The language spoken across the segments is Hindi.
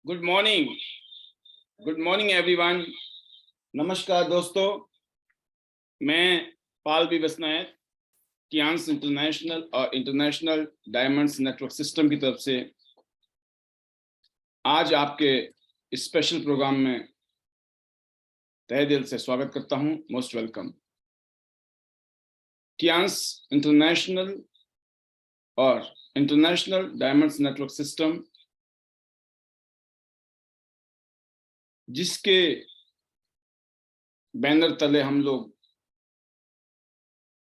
Good morning. Good morning everyone. नमस्कार दोस्तों, मैं पाल बी बसनायक टियांस इंटरनेशनल और इंटरनेशनल डायमंड्स नेटवर्क सिस्टम की तरफ से आज आपके स्पेशल प्रोग्राम में तहे दिल से स्वागत करता हूं। Most welcome. टियांस इंटरनेशनल और इंटरनेशनल डायमंड्स नेटवर्क सिस्टम, जिसके बैनर तले हम लोग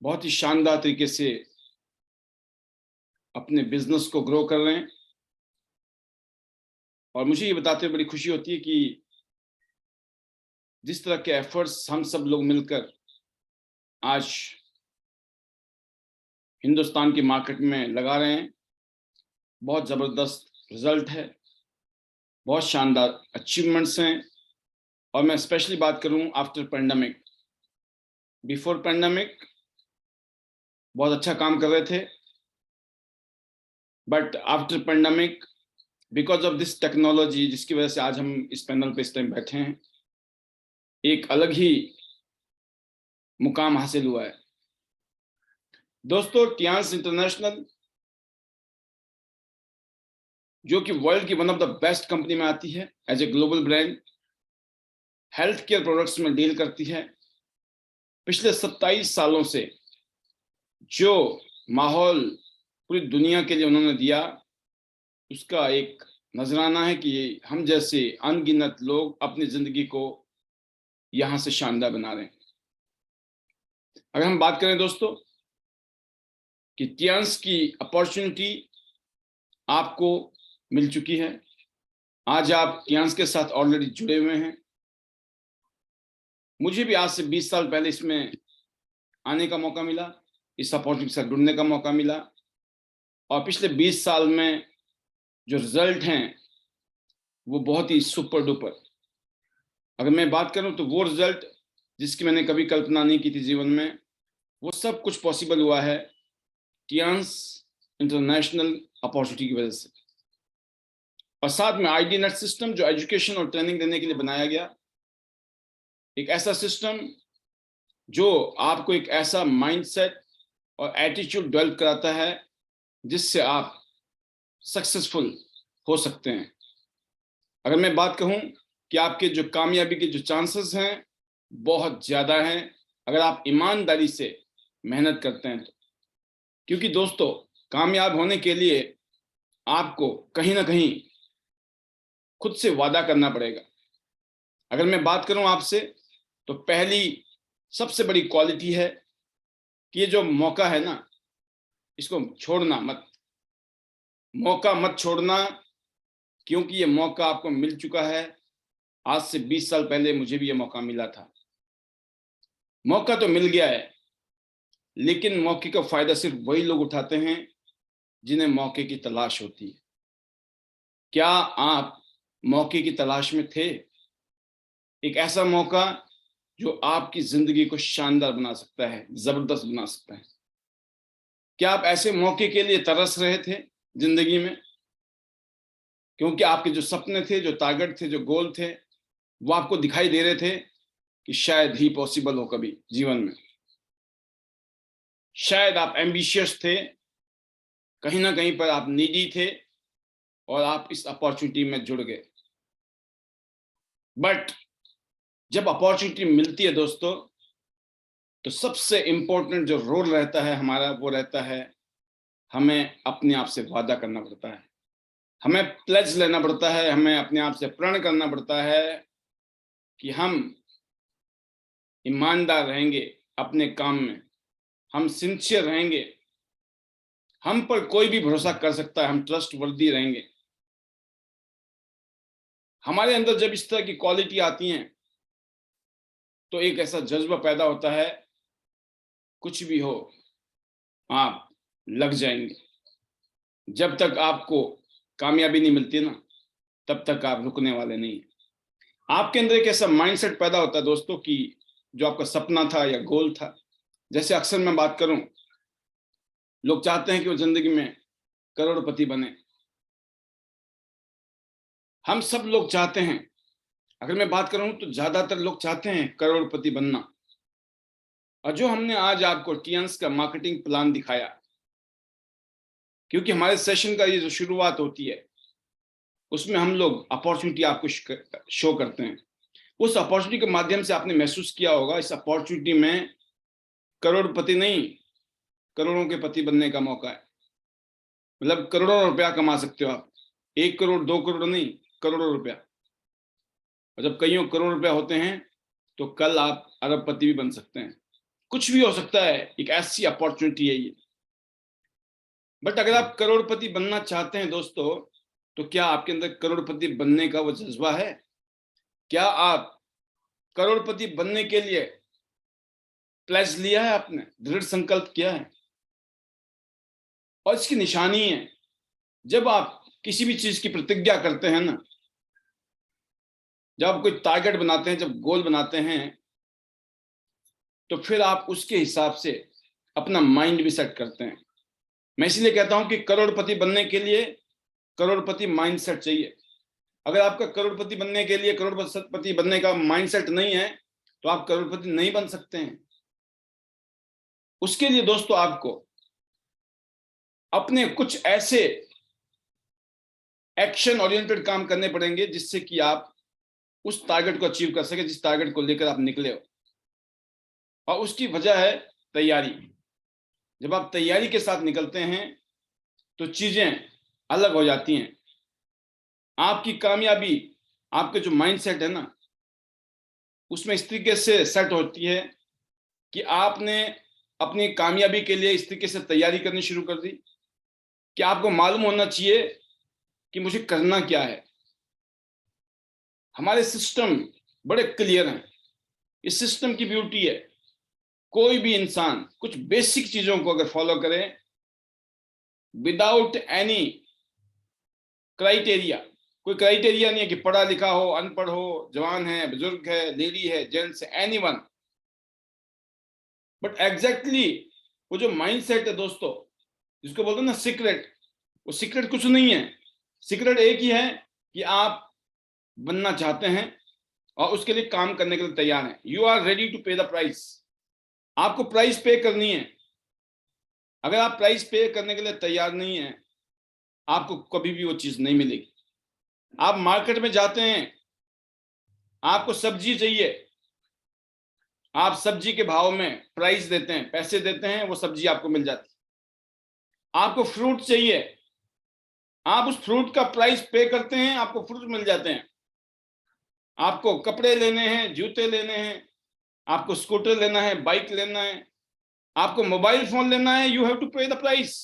बहुत ही शानदार तरीके से अपने बिजनेस को ग्रो कर रहे हैं, और मुझे ये बताते हुए बड़ी खुशी होती है कि जिस तरह के एफर्ट्स हम सब लोग मिलकर आज हिंदुस्तान की मार्केट में लगा रहे हैं, बहुत ज़बरदस्त रिजल्ट है, बहुत शानदार अचीवमेंट्स हैं। और मैं स्पेशली बात करूं आफ्टर पेंडेमिक, बिफोर पेंडेमिक बहुत अच्छा काम कर रहे थे, but after pandemic because of this technology, जिसकी वजह से आज हम इस पैनल पे इस टाइम बैठे हैं, एक अलग ही मुकाम हासिल हुआ है। दोस्तों, टियांस इंटरनेशनल, जो कि वर्ल्ड की one of the best company में आती है as a global brand, health care products में डील करती है। पिछले 27 सालों से जो माहौल पूरी दुनिया के लिए उन्होंने दिया, उसका एक नजराना है कि हम जैसे अनगिनत लोग अपनी जिंदगी को यहां से शानदार बना रहे हैं। अगर हम बात करें दोस्तों कि टियांस की अपॉर्चुनिटी आपको मिल चुकी है, आज आप टियांस के साथ ऑलरेडी जुड़े हुए हैं। मुझे भी आज से 20 साल पहले इसमें आने का मौका मिला, इस अपॉर्चुनिटी से जुड़ने का मौका मिला, और पिछले 20 साल में जो रिजल्ट हैं वो बहुत ही सुपर डुपर। अगर मैं बात करूं तो वो रिजल्ट जिसकी मैंने कभी कल्पना नहीं की थी जीवन में, वो सब कुछ पॉसिबल हुआ है टियांस इंटरनेशनल अपॉर्चुनिटी की वजह से। और साथ में आईडी नेट सिस्टम, जो एजुकेशन और ट्रेनिंग देने के लिए बनाया गया, एक ऐसा सिस्टम जो आपको एक ऐसा माइंडसेट और एटीट्यूड डेवलप कराता है जिससे आप सक्सेसफुल हो सकते हैं। अगर मैं बात कहूं कि आपके जो कामयाबी के जो चांसेस हैं बहुत ज़्यादा हैं, अगर आप ईमानदारी से मेहनत करते हैं तो। क्योंकि दोस्तों, कामयाब होने के लिए आपको कहीं ना कहीं खुद से वादा करना पड़ेगा। अगर मैं बात करूं आपसे, तो पहली सबसे बड़ी क्वालिटी है कि ये जो मौका है ना, इसको छोड़ना मत, मौका मत छोड़ना, क्योंकि ये मौका आपको मिल चुका है। आज से 20 साल पहले मुझे भी ये मौका मिला था। मौका तो मिल गया है, लेकिन मौके का फायदा सिर्फ वही लोग उठाते हैं जिन्हें मौके की तलाश होती है। क्या आप मौके की तलाश में थे? एक ऐसा मौका जो आपकी जिंदगी को शानदार बना सकता है, जबरदस्त बना सकता है। क्या आप ऐसे मौके के लिए तरस रहे थे जिंदगी में? क्योंकि आपके जो सपने थे, जो टारगेट थे, जो गोल थे, वो आपको दिखाई दे रहे थे कि शायद ही पॉसिबल हो कभी जीवन में। शायद आप एम्बिशियस थे, कहीं ना कहीं पर आप नीडी थे, और आप इस अपॉर्चुनिटी में जुड़ गए। बट जब अपॉर्चुनिटी मिलती है दोस्तों, तो सबसे इंपॉर्टेंट जो रोल रहता है हमारा, वो रहता है हमें अपने आप से वादा करना पड़ता है, हमें प्लेज लेना पड़ता है, हमें अपने आप से प्रण करना पड़ता है कि हम ईमानदार रहेंगे अपने काम में, हम सिंसियर रहेंगे, हम पर कोई भी भरोसा कर सकता है, हम ट्रस्ट वर्दी रहेंगे। हमारे अंदर जब इस तरह की क्वालिटी आती हैं, तो एक ऐसा जज्बा पैदा होता है, कुछ भी हो आप लग जाएंगे। जब तक आपको कामयाबी नहीं मिलती ना, तब तक आप रुकने वाले नहीं। आपके अंदर एक ऐसा माइंडसेट पैदा होता है दोस्तों कि जो आपका सपना था या गोल था, जैसे अक्सर मैं बात करूं, लोग चाहते हैं कि वो जिंदगी में करोड़पति बने। हम सब लोग चाहते हैं, अगर मैं बात करूं तो ज्यादातर लोग चाहते हैं करोड़पति बनना। और जो हमने आज आपको टियंस का मार्केटिंग प्लान दिखाया, क्योंकि हमारे सेशन का ये जो शुरुआत होती है उसमें हम लोग अपॉर्चुनिटी आपको शो करते हैं। उस अपॉर्चुनिटी के माध्यम से आपने महसूस किया होगा, इस अपॉर्चुनिटी में करोड़पति नहीं, करोड़ों के पति बनने का मौका है। मतलब करोड़ों रुपया कमा सकते हो आप, 1 करोड़ 2 करोड़ नहीं, करोड़ों रुपया। और जब कईयों करोड़ रुपया होते हैं तो कल आप अरबपति भी बन सकते हैं। कुछ भी हो सकता है, एक ऐसी अपॉर्चुनिटी है ये। बट अगर आप करोड़पति बनना चाहते हैं दोस्तों, तो क्या आपके अंदर करोड़पति बनने का वो जज्बा है? क्या आप करोड़पति बनने के लिए प्लेज लिया है, आपने दृढ़ संकल्प किया है? और इसकी निशानी है, जब आप किसी भी चीज की प्रतिज्ञा करते हैं ना, जब आप कोई टारगेट बनाते हैं, जब गोल बनाते हैं, तो फिर आप उसके हिसाब से अपना माइंड भी सेट करते हैं। मैं इसलिए कहता हूं कि करोड़पति बनने के लिए करोड़पति माइंडसेट चाहिए। अगर आपका करोड़पति बनने के लिए करोड़पति बनने का माइंडसेट नहीं है तो आप करोड़पति नहीं बन सकते हैं। उसके लिए दोस्तों आपको अपने कुछ ऐसे एक्शन ओरिएंटेड काम करने पड़ेंगे जिससे कि आप उस टारगेट को अचीव कर सके, जिस टारगेट को लेकर आप निकले हो। और उसकी वजह है तैयारी। जब आप तैयारी के साथ निकलते हैं तो चीजें अलग हो जाती हैं। आपकी कामयाबी आपके जो माइंडसेट है ना, उसमें इस तरीके से सेट होती है कि आपने अपनी कामयाबी के लिए इस तरीके से तैयारी करनी शुरू कर दी कि आपको मालूम होना चाहिए कि मुझे करना क्या है। हमारे सिस्टम बड़े क्लियर हैं। इस सिस्टम की ब्यूटी है, कोई भी इंसान कुछ बेसिक चीजों को अगर फॉलो करे विदाउट एनी क्राइटेरिया, कोई क्राइटेरिया नहीं है कि पढ़ा लिखा हो, अनपढ़ हो, जवान है, बुजुर्ग है, लेडी है, जेंट्स है, एनीवन, बट एग्जैक्टली वो जो माइंडसेट है दोस्तों, जिसको बोलते हैं ना सीक्रेट, वो सीक्रेट कुछ नहीं है। सीक्रेट एक ही है कि आप बनना चाहते हैं और उसके लिए काम करने के लिए तैयार हैं। यू आर रेडी टू पे द प्राइस। आपको प्राइस पे करनी है। अगर आप प्राइस पे करने के लिए तैयार नहीं है, आपको कभी भी वो चीज नहीं मिलेगी। आप मार्केट में जाते हैं, आपको सब्जी चाहिए, आप सब्जी के भाव में प्राइस देते हैं, पैसे देते हैं, वो सब्जी आपको मिल जाती है। आपको फ्रूट चाहिए, आप उस फ्रूट का प्राइस पे करते हैं, आपको फ्रूट मिल जाते हैं। आपको कपड़े लेने हैं, जूते लेने हैं, आपको स्कूटर लेना है, बाइक लेना है, आपको मोबाइल फोन लेना है, यू हैव टू पे द प्राइस।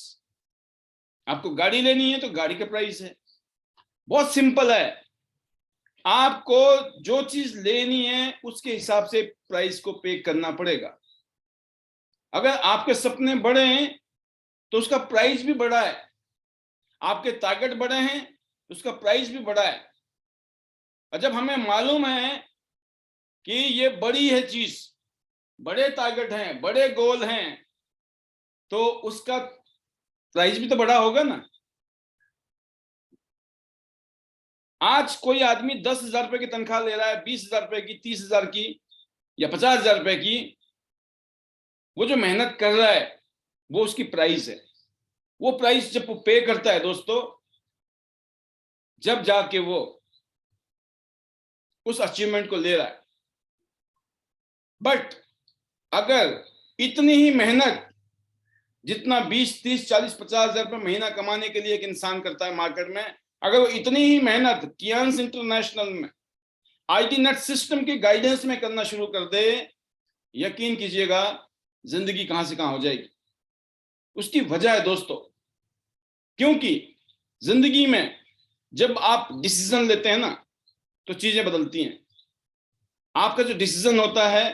आपको गाड़ी लेनी है तो गाड़ी का प्राइस है। बहुत सिंपल है। आपको जो चीज लेनी है उसके हिसाब से प्राइस को पे करना पड़ेगा। अगर आपके सपने बड़े हैं तो उसका प्राइस भी बड़ा है। आपके टारगेट बड़े हैं तो उसका प्राइस भी बड़ा है। और जब हमें मालूम है कि ये बड़ी है चीज, बड़े टारगेट हैं, बड़े गोल हैं, तो उसका प्राइस भी तो बड़ा होगा ना। आज कोई आदमी 10,000 रुपए की तनख्वाह ले रहा है, 20,000 रुपए की, 30,000 की या 50,000 रुपए की, वो जो मेहनत कर रहा है वो उसकी प्राइस है। वो प्राइस जब वो पे करता है दोस्तों, जब जाके वो उस अचीवमेंट को ले रहा है। बट अगर इतनी ही मेहनत जितना 20, 30, 40, 50,000 रुपए महीना कमाने के लिए एक इंसान करता है मार्केट में, अगर वो इतनी ही मेहनत टियंस इंटरनेशनल में आईटी नेट सिस्टम के गाइडेंस में करना शुरू कर दे, यकीन कीजिएगा जिंदगी कहां से कहां हो जाएगी। उसकी वजह है दोस्तों, क्योंकि जिंदगी में जब आप डिसीजन लेते हैं ना तो चीजें बदलती हैं। आपका जो डिसीजन होता है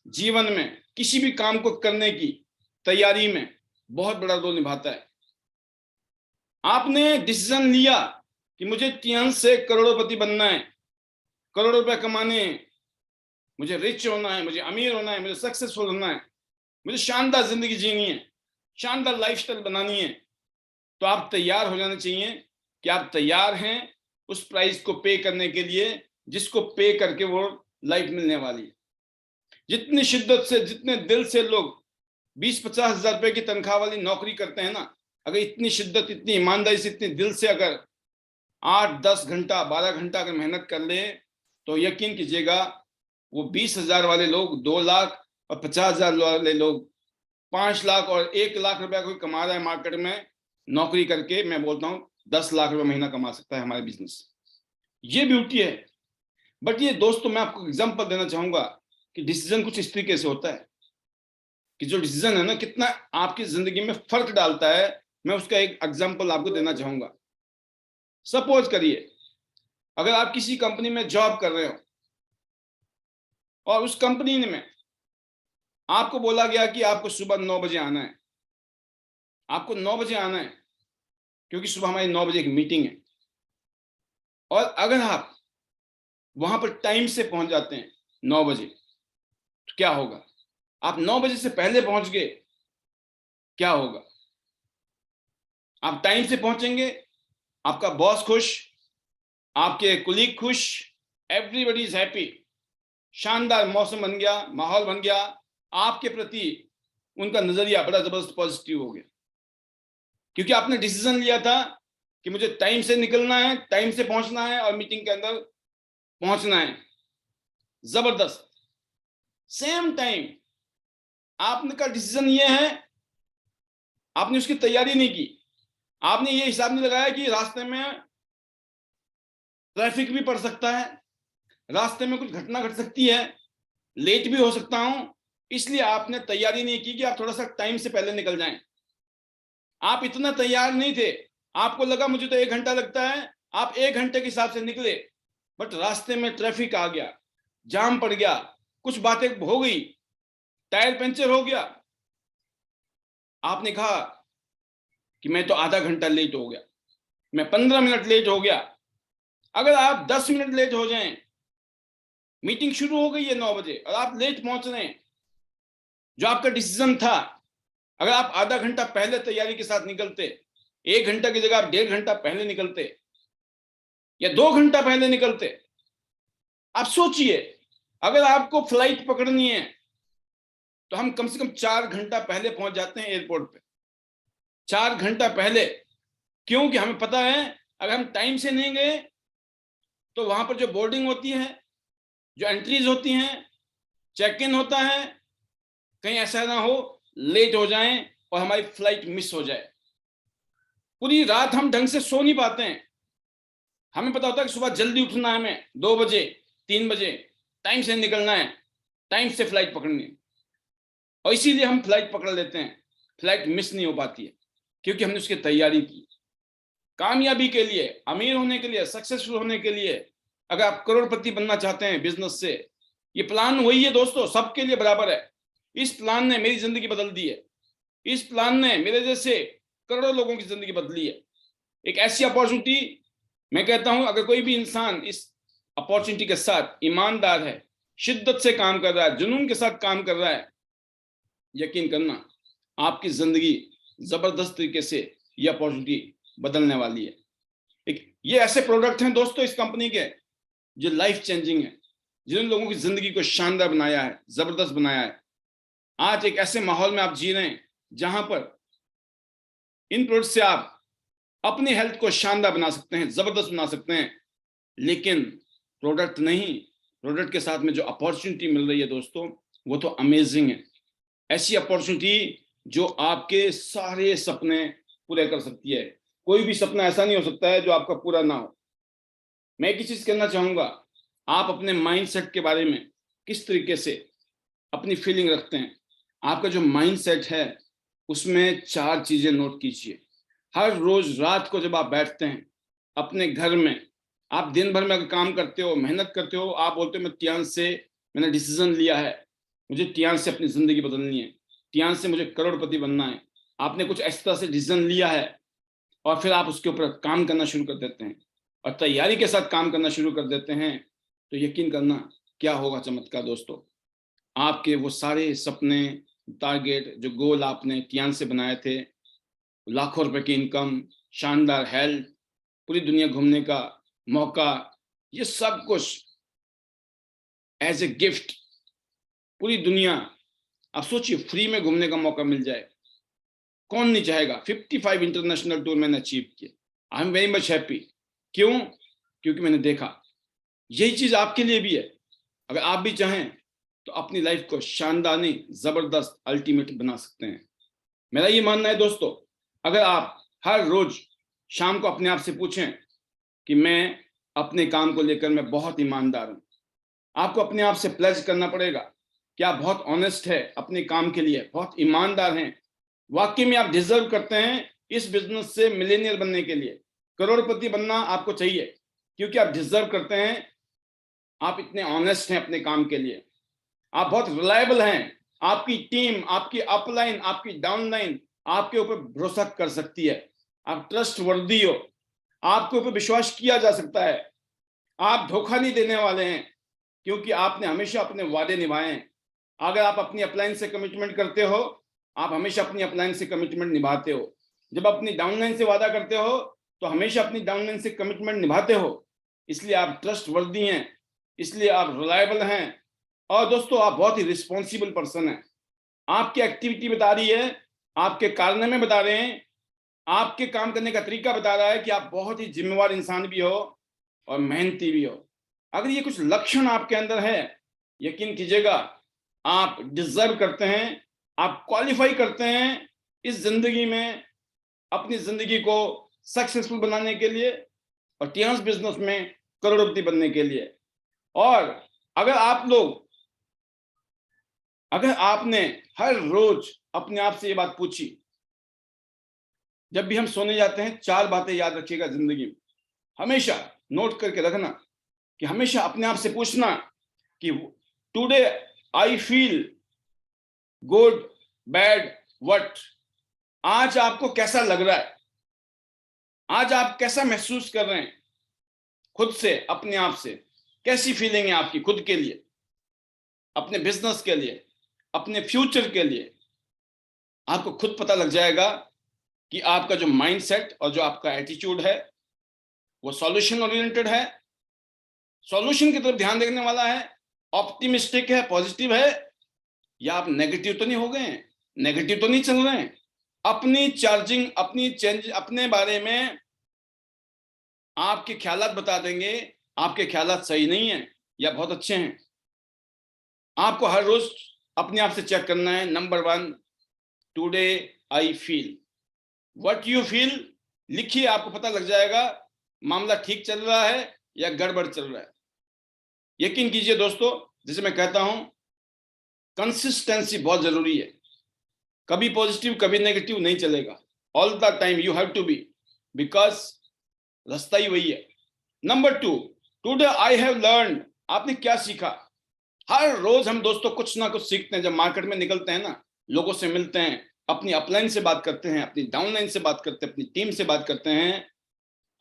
जीवन में किसी भी काम को करने की तैयारी में बहुत बड़ा रोल निभाता है। आपने डिसीजन लिया कि मुझे टियंस से करोड़पति बनना है, करोड़ रुपए कमाने हैं, मुझे रिच होना है, मुझे अमीर होना है, मुझे सक्सेसफुल होना है, मुझे शानदार जिंदगी जीनी है, शानदार लाइफस्टाइल बनानी है, तो आप तैयार हो जाने चाहिए कि आप तैयार हैं उस प्राइस को पे करने के लिए जिसको पे करके वो लाइफ मिलने वाली है। जितनी शिद्दत से, जितने दिल से लोग 20-50 हजार रुपए की तनख्वाह वाली नौकरी करते हैं ना, अगर इतनी शिद्दत, इतनी ईमानदारी से, इतने दिल से अगर 8-10 घंटा, 12 घंटा अगर मेहनत कर ले, तो यकीन कीजिएगा वो 20,000 वाले लोग 2 लाख और 50,000 वाले लोग 5 लाख और 1 लाख रुपया कोई कमा रहा है मार्केट में नौकरी करके, मैं बोलता हूँ 10 लाख रुपए महीना कमा सकता है हमारे बिजनेस। ये ब्यूटी है। बट ये दोस्तों, मैं आपको एग्जांपल देना चाहूंगा कि डिसीजन कुछ इस तरीके से होता है कि जो डिसीजन है ना, कितना आपकी जिंदगी में फर्क डालता है। मैं उसका एक एग्जांपल आपको देना चाहूंगा। सपोज करिए, अगर आप किसी कंपनी में जॉब कर रहे हो और उस कंपनी में आपको बोला गया कि आपको सुबह 9 बजे आना है, आपको 9 बजे आना है क्योंकि सुबह हमारी 9 बजे एक मीटिंग है। और अगर आप वहां पर टाइम से पहुंच जाते हैं 9 बजे, तो क्या होगा? आप 9 बजे से पहले पहुंच गए, क्या होगा? आप टाइम से पहुंचेंगे, आपका बॉस खुश, आपके कुलीग खुश, एवरीबडी इज हैप्पी, शानदार मौसम बन गया, माहौल बन गया, आपके प्रति उनका नजरिया बड़ा जबरदस्त पॉजिटिव हो गया, क्योंकि आपने डिसीजन लिया था कि मुझे टाइम से निकलना है, टाइम से पहुंचना है और मीटिंग के अंदर पहुंचना है। जबरदस्त। सेम टाइम आपने का डिसीजन ये है, आपने उसकी तैयारी नहीं की, आपने ये हिसाब नहीं लगाया कि रास्ते में ट्रैफिक भी पड़ सकता है, रास्ते में कुछ घटना घट सकती है, लेट भी हो सकता हूं, इसलिए आपने तैयारी नहीं की कि आप थोड़ा सा टाइम से पहले निकल जाएं। आप इतना तैयार नहीं थे, आपको लगा मुझे तो 1 घंटा लगता है, आप 1 घंटे के हिसाब से निकले, बट रास्ते में ट्रैफिक आ गया, जाम पड़ गया, कुछ बातें हो गई, टायर पंचर हो गया, आपने कहा कि मैं तो आधा घंटा लेट हो गया, मैं 15 मिनट लेट हो गया। अगर आप 10 मिनट लेट हो जाएं, मीटिंग शुरू हो गई है 9 बजे और आप लेट पहुंच रहे हैं, जो आपका डिसीजन था, अगर आप आधा घंटा पहले तैयारी के साथ निकलते, 1 घंटा की जगह आप 1.5 घंटा पहले निकलते या 2 घंटा पहले निकलते, आप सोचिए, अगर आपको फ्लाइट पकड़नी है तो हम कम से कम 4 घंटा पहले पहुंच जाते हैं एयरपोर्ट पे, 4 घंटा पहले। क्योंकि हमें पता है अगर हम टाइम से नहीं गए तो वहां पर जो बोर्डिंग होती है, जो एंट्रीज होती हैं, चेक इन होता है, कहीं ऐसा ना हो लेट हो जाएं और हमारी फ्लाइट मिस हो जाए। पूरी रात हम ढंग से सो नहीं पाते हैं। हमें पता होता है कि सुबह जल्दी उठना है, हमें 2 बजे 3 बजे टाइम से निकलना है, टाइम से फ्लाइट पकड़नी है, और इसीलिए हम फ्लाइट पकड़ लेते हैं, फ्लाइट मिस नहीं हो पाती है क्योंकि हमने उसकी तैयारी की। कामयाबी के लिए, अमीर होने के लिए, सक्सेसफुल होने के लिए, अगर आप करोड़पति बनना चाहते हैं बिजनेस से, ये प्लान वही है दोस्तों, सबके लिए बराबर है। इस प्लान ने मेरी जिंदगी बदल दी है, इस प्लान ने मेरे जैसे करोड़ों लोगों की जिंदगी बदली है। एक ऐसी अपॉर्चुनिटी, मैं कहता हूं अगर कोई भी इंसान इस अपॉर्चुनिटी के साथ ईमानदार है, शिद्दत से काम कर रहा है, जुनून के साथ काम कर रहा है, यकीन करना आपकी जिंदगी जबरदस्त तरीके से ये अपॉर्चुनिटी बदलने वाली है। एक ये ऐसे प्रोडक्ट हैं दोस्तों इस कंपनी के जो लाइफ चेंजिंग है, जिन लोगों की जिंदगी को शानदार बनाया है, जबरदस्त बनाया है। आज एक ऐसे माहौल में आप जी रहे हैं जहां पर इन प्रोडक्ट से आप अपनी हेल्थ को शानदार बना सकते हैं, जबरदस्त बना सकते हैं। लेकिन प्रोडक्ट नहीं, प्रोडक्ट के साथ में जो अपॉर्चुनिटी मिल रही है दोस्तों, वो तो अमेजिंग है। ऐसी अपॉर्चुनिटी जो आपके सारे सपने पूरे कर सकती है। कोई भी सपना ऐसा नहीं हो सकता है जो आपका पूरा ना हो। मैं एक चीज कहना चाहूंगा, आप अपने माइंडसेट के बारे में किस तरीके से अपनी फीलिंग रखते हैं। आपका जो माइंडसेट है उसमें 4 चीजें नोट कीजिए। हर रोज रात को जब आप बैठते हैं अपने घर में, आप दिन भर में अगर काम करते हो, मेहनत करते हो, आप बोलते हो मैं टियान से मैंने डिसीजन लिया है, मुझे टियान से अपनी जिंदगी बदलनी है, टियान से मुझे करोड़पति बनना है। आपने कुछ इस तरह से डिसीजन लिया है और फिर आप उसके ऊपर काम करना शुरू कर देते हैं और तैयारी के साथ काम करना शुरू कर देते हैं, तो यकीन करना क्या होगा चमत्कार दोस्तों। आपके वो सारे सपने, टारगेट, जो गोल आपने टियान से बनाए थे, लाखों रुपए की इनकम, शानदार हेल्थ, पूरी दुनिया घूमने का मौका, ये सब कुछ एज ए गिफ्ट, पूरी दुनिया, आप सोचिए फ्री में घूमने का मौका मिल जाए, कौन नहीं चाहेगा। 55 इंटरनेशनल टूर मैंने अचीव किए। आई एम वेरी मच हैप्पी। क्यों? क्योंकि मैंने देखा यही चीज आपके लिए भी है। अगर आप भी चाहें तो अपनी लाइफ को शानदार नहीं, जबरदस्त, अल्टीमेट बना सकते हैं। मेरा ये मानना है दोस्तों, अगर आप हर रोज शाम को अपने आप से पूछें कि मैं अपने काम को लेकर मैं बहुत ईमानदार हूं, आपको अपने आप से प्लेज करना पड़ेगा कि आप बहुत ऑनेस्ट है अपने काम के लिए, बहुत ईमानदार हैं, वाकई में आप डिजर्व करते हैं इस बिजनेस से मिलेनियर बनने के लिए, करोड़पति बनना आपको चाहिए, क्योंकि आप डिजर्व करते हैं। आप इतने ऑनेस्ट हैं अपने काम के लिए, आप बहुत रिलायबल हैं, आपकी टीम, आपकी अपलाइन, आपकी डाउनलाइन आपके ऊपर भरोसा कर सकती है, आप ट्रस्ट वर्दी हो, आपके ऊपर विश्वास किया जा सकता है, आप धोखा नहीं देने वाले हैं, क्योंकि आपने हमेशा अपने वादे निभाए हैं। अगर आप अपनी अपलाइन से कमिटमेंट करते हो, आप हमेशा अपनी अपलाइन से कमिटमेंट निभाते हो। जब अपनी डाउनलाइन से वादा करते हो तो हमेशा अपनी डाउनलाइन से कमिटमेंट निभाते हो। इसलिए आप ट्रस्ट वर्दी हैं, इसलिए आप रिलायबल हैं, और दोस्तों आप बहुत ही रिस्पॉन्सिबल पर्सन हैं। आपकी एक्टिविटी बता रही है, आपके कारनामे बता रहे हैं, आपके काम करने का तरीका बता रहा है कि आप बहुत ही जिम्मेवार इंसान भी हो और मेहनती भी हो। अगर ये कुछ लक्षण आपके अंदर है, यकीन कीजिएगा आप डिजर्व करते हैं, आप क्वालिफाई करते हैं इस जिंदगी में अपनी जिंदगी को सक्सेसफुल बनाने के लिए और टीएम्स बिजनेस में करोड़पति बनने के लिए। और अगर आपने हर रोज अपने आप से ये बात पूछी, जब भी हम सोने जाते हैं 4 बातें याद रखिएगा जिंदगी में, हमेशा नोट करके रखना, कि हमेशा अपने आप से पूछना कि today I feel good, bad, what. आज आपको कैसा लग रहा है, आज आप कैसा महसूस कर रहे हैं खुद से, अपने आप से कैसी फीलिंग है आपकी खुद के लिए, अपने बिजनेस के लिए, अपने फ्यूचर के लिए। आपको खुद पता लग जाएगा कि आपका जो माइंडसेट और जो आपका एटीट्यूड है वो सॉल्यूशन ओरिएंटेड है, सॉल्यूशन की तरफ ध्यान देने वाला है, ऑप्टिमिस्टिक है, पॉजिटिव है, या आप नेगेटिव तो नहीं हो गए हैं, नेगेटिव तो नहीं चल रहे हैं। अपनी चार्जिंग, अपनी चेंज, अपने बारे में आपके ख्यालात बता देंगे आपके ख्यालात सही नहीं है या बहुत अच्छे हैं। आपको हर रोज अपने आप से चेक करना है। Number 1, today I feel, what you feel लिखिए, आपको पता लग जाएगा मामला ठीक चल रहा है या गड़बड़ चल रहा है। यकीन कीजिए दोस्तों, जैसे मैं कहता हूं, कंसिस्टेंसी बहुत जरूरी है। कभी पॉजिटिव कभी नेगेटिव नहीं चलेगा, all the time you have to be, because रास्ता ही वही है। Number 2, today I have learn, आपने क्या सीखा। हर रोज हम दोस्तों कुछ ना कुछ सीखते हैं। जब मार्केट में निकलते हैं ना, लोगों से मिलते हैं, अपनी अपलाइन से बात करते हैं, अपनी डाउनलाइन से बात करते हैं, अपनी टीम से बात करते हैं,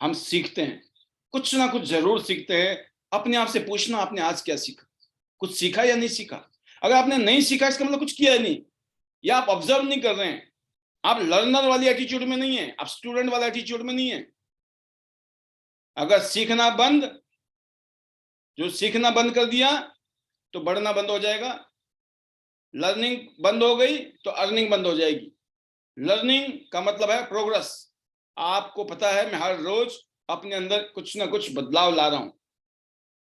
हम सीखते हैं, कुछ ना कुछ जरूर सीखते हैं। अपने आप से पूछना आपने आज क्या सीखा, कुछ सीखा या नहीं सीखा। अगर आपने नहीं सीखा इसका मतलब कुछ किया है नहीं, या आप ऑब्जर्व नहीं कर रहे हैं, आप लर्नर वाली एटीट्यूड में नहीं है, आप स्टूडेंट वाला एटीट्यूड में नहीं है। अगर सीखना बंद, जो सीखना बंद कर दिया तो बढ़ना बंद हो जाएगा। लर्निंग बंद हो गई तो अर्निंग बंद हो जाएगी। लर्निंग का मतलब है प्रोग्रेस। आपको पता है मैं हर रोज अपने अंदर कुछ ना कुछ बदलाव ला रहा हूं,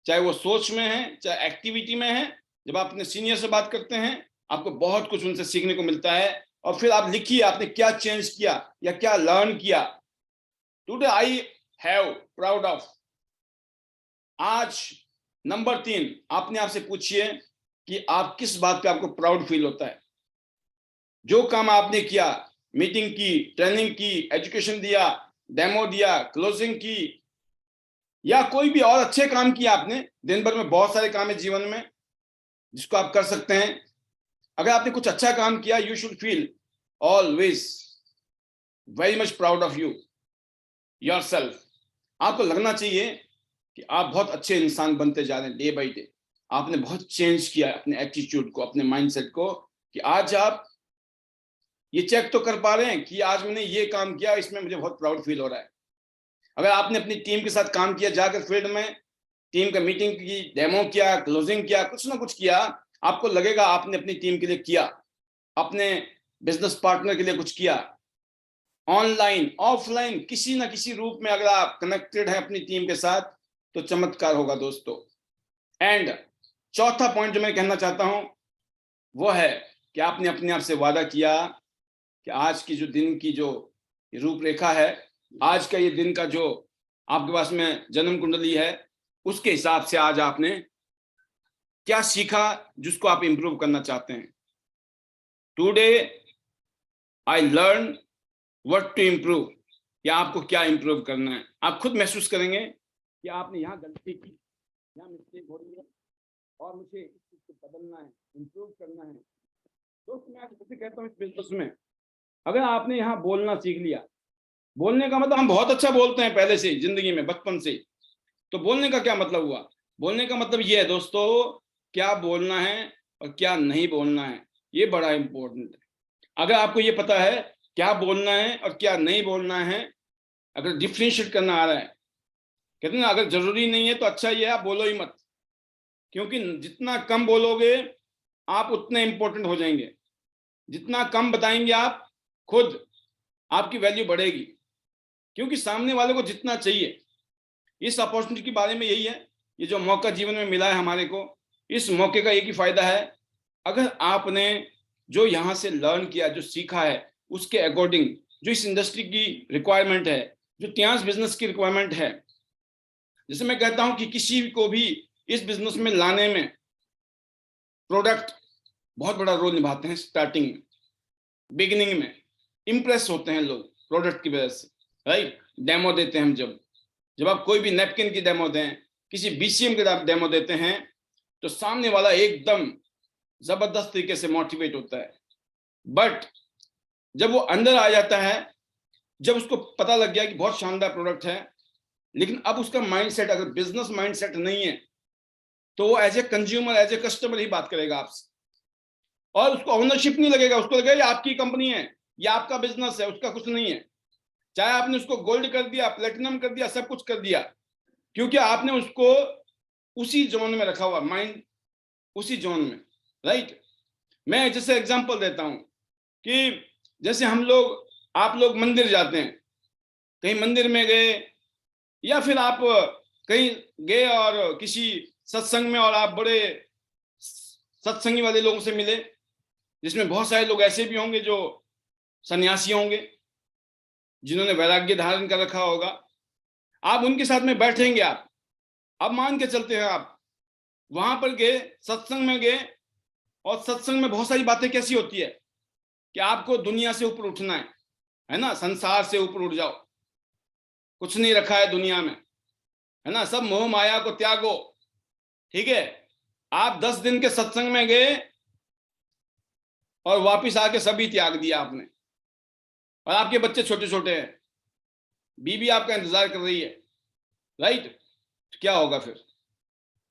चाहे वो सोच में है, चाहे एक्टिविटी में है। जब आप अपने सीनियर से बात करते हैं आपको बहुत कुछ उनसे सीखने को मिलता है, और फिर आप लिखिए आपने क्या चेंज किया या क्या लर्न किया। Today I have proud of. आज नंबर 3, आपने आपसे पूछिए कि आप किस बात पे आपको प्राउड फील होता है। जो काम आपने किया, मीटिंग की, ट्रेनिंग की, एजुकेशन दिया, डेमो दिया, क्लोजिंग की, या कोई भी और अच्छे काम किया आपने। दिन भर में बहुत सारे काम है जीवन में जिसको आप कर सकते हैं। अगर आपने कुछ अच्छा काम किया, you should feel always very much proud of you yourself. आपको लगना चाहिए कि आप बहुत अच्छे इंसान बनते जा रहे हैं डे बाय डे। आपने बहुत चेंज किया अपने एटीट्यूड को, अपने माइंडसेट को, कि आज आप ये चेक तो कर पा रहे हैं कि आज मैंने ये काम किया, इसमें मुझे बहुत प्राउड फील हो रहा है। अगर आपने अपनी टीम के साथ काम किया, जाकर फील्ड में टीम का मीटिंग की, डेमो किया, क्लोजिंग किया, कुछ ना कुछ किया, आपको लगेगा आपने अपनी टीम के लिए किया, अपने बिजनेस पार्टनर के लिए कुछ किया। ऑनलाइन ऑफलाइन किसी ना किसी रूप में अगर आप कनेक्टेड हैं अपनी टीम के साथ तो चमत्कार होगा दोस्तों। एंड चौथा पॉइंट जो मैं कहना चाहता हूं वो है कि आपने अपने आप से वादा किया कि आज की जो दिन की जो रूपरेखा है, आज का ये दिन का जो आपके पास में जन्म कुंडली है, उसके हिसाब से आज आपने क्या सीखा जिसको आप इंप्रूव करना चाहते हैं। Today I learn what to improve, या आपको क्या इंप्रूव करना है। आप खुद महसूस करेंगे कि आपने यहाँ गलती की, यहाँ मिस्टेक हो रही है और मुझे इस चीज को बदलना है, इंप्रूव करना है। दोस्त मैं आपसे कहता हूँ इस बिजनेस में अगर आपने यहाँ बोलना सीख लिया, बोलने का मतलब हम बहुत अच्छा बोलते हैं पहले से जिंदगी में, बचपन से, तो बोलने का क्या मतलब हुआ? बोलने का मतलब ये है दोस्तों, क्या बोलना है और क्या नहीं बोलना है, ये बड़ा इंपॉर्टेंट है। अगर आपको ये पता है क्या बोलना है और क्या नहीं बोलना है, अगर डिफरेंशिएट करना आ रहा है, कहते हैं ना अगर जरूरी नहीं है तो अच्छा ये है आप बोलो ही मत, क्योंकि जितना कम बोलोगे आप उतने इंपॉर्टेंट हो जाएंगे। जितना कम बताएंगे आप खुद, आपकी वैल्यू बढ़ेगी, क्योंकि सामने वाले को जितना चाहिए। इस अपॉर्चुनिटी के बारे में यही है, ये जो मौका जीवन में मिला है हमारे को, इस मौके का एक ही फायदा है, अगर आपने जो यहाँ से लर्न किया, जो सीखा है, उसके अकॉर्डिंग जो इस इंडस्ट्री की रिक्वायरमेंट है, जो त्यास बिजनेस की रिक्वायरमेंट है, जैसे मैं कहता हूं कि किसी को भी इस बिजनेस में लाने में प्रोडक्ट बहुत बड़ा रोल निभाते हैं। स्टार्टिंग में, बिगिनिंग में इंप्रेस होते हैं लोग प्रोडक्ट की वजह से, राइट। डेमो देते हैं हम, जब आप कोई भी नैपकिन की डेमो दें, किसी बीसीएम की डेमो देते हैं, तो सामने वाला एकदम जबरदस्त तरीके से मोटिवेट होता है। बट जब वो अंदर आ जाता है, जब उसको पता लग गया कि बहुत शानदार प्रोडक्ट है, लेकिन अब उसका माइंडसेट अगर बिजनेस माइंडसेट नहीं है, तो वो as a consumer, as a customer ही बात करेगा आपसे, और उसको ओनरशिप नहीं लगेगा। उसको लगेगा ये आपकी कंपनी है, ये आपका बिजनेस है, उसका कुछ नहीं है। चाहे आपने उसको गोल्ड कर दिया, प्लेटिनम कर दिया, सब कुछ कर दिया, क्योंकि आपने उसको उसी जोन में रखा हुआ, माइंड उसी जोन में, राइट। मैं जैसे एग्जांपल देता हूं कि जैसे हम लोग, आप लोग मंदिर जाते हैं, कहीं मंदिर में गए, या फिर आप कहीं गए और किसी सत्संग में, और आप बड़े सत्संगी वाले लोगों से मिले, जिसमें बहुत सारे लोग ऐसे भी होंगे जो सन्यासी होंगे, जिन्होंने वैराग्य धारण कर रखा होगा। आप उनके साथ में बैठेंगे, आप अब मान के चलते हैं आप वहां पर गए, सत्संग में गए, और सत्संग में बहुत सारी बातें कैसी होती है कि आपको दुनिया से ऊपर उठना है ना, संसार से ऊपर उठ जाओ, कुछ नहीं रखा है दुनिया में, है ना, सब मोह माया को त्यागो, ठीक है। आप 10 दिन के सत्संग में गए और वापिस आके सभी त्याग दिया आपने, और आपके बच्चे छोटे छोटे हैं, बीवी आपका इंतजार कर रही है, राइट। तो क्या होगा फिर?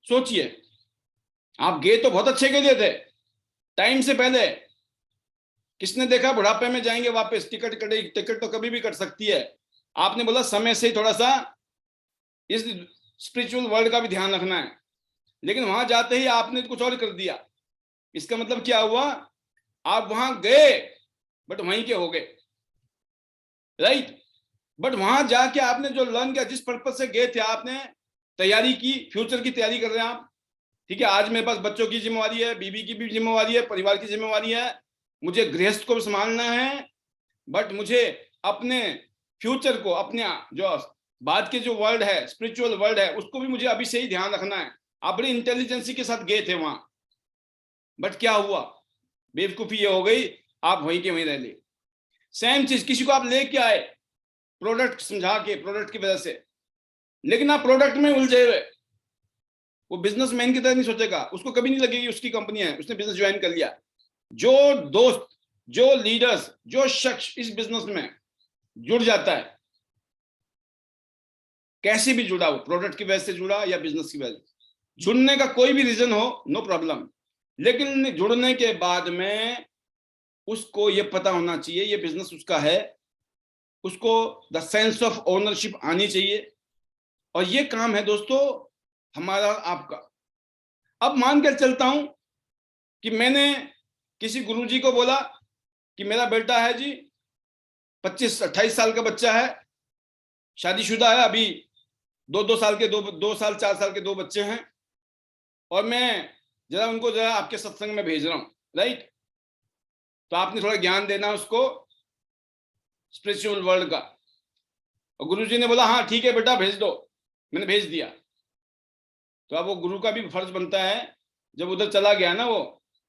सोचिए, आप गए तो बहुत अच्छे के लिए थे, टाइम से पहले। किसने देखा बुढ़ापे में जाएंगे वापस, टिकट कटेगी, टिकट तो कभी भी कट सकती है। आपने बोला समय से थोड़ा सा इस स्पिरिचुअल वर्ल्ड का भी ध्यान रखना है, लेकिन वहां जाते ही आपने कुछ और कर दिया। इसका मतलब क्या हुआ? आप वहां गए बट वहीं के हो गए, राइट। बट वहां जाके आपने जो लर्न किया, जिस पर्पज से गए थे, आपने तैयारी की, फ्यूचर की तैयारी कर रहे हैं आप, ठीक है। आज मेरे पास बच्चों की जिम्मेवारी है, बीवी की भी जिम्मेवारी है, परिवार की जिम्मेवारी है, मुझे गृहस्थ को भी संभालना है, बट मुझे अपने फ्यूचर को, अपने जो बाद के जो वर्ल्ड है, स्पिरिचुअल वर्ल्ड है, उसको भी मुझे अभी से ही ध्यान रखना है। आप बड़ी इंटेलिजेंसी के साथ गए थे वहां, बट क्या हुआ? बेवकूफी ये हो गई, आप वहीं के वहीं रह ले। सेम चीज, किसी को आप लेके आए प्रोडक्ट समझा के, प्रोडक्ट की वजह से, लेकिन आप प्रोडक्ट में उलझे हुए, वो बिजनेसमैन की तरह नहीं सोचेगा, उसको कभी नहीं लगेगी उसकी कंपनी है, उसने बिजनेस ज्वाइन कर लिया। जो दोस्त, जो लीडर्स, जो शख्स इस बिजनेस में जुड़ जाता है, कैसे भी जुड़ा हो, प्रोडक्ट की वजह से जुड़ा या बिजनेस की वजह से, जुड़ने का कोई भी रीजन हो, नो प्रॉब्लम, लेकिन जुड़ने के बाद में उसको ये पता होना चाहिए ये बिजनेस उसका है उसको द सेंस ऑफ ओनरशिप आनी चाहिए, और ये काम है दोस्तों हमारा आपका। अब मान कर चलता हूं कि मैंने किसी गुरुजी को बोला कि मेरा बेटा है जी, 25-28 साल का बच्चा है, शादीशुदा है, अभी 2-2 साल के 2 साल 4 साल के 2 बच्चे हैं, और मैं जरा उनको जरा आपके सत्संग में भेज रहा हूं, राइट? तो आपने थोड़ा ज्ञान देना उसको स्पिरिचुअल वर्ल्ड का। और गुरुजी ने बोला हाँ ठीक है बेटा भेज दो, मैंने भेज दिया। तो अब वो गुरु का भी फर्ज बनता है, जब उधर चला गया ना वो,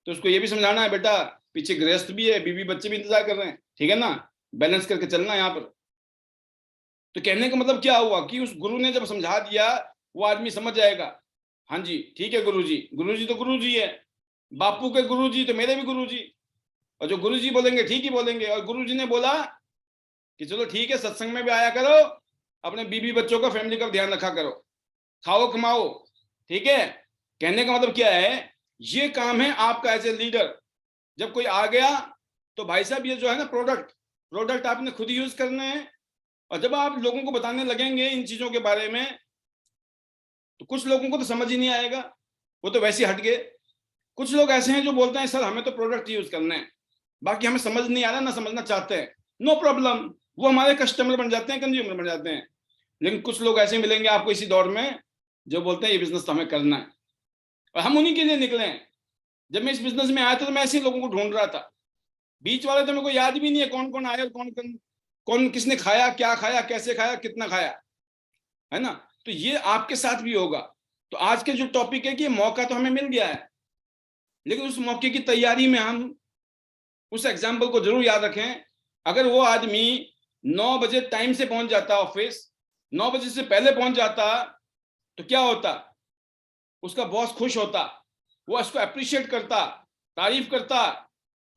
तो उसको ये भी समझाना है बेटा पीछे गृहस्थ भी है, बीवी बच्चे भी इंतजार कर रहे हैं, ठीक है ना, बैलेंस करके चलना यहाँ पर। तो कहने का मतलब क्या हुआ कि उस गुरु ने जब समझा दिया, वो आदमी समझ जाएगा, हाँ जी ठीक है गुरुजी, गुरुजी तो गुरुजी है, बापू के गुरुजी तो मेरे भी गुरुजी, और जो गुरुजी बोलेंगे ठीक ही बोलेंगे। और गुरुजी ने बोला कि चलो ठीक है सत्संग में भी आया करो, अपने बीबी बच्चों का फैमिली का ध्यान रखा करो, खाओ कमाओ, ठीक है। कहने का मतलब क्या है, ये काम है आपका एज ए लीडर। जब कोई आ गया तो भाई साहब ये जो है ना प्रोडक्ट आपने खुद यूज करने हैं, और जब आप लोगों को बताने लगेंगे इन चीजों के बारे में, तो कुछ लोगों को तो समझ ही नहीं आएगा, वो तो वैसे हट गए। कुछ लोग ऐसे हैं जो बोलते हैं सर हमें तो प्रोडक्ट यूज करने हैं, बाकी हमें समझ नहीं आ रहा, ना समझना चाहते हैं, नो प्रॉब्लम, वो हमारे कस्टमर बन जाते हैं, कंज्यूमर बन जाते हैं। लेकिन कुछ लोग ऐसे मिलेंगे आपको इसी दौर में जो बोलते हैं ये बिजनेस तो हमें करना है, और हम उन्हीं के लिए निकले हैं। जब मैं इस बिजनेस में आया था तो मैं ऐसे लोगों को ढूंढ रहा था, बीच वाले तो मेरे को याद भी नहीं है कौन कौन आया, कौन कौन कौन किसने खाया, क्या खाया, कैसे खाया, कितना खाया, है ना। तो ये आपके साथ भी होगा। तो आज के जो टॉपिक है कि मौका तो हमें मिल गया है, लेकिन उस मौके की तैयारी में हम उस एग्जाम्पल को जरूर याद रखें। अगर वो आदमी 9 बजे टाइम से पहुंच जाता ऑफिस, 9 बजे से पहले पहुंच जाता, तो क्या होता, उसका बॉस खुश होता, वो उसको अप्रिशिएट करता, तारीफ करता,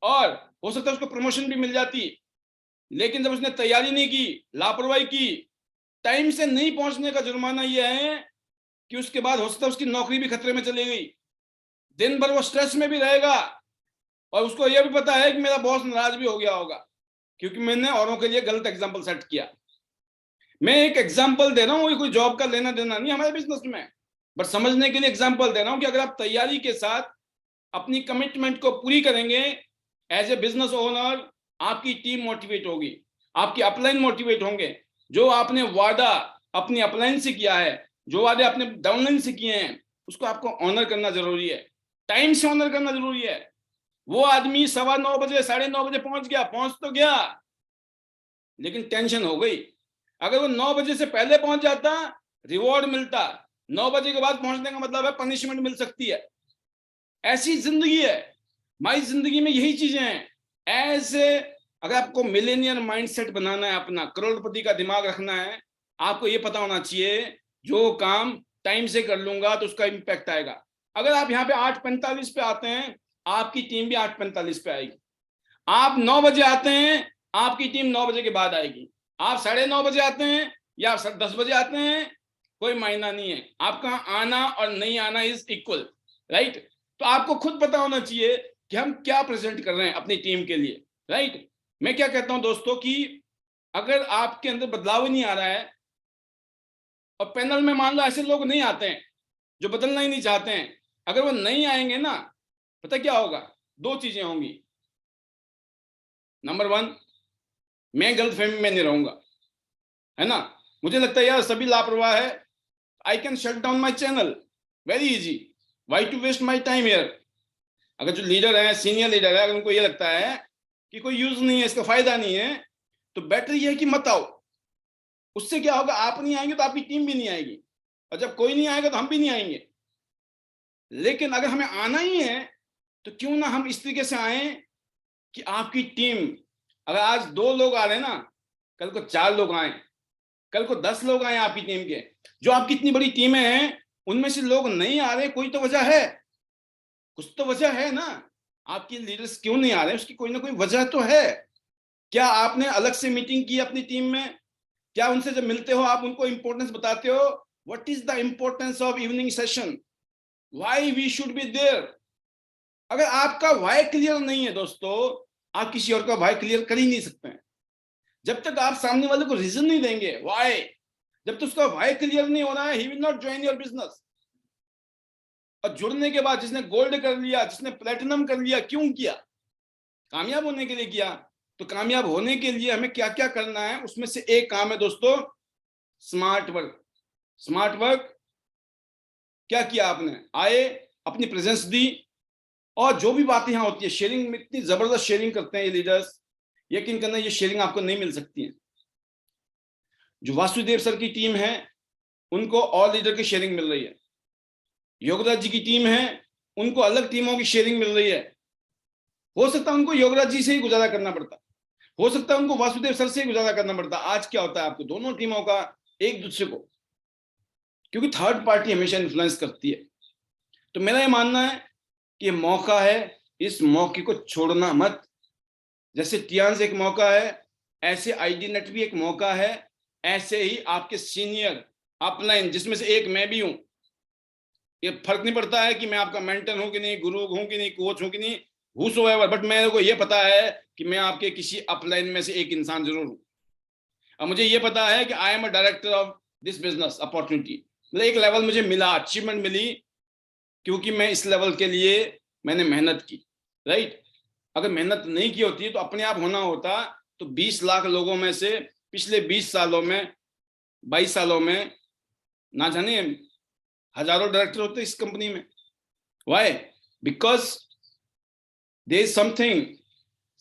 और हो सकता है उसको प्रमोशन भी मिल जाती। लेकिन जब उसने तैयारी नहीं की, लापरवाही की, टाइम से नहीं पहुंचने का जुर्माना यह है कि उसके बाद हो सकता है उसकी नौकरी भी खतरे में चली गई, दिन भर वो स्ट्रेस में भी रहेगा, और उसको यह भी पता है कि मेरा बॉस नाराज भी हो गया होगा क्योंकि मैंने औरों के लिए गलत एग्जाम्पल सेट किया। मैं एक एग्जाम्पल दे रहा हूँ, कोई जॉब का लेना देना नहीं हमारे बिजनेस में, बट समझने के लिए एग्जाम्पल दे रहा हूँ कि अगर आप तैयारी के साथ अपनी कमिटमेंट को पूरी करेंगे एज ए बिजनेस ओनर, आपकी टीम मोटिवेट होगी, आपकी अपलाइन मोटिवेट होंगे। जो आपने वादा अपनी अपलाइन से किया है, जो वादे आपने डाउनलाइन से किए हैं, उसको आपको ऑनर करना जरूरी है, टाइम से ऑनर करना जरूरी है। वो आदमी 9:15 बजे 9:30 बजे पहुंच गया, पहुंच तो गया, लेकिन टेंशन हो गई। अगर वो 9 बजे से पहले पहुंच जाता, रिवॉर्ड मिलता, 9 बजे के बाद पहुंचने का मतलब है पनिशमेंट मिल सकती है। ऐसी जिंदगी है, हमारी जिंदगी में यही चीजें हैं। ऐसे अगर आपको मिलेनियर माइंडसेट बनाना है, अपना करोड़पति का दिमाग रखना है, आपको ये पता होना चाहिए जो काम टाइम से कर लूंगा तो उसका इंपैक्ट आएगा। अगर आप यहाँ पे 8:45 पे आते हैं, आपकी टीम भी 8:45 पे आएगी। आप 9 बजे आते हैं, आपकी टीम 9 बजे के बाद आएगी। आप 9:30 बजे आते हैं या 10 बजे आते हैं, कोई मायना नहीं है, आपका आना और नहीं आना इज इक्वल, राइट। तो आपको खुद पता होना चाहिए कि हम क्या प्रेजेंट कर रहे हैं अपनी टीम के लिए, राइट। मैं क्या कहता हूं दोस्तों कि अगर आपके अंदर बदलाव ही नहीं आ रहा है, और पैनल में मान लो ऐसे लोग नहीं आते हैं जो बदलना ही नहीं चाहते हैं, अगर वो नहीं आएंगे ना, पता क्या होगा, 2 चीजें होंगी। नंबर 1, मैं गलतफहमी में नहीं रहूंगा, है ना। मुझे लगता है यार सभी लापरवाह है, I can shut down my channel very easy, why to waste my time here. अगर जो लीडर है, सीनियर लीडर है, अगर उनको ये लगता है कि कोई यूज नहीं है, इसका फायदा नहीं है, तो बेटर ये है कि मत आओ। उससे क्या होगा, आप नहीं आएंगे तो आपकी टीम भी नहीं आएगी, और जब कोई नहीं आएगा तो हम भी नहीं आएंगे। लेकिन अगर हमें आना ही है तो क्यों ना हम इस तरीके से आए कि आपकी टीम, अगर आज 2 लोग आ रहे हैं ना, कल को 4 लोग आए, कल को 10 लोग आए आपकी टीम के। जो आपकी इतनी बड़ी टीमें हैं उनमें से लोग नहीं आ रहे, कोई तो वजह है, कुछ तो वजह है ना। आपकी लीडर्स क्यों नहीं आ रहे, उसकी कोई ना कोई वजह तो है। क्या आपने अलग से मीटिंग की अपनी टीम में? क्या उनसे जब मिलते हो आप उनको इंपॉर्टेंस बताते हो? What is the importance of evening session, why we should be there? अगर आपका व्हाई क्लियर नहीं है दोस्तों, आप किसी और का व्हाई क्लियर कर ही नहीं सकते हैं। जब तक आप सामने वाले को रीजन नहीं देंगे व्हाई, जब तक उसका व्हाई क्लियर नहीं होना है, he will not join your business. और जुड़ने के बाद जिसने गोल्ड कर लिया, जिसने प्लेटिनम कर लिया, क्यों किया? कामयाब होने के लिए किया। तो कामयाब होने के लिए हमें क्या क्या करना है, उसमें से एक काम है दोस्तों, स्मार्ट वर्क। स्मार्ट वर्क क्या किया आपने? आए, अपनी प्रेजेंस दी, और जो भी बातें यहां होती है, शेयरिंग में इतनी जबरदस्त शेयरिंग करते हैं ये लीडर्स, यकीन करना ये शेयरिंग आपको नहीं मिल सकती है। जो वासुदेव सर की टीम है उनको और लीडर की शेयरिंग मिल रही है, योगराज जी की टीम है उनको अलग टीमों की शेयरिंग मिल रही है। हो सकता है उनको योगराज जी से ही गुजारा करना पड़ता, हो सकता है उनको वासुदेव सर से ही गुजारा करना पड़ता। आज क्या होता है, आपको दोनों टीमों का एक दूसरे को, क्योंकि थर्ड पार्टी हमेशा इन्फ्लुएंस करती है। तो मेरा ये मानना है कि ये मौका है, इस मौके को छोड़ना मत। जैसे टियांस एक मौका है, ऐसे आईडी नेट भी एक मौका है, ऐसे ही आपके सीनियर अपलाइन, जिसमें से एक मैं भी हूं, ये फर्क नहीं पड़ता है कि मैं आपका मेंटर हूं कि नहीं, गुरु हूं कि नहीं, कोच हूं कि नहीं, हूसोएवर, बट मेरे को ये पता है कि मैं आपके किसी अपलाइन में से एक इंसान जरूर हूं। और मुझे ये पता है कि आई am a director of this business opportunity. मतलब एक लेवल मुझे मिला, अचीवमेंट मिली, क्योंकि मैं इस लेवल के लिए मैंने मेहनत की, राइट। अगर मेहनत नहीं की होती तो अपने आप होना होता, तो 20 लाख लोगों में से पिछले 20 सालों में, 22 सालों में, ना जाने हजारों डायरेक्टर होते इस कंपनी में। Why? Because there is something,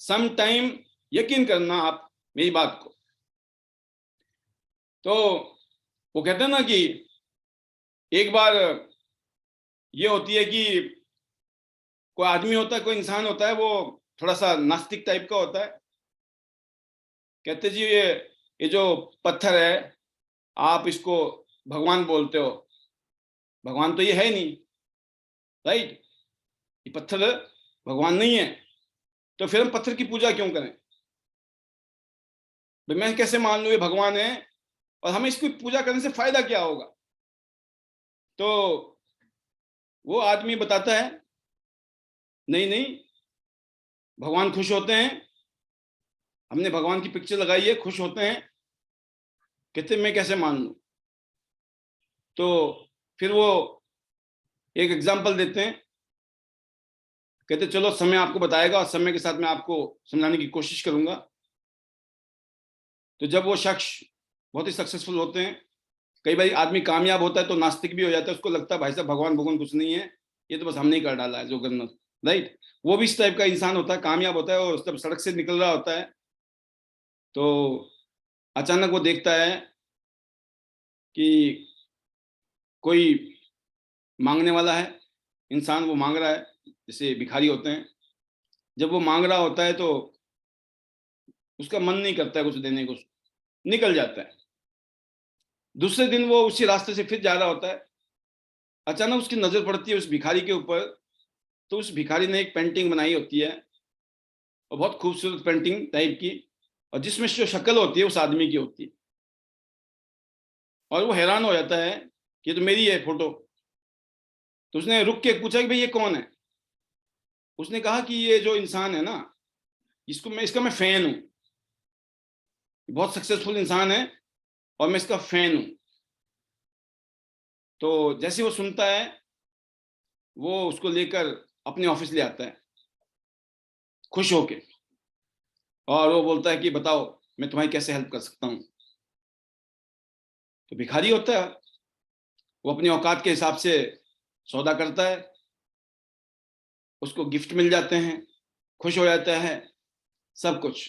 some time, यकीन करना आप मेरी बात को। तो वो कहते हैं ना कि एक बार ये होती है कि कोई आदमी होता है, कोई इंसान होता है, वो थोड़ा सा नास्तिक टाइप का होता है। कहते जी ये जो पत्थर है, आप इसको भगवान बोलते हो, भगवान तो ये है नहीं, राइट। ये पत्थर भगवान नहीं है, तो फिर हम पत्थर की पूजा क्यों करें? भाई मैं कैसे मान लूं ये भगवान है, और हमें इसकी पूजा करने से फायदा क्या होगा? तो वो आदमी बताता है, नहीं नहीं, भगवान खुश होते हैं, हमने भगवान की पिक्चर लगाई है, खुश होते हैं। कहते मैं कैसे मान लूं? तो फिर वो एक एग्जाम्पल देते हैं, कहते चलो समय आपको बताएगा, और समय के साथ मैं आपको समझाने की कोशिश करूंगा। तो जब वो शख्स बहुत ही सक्सेसफुल होते हैं, कई बार आदमी कामयाब होता है तो नास्तिक भी हो जाता है, उसको लगता है भाई साहब भगवान भगवान कुछ नहीं है, ये तो बस हमने ही कर डाला है जो करना, राइट। वो भी इस टाइप का इंसान होता है, कामयाब होता है, और जब सड़क से निकल रहा होता है तो अचानक वो देखता है कि कोई मांगने वाला है, इंसान वो मांग रहा है, जैसे भिखारी होते हैं। जब वो मांग रहा होता है तो उसका मन नहीं करता है कुछ देने को, निकल जाता है। दूसरे दिन वो उसी रास्ते से फिर जा रहा होता है, अचानक उसकी नजर पड़ती है उस भिखारी के ऊपर। तो उस भिखारी ने एक पेंटिंग बनाई होती है, और बहुत खूबसूरत पेंटिंग टाइप की, और जिसमें जो शक्ल होती है उस आदमी की होती है। और वो हैरान हो जाता है कि ये तो मेरी है फोटो। तो उसने रुक के पूछा कि भाई ये कौन है? उसने कहा कि ये जो इंसान है ना, इसका मैं फैन हूं, बहुत सक्सेसफुल इंसान है और मैं इसका फैन हूं। तो जैसे वो सुनता है, वो उसको लेकर अपने ऑफिस ले आता है खुश होके, और वो बोलता है कि बताओ मैं तुम्हारी कैसे हेल्प कर सकता हूं। तो भिखारी होता है, वो अपनी औकात के हिसाब से सौदा करता है, उसको गिफ्ट मिल जाते हैं, खुश हो जाता है, सब कुछ।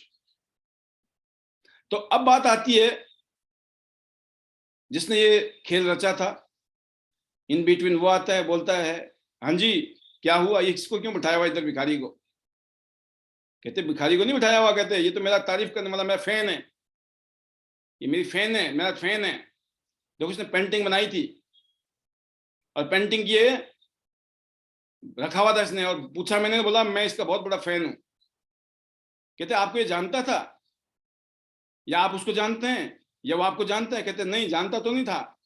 तो अब बात आती है, जिसने ये खेल रचा था, इन बिटवीन वो आता है, बोलता है हाँ जी क्या हुआ, ये किसको क्यों बिठाया हुआ इधर भिखारी को? कहते भिखारी को नहीं बिठाया हुआ, कहते ये तो मेरा तारीफ करने वाला मेरा फैन है, ये मेरी फैन है, मेरा फैन है। देखो उसने पेंटिंग बनाई थी, और पेंटिंग ये रखा हुआ था इसने, और पूछा मैंने, बोला मैं इसका बहुत बड़ा फैन हूं। कहते आपको ये जानता था, या आप उसको जानते हैं, या वो आपको जानता है? कहते नहीं जानता तो नहीं था,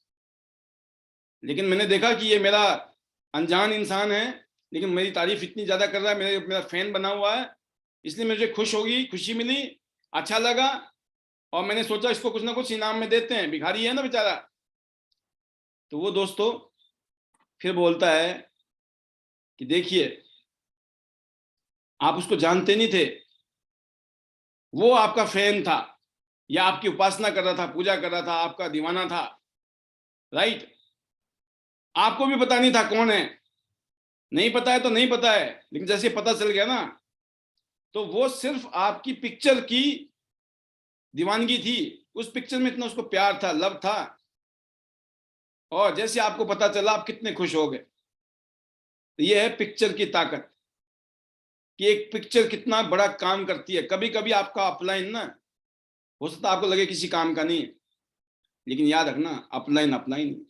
लेकिन मैंने देखा कि ये मेरा अनजान इंसान है, लेकिन मेरी तारीफ इतनी ज्यादा कर रहा है, मेरा फैन बना हुआ है, इसलिए मुझे खुशी मिली, अच्छा लगा, और मैंने सोचा इसको कुछ ना कुछ इनाम में देते हैं, भिखारी है ना बेचारा। तो वो दोस्तों फिर बोलता है कि देखिए आप उसको जानते नहीं थे, वो आपका फैन था या आपकी उपासना कर रहा था, पूजा कर रहा था, आपका दीवाना था, राइट। आपको भी पता नहीं था कौन है, नहीं पता है तो नहीं पता है, लेकिन जैसे पता चल गया ना, तो वो सिर्फ आपकी पिक्चर की दीवानगी थी, उस पिक्चर में इतना उसको प्यार था, लव था। और जैसे आपको पता चला आप कितने खुश हो गए। तो ये है पिक्चर की ताकत, कि एक पिक्चर कितना बड़ा काम करती है। कभी कभी आपका अपलाइन ना, हो सकता है आपको लगे किसी काम का नहीं है, लेकिन याद रखना अपलाइन अपलाइन।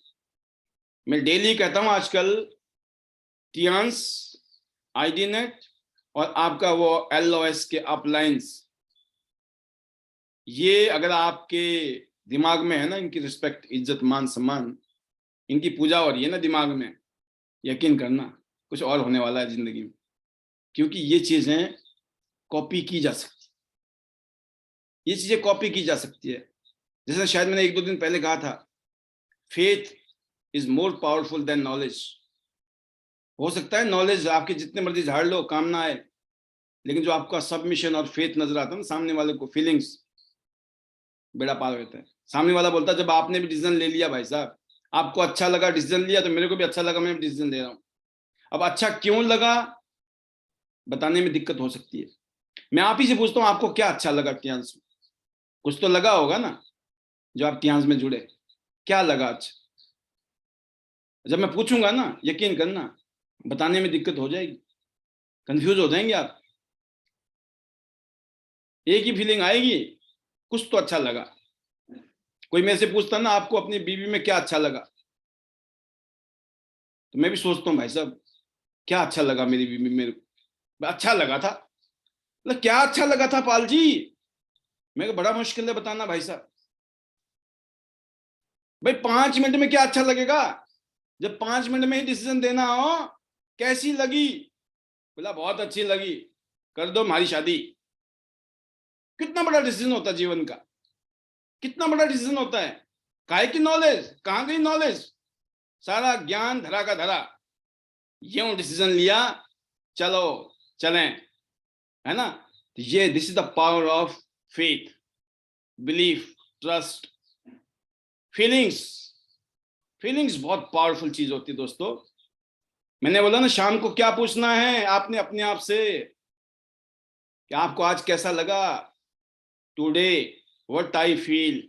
मैं डेली कहता हूं आजकल टियांस, आईडी नेट और आपका वो LOS के अपलाइंस, ये अगर आपके दिमाग में है ना, इनकी रिस्पेक्ट, इज्जत, मान सम्मान, इनकी पूजा हो रही है ना दिमाग में, यकीन करना कुछ और होने वाला है जिंदगी में। क्योंकि ये चीजें कॉपी की जा सकती, ये चीजें कॉपी की जा सकती है। जैसे शायद मैंने 1-2 दिन पहले कहा था, faith is more powerful than knowledge. हो सकता है नॉलेज आपके जितने मर्जी झाड़ लो काम ना आए, लेकिन जो आपका सबमिशन और फेथ नजर आता है ना सामने वाले को, फीलिंग्स, बेड़ा पार होता है। सामने वाला बोलता है जब आपने भी डिसीजन ले लिया भाई साहब, आपको अच्छा लगा डिसीजन लिया, तो मेरे को भी अच्छा लगा, मैं भी डिसीजन ले रहा हूं। अब अच्छा क्यों लगा बताने में दिक्कत हो सकती है। मैं आप ही से पूछता हूँ, आपको क्या अच्छा लगा टियांस में? कुछ तो लगा होगा ना, जो आप टियांस में जुड़े, क्या लगा अच्छा? जब मैं पूछूंगा ना, यकीन करना बताने में दिक्कत हो जाएगी, कंफ्यूज हो जाएंगे आप। एक ही फीलिंग आएगी, कुछ तो अच्छा लगा। कोई मेरे से पूछता ना आपको अपनी बीवी में क्या अच्छा लगा, तो मैं भी सोचता हूँ भाई साहब क्या अच्छा लगा मेरी बीवी, मेरे को अच्छा लगा था। मतलब क्या अच्छा लगा था पाल जी, मेरे को बड़ा मुश्किल है बताना भाई साहब। भाई 5 मिनट में क्या अच्छा लगेगा? जब 5 मिनट में ही डिसीजन देना हो, कैसी लगी? बोला बहुत अच्छी लगी, कर दो हमारी शादी। कितना बड़ा डिसीजन होता है जीवन का, कितना बड़ा डिसीजन होता है। काहे की नॉलेज, कहां गई नॉलेज? सारा ज्ञान धरा का धरा, यूं डिसीजन लिया, चलो चलें, है ना। तो ये this is the power of faith, belief, trust, feelings. Feelings बहुत पावरफुल चीज होती है दोस्तों। मैंने बोला ना शाम को क्या पूछना है आपने अपने आप से, कि आपको आज कैसा लगा, टुडे व्हाट आई फील,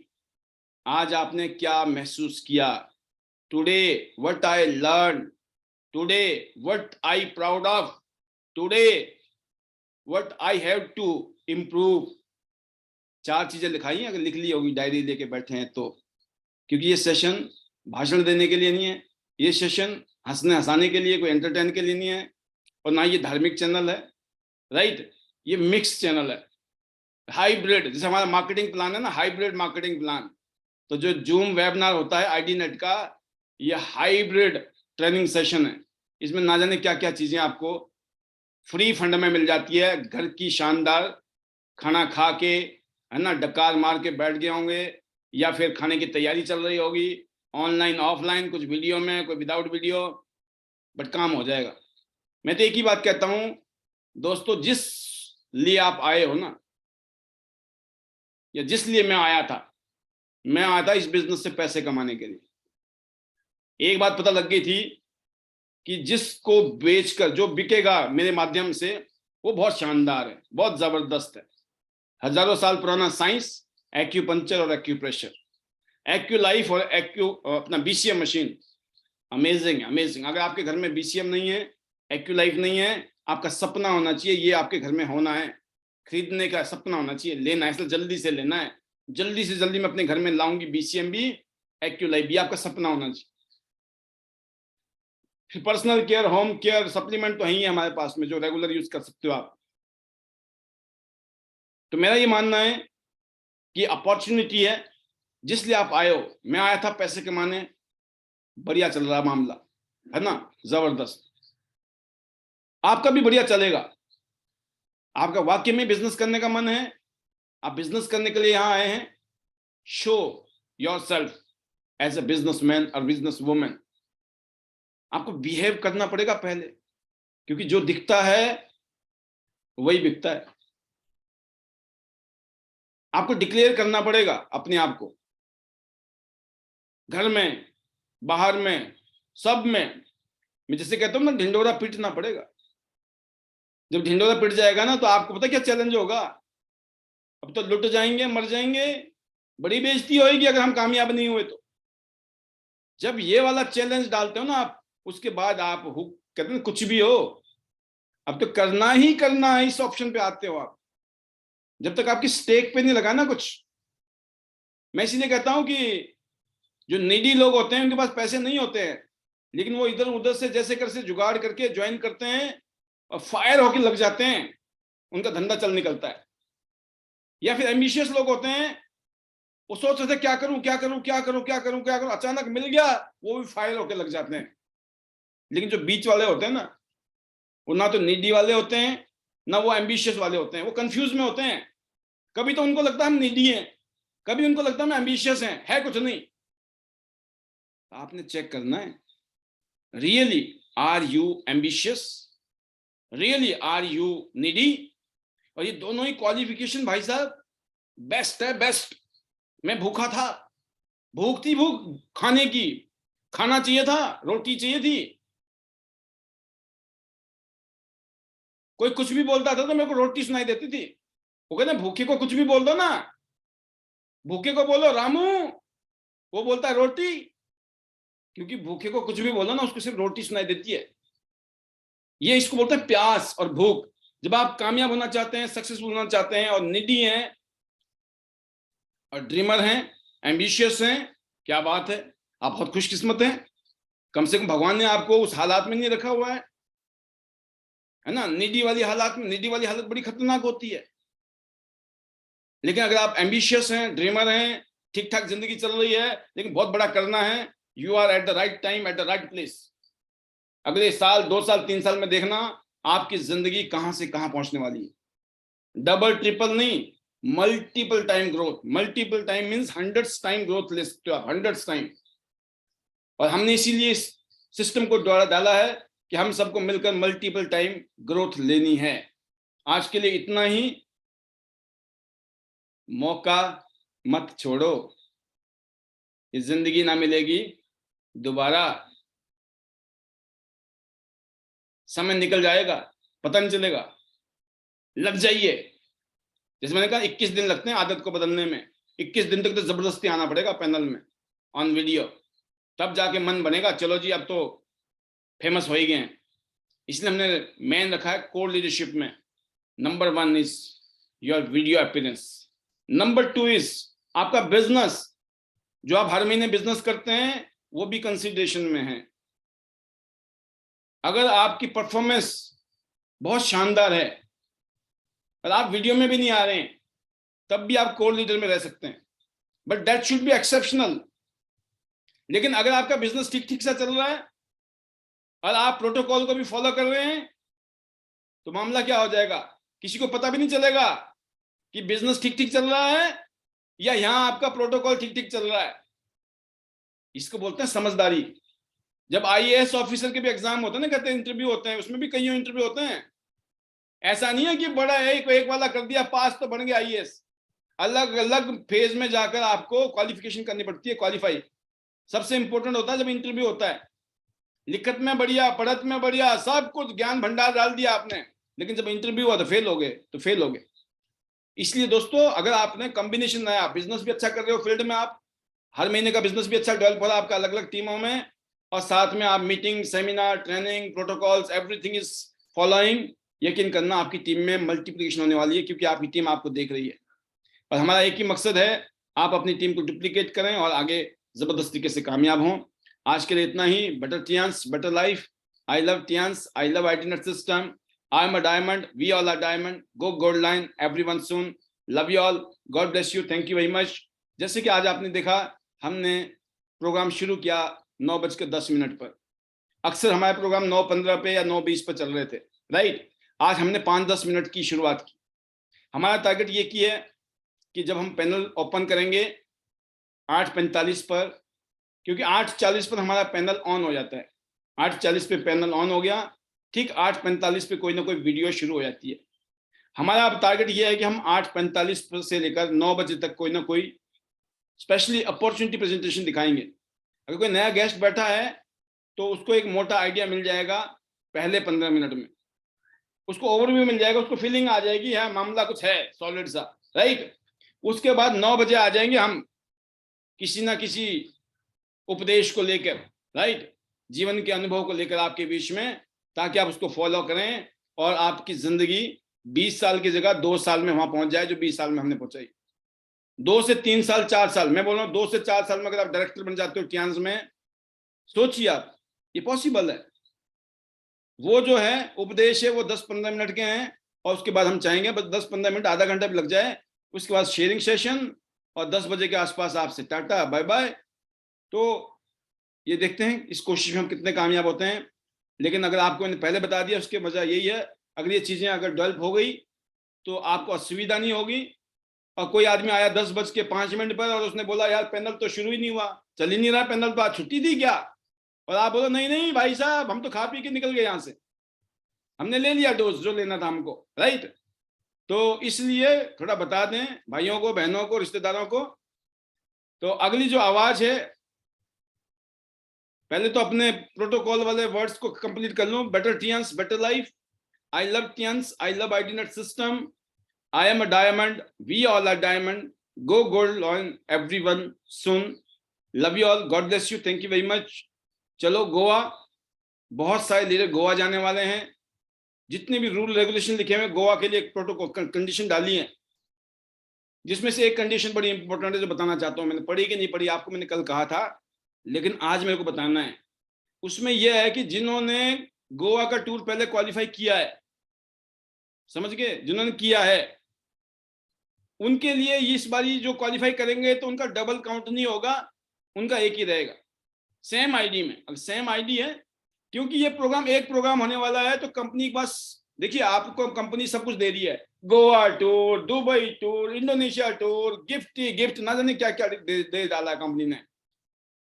आज आपने क्या महसूस किया, today what I learn, today what I proud of, today what I have to improve. 4 चीजें लिखाई हैं, अगर लिख ली होगी डायरी लेके बैठे हैं तो। क्योंकि ये सेशन भाषण देने के लिए नहीं है, ये सेशन हंसने हंसाने के लिए, कोई एंटरटेन के लिए नहीं है, और ना ये धार्मिक चैनल है, राइट। ये मिक्स चैनल है, हाइब्रिड। जैसे हमारा मार्केटिंग प्लान है ना, हाइब्रिड मार्केटिंग प्लान, तो जो जूम वेबिनार होता है आईडी नेट का, ये हाइब्रिड ट्रेनिंग सेशन है। इसमें ना जाने क्या क्या चीजें आपको फ्री फंड में मिल जाती है। घर की शानदार खाना खा के, है ना, डकार मार के बैठ गए होंगे, या फिर खाने की तैयारी चल रही होगी, ऑनलाइन ऑफलाइन, कुछ वीडियो में, कोई विदाउट वीडियो, बट काम हो जाएगा। मैं तो एक ही बात कहता हूं दोस्तों, जिस लिए आप आए हो ना, या जिस लिए मैं आया था, मैं आया था इस बिजनेस से पैसे कमाने के लिए। एक बात पता लग गई थी कि जिसको बेचकर जो बिकेगा मेरे माध्यम से, वो बहुत शानदार है, बहुत जबरदस्त है। हजारों साल पुराना साइंस, एक्यूपंक्चर और एक्यूप्रेशर, एक्यू लाइफ और एक्यू अपना BCM मशीन, अमेजिंग अमेजिंग। अगर आपके घर में BCM नहीं है, एक्यू लाइफ नहीं है, आपका सपना होना चाहिए, ये आपके घर में होना है, खरीदने का सपना होना चाहिए, लेना है, इसलिए जल्दी से लेना है। जल्दी से जल्दी मैं अपने घर में लाऊंगी BCM भी, एक्यू लाइफ भी, आपका सपना होना चाहिए। फिर personal care, home care supplement तो ही है हमारे पास में, जो रेगुलर यूज कर सकते हो आप। तो मेरा ये मानना है कि अपॉर्चुनिटी है, जिस लिए आप आए हो। मैं आया था पैसे कमाने, बढ़िया चल रहा मामला, है ना, जबरदस्त। आपका भी बढ़िया चलेगा। आपका वाकई में बिजनेस करने का मन है, आप बिजनेस करने के लिए यहां आए हैं, show yourself as a businessman और बिजनेस वुमेन। आपको बिहेव करना पड़ेगा पहले, क्योंकि जो दिखता है वही बिकता है। आपको डिक्लेयर करना पड़ेगा अपने आप को, घर में, बाहर में, सब में। मैं जैसे कहता हूं ना, ढिंडोरा पीटना पड़ेगा। जब ढिंडोरा पिट जाएगा ना, तो आपको पता क्या चैलेंज होगा? अब तो लुट जाएंगे, मर जाएंगे, बड़ी बेइज्जती होगी अगर हम कामयाब नहीं हुए तो। जब ये वाला चैलेंज डालते हो ना आप, उसके बाद आप कहते हैं कुछ भी हो, अब तो करना ही करना है, इस ऑप्शन पे आते हो आप। जब तक आपकी स्टेक पे नहीं लगा ना कुछ। मैं इसलिए कहता हूं कि जो नीडी लोग होते हैं उनके पास पैसे नहीं होते हैं, लेकिन वो इधर उधर से जैसे कर से जुगाड़ करके ज्वाइन करते हैं और फायर होके लग जाते हैं, उनका धंधा चल निकलता है। या फिर एम्बिशियस लोग होते हैं, वो सोच रहे थे क्या करूं क्या करूं क्या करूं क्या करूं क्या करूं, अचानक मिल गया, वो भी फायर होके लग जाते हैं। लेकिन जो बीच वाले होते हैं ना, वो ना तो नीडी वाले होते हैं, ना वो एम्बिशियस वाले होते हैं, वो कंफ्यूज में होते हैं। कभी तो उनको लगता है हम नीडी हैं, कभी उनको लगता है हम एम्बिशियस हैं, है कुछ नहीं। आपने चेक करना है, really are you ambitious, really are you needy. और ये दोनों ही क्वालिफिकेशन भाई साहब बेस्ट है, बेस्ट। मैं भूखा था, भूख थी, भूख खाने की, खाना चाहिए था, रोटी चाहिए थी। कोई कुछ भी बोलता था तो मेरे को रोटी सुनाई देती थी। वो कहते भूखे को कुछ भी बोल दो ना, भूखे को बोलो रामू, वो बोलता है रोटी। क्योंकि भूखे को कुछ भी बोलो ना, उसको सिर्फ रोटी सुनाई देती है। ये इसको बोलते हैं प्यास और भूख। जब आप कामयाब होना चाहते हैं, सक्सेसफुल होना चाहते हैं, और निडी हैं और ड्रीमर हैं, एम्बिशियस हैं, क्या बात है, आप बहुत खुशकिस्मत हैं। कम से कम भगवान ने आपको उस हालात में नहीं रखा हुआ है ना। निडी वाली हालात में, निडी वाली हालत बड़ी खतरनाक होती है। लेकिन अगर आप एम्बिशियस हैं, ड्रीमर हैं, ठीक ठाक जिंदगी चल रही है, लेकिन बहुत बड़ा करना है, you are at the right time at the right place. अगले साल, 2 साल, 3 साल में देखना आपकी जिंदगी कहां से कहां पहुंचने वाली है। डबल ट्रिपल नहीं, multiple time growth. Multiple time means hundreds time growth ले सकते हो आप, हंड्रेड्स टाइम। और हमने इसीलिए इस सिस्टम को द्वारा डाला है कि हम सबको मिलकर मल्टीपल टाइम ग्रोथ लेनी है। आज के लिए इतना ही। मौका मत छोड़ो, ये जिंदगी ना मिलेगी दोबारा। समय निकल जाएगा, पता नहीं चलेगा। लग जाइए। जैसे मैंने कहा 21 दिन लगते हैं आदत को बदलने में। 21 दिन तक तो जबरदस्ती आना पड़ेगा पैनल में, ऑन वीडियो, तब जाके मन बनेगा चलो जी अब तो फेमस हो ही गए हैं। इसलिए हमने मेन रखा है कोर लीडरशिप में, number 1 is your video appearance. Number 2 is आपका बिजनेस। जो आप हर महीने बिजनेस करते हैं वो भी कंसिडरेशन में है। अगर आपकी परफॉर्मेंस बहुत शानदार है और आप वीडियो में भी नहीं आ रहे हैं, तब भी आप कोर लीडर में रह सकते हैं, but that should be exceptional. लेकिन अगर आपका बिजनेस ठीक ठीक से चल रहा है और आप प्रोटोकॉल को भी फॉलो कर रहे हैं, तो मामला क्या हो जाएगा, किसी को पता भी नहीं चलेगा कि बिजनेस ठीक ठीक चल रहा है या यहां आपका प्रोटोकॉल ठीक ठीक चल रहा है। इसको बोलते हैं समझदारी। जब आईएएस ऑफिसर के भी एग्जाम होते हैं ना, कहते हैं इंटरव्यू होते हैं, उसमें भी कई इंटरव्यू होते हैं। ऐसा नहीं है कि बड़ा एक वाला कर दिया पास तो बन गया आईएएस। अलग अलग फेज में जाकर आपको क्वालिफिकेशन करनी पड़ती है, क्वालिफाई। सबसे इंपॉर्टेंट होता है जब इंटरव्यू होता है। लिखत में बढ़िया, पढ़त में बढ़िया, सब कुछ ज्ञान भंडार डाल दिया आपने, लेकिन जब इंटरव्यू हुआ तो फेल हो गए, तो फेल हो गए। इसलिए दोस्तों, अगर आपने कॉम्बिनेशन नया, बिजनेस भी अच्छा कर रहे हो, फील्ड में आप हर महीने का बिजनेस भी अच्छा डेवलप हो रहा है आपका अलग अलग टीमों में, और साथ में आप meeting, seminar, training, protocols, everything is following, यकीन करना आपकी टीम में मल्टीप्लिकेशन होने वाली है, क्योंकि आपकी टीम आपको देख रही है। और हमारा एक ही मकसद है, आप अपनी टीम को डुप्लीकेट करें और आगे जबरदस्त तरीके से कामयाब हों। आज के लिए इतना ही। Better Tiens, better life. I love Tiens, I love ITnet system. I am a diamond, we all are diamond. Go gold line, everyone soon. Love you all, God bless you, thank you very much. जैसे कि आज आपने देखा, हमने प्रोग्राम शुरू किया 9:10 पर। अक्सर हमारे प्रोग्राम 9:15 पे या 9:20 पर चल रहे थे, राइट। आज हमने 5-10 मिनट की शुरुआत की। हमारा टारगेट ये की है कि जब हम पैनल ओपन करेंगे 8:45 पर, क्योंकि 8:40 पर हमारा पैनल ऑन हो जाता है। 8:40 पे पैनल ऑन हो गया, ठीक 8:45 पे कोई ना कोई वीडियो शुरू हो जाती है। हमारा अब टारगेट ये है कि हम 8:45 से लेकर 9 बजे तक कोई ना कोई स्पेशली अपॉर्चुनिटी प्रेजेंटेशन दिखाएंगे। अगर कोई नया गेस्ट बैठा है तो उसको एक मोटा आइडिया मिल जाएगा पहले 15 मिनट में, उसको ओवरव्यू मिल जाएगा, उसको फीलिंग आ जाएगी है मामला कुछ है सॉलिड सा, राइट। उसके बाद 9 बजे आ जाएंगे हम किसी ना किसी उपदेश को लेकर, राइट, जीवन के अनुभव को लेकर आपके बीच में, ताकि आप उसको फॉलो करें और आपकी जिंदगी 20 साल की जगह 2 साल में वहां पहुंच जाए जो 20 साल में हमने पहुंचाई। 2 से 3 साल 4 साल, मैं बोल रहा हूँ 2 से 4 साल में अगर आप डायरेक्टर बन जाते हो टियान्स में, सोचिए आप, ये पॉसिबल है। वो जो है उपदेश है वो 10-15 मिनट के हैं, और उसके बाद हम चाहेंगे बस 10-15 मिनट, आधा घंटा भी लग जाए, उसके बाद शेयरिंग सेशन, और 10 बजे के आसपास आपसे टाटा बाय बाय। तो ये देखते हैं इस कोशिश में हम कितने कामयाब होते हैं। लेकिन अगर आपको मैंने पहले बता दिया, उसके मजा यही है, अगर ये चीजें अगर डेवलप हो गई तो आपको असुविधा नहीं होगी। और कोई आदमी आया 10:05 पर और उसने बोला यार पैनल तो शुरू ही नहीं हुआ, चल ही नहीं रहा पैनल, तो आज छुट्टी दी क्या? और आप बोलो नहीं नहीं भाई साहब, हम तो खा पी के निकल गए यहाँ से, हमने ले लिया डोज जो लेना था हमको, राइट। तो इसलिए थोड़ा बता दें भाइयों को, बहनों को, रिश्तेदारों को। तो अगली जो आवाज है, पहले तो अपने प्रोटोकॉल वाले वर्ड्स को कंप्लीट कर लूं। Better Tiens, better life, I love Tiens, I love IDnet system, I am a diamond, we all are diamond, go gold on everyone soon, love you all, God bless you, thank you very much. चलो गोवा, बहुत सारे लीडर गोवा जाने वाले हैं, जितने भी रूल रेगुलेशन लिखे हुए गोवा के लिए एक प्रोटोकॉल कंडीशन डाली है, जिसमें से एक कंडीशन बड़ी इंपॉर्टेंट है जो बताना चाहता हूं। मैंने पढ़ी कि नहीं पढ़ी आपको मैंने कल कहा था, लेकिन आज मेरे को बताना है। उसमें यह है कि जिन्होंने गोवा का टूर पहले क्वालिफाई किया है, समझ गए, जिन्होंने किया है उनके लिए इस बारी जो क्वालिफाई करेंगे तो उनका डबल काउंट नहीं होगा, उनका एक ही रहेगा सेम आईडी में। अब सेम आईडी है क्योंकि ये प्रोग्राम एक प्रोग्राम होने वाला है, तो कंपनी के पास देखिए आपको कंपनी सब कुछ दे रही है, Goa tour, Dubai tour, Indonesia tour, gift ही गिफ्ट, ना जाने क्या क्या दे डाला है कंपनी ने,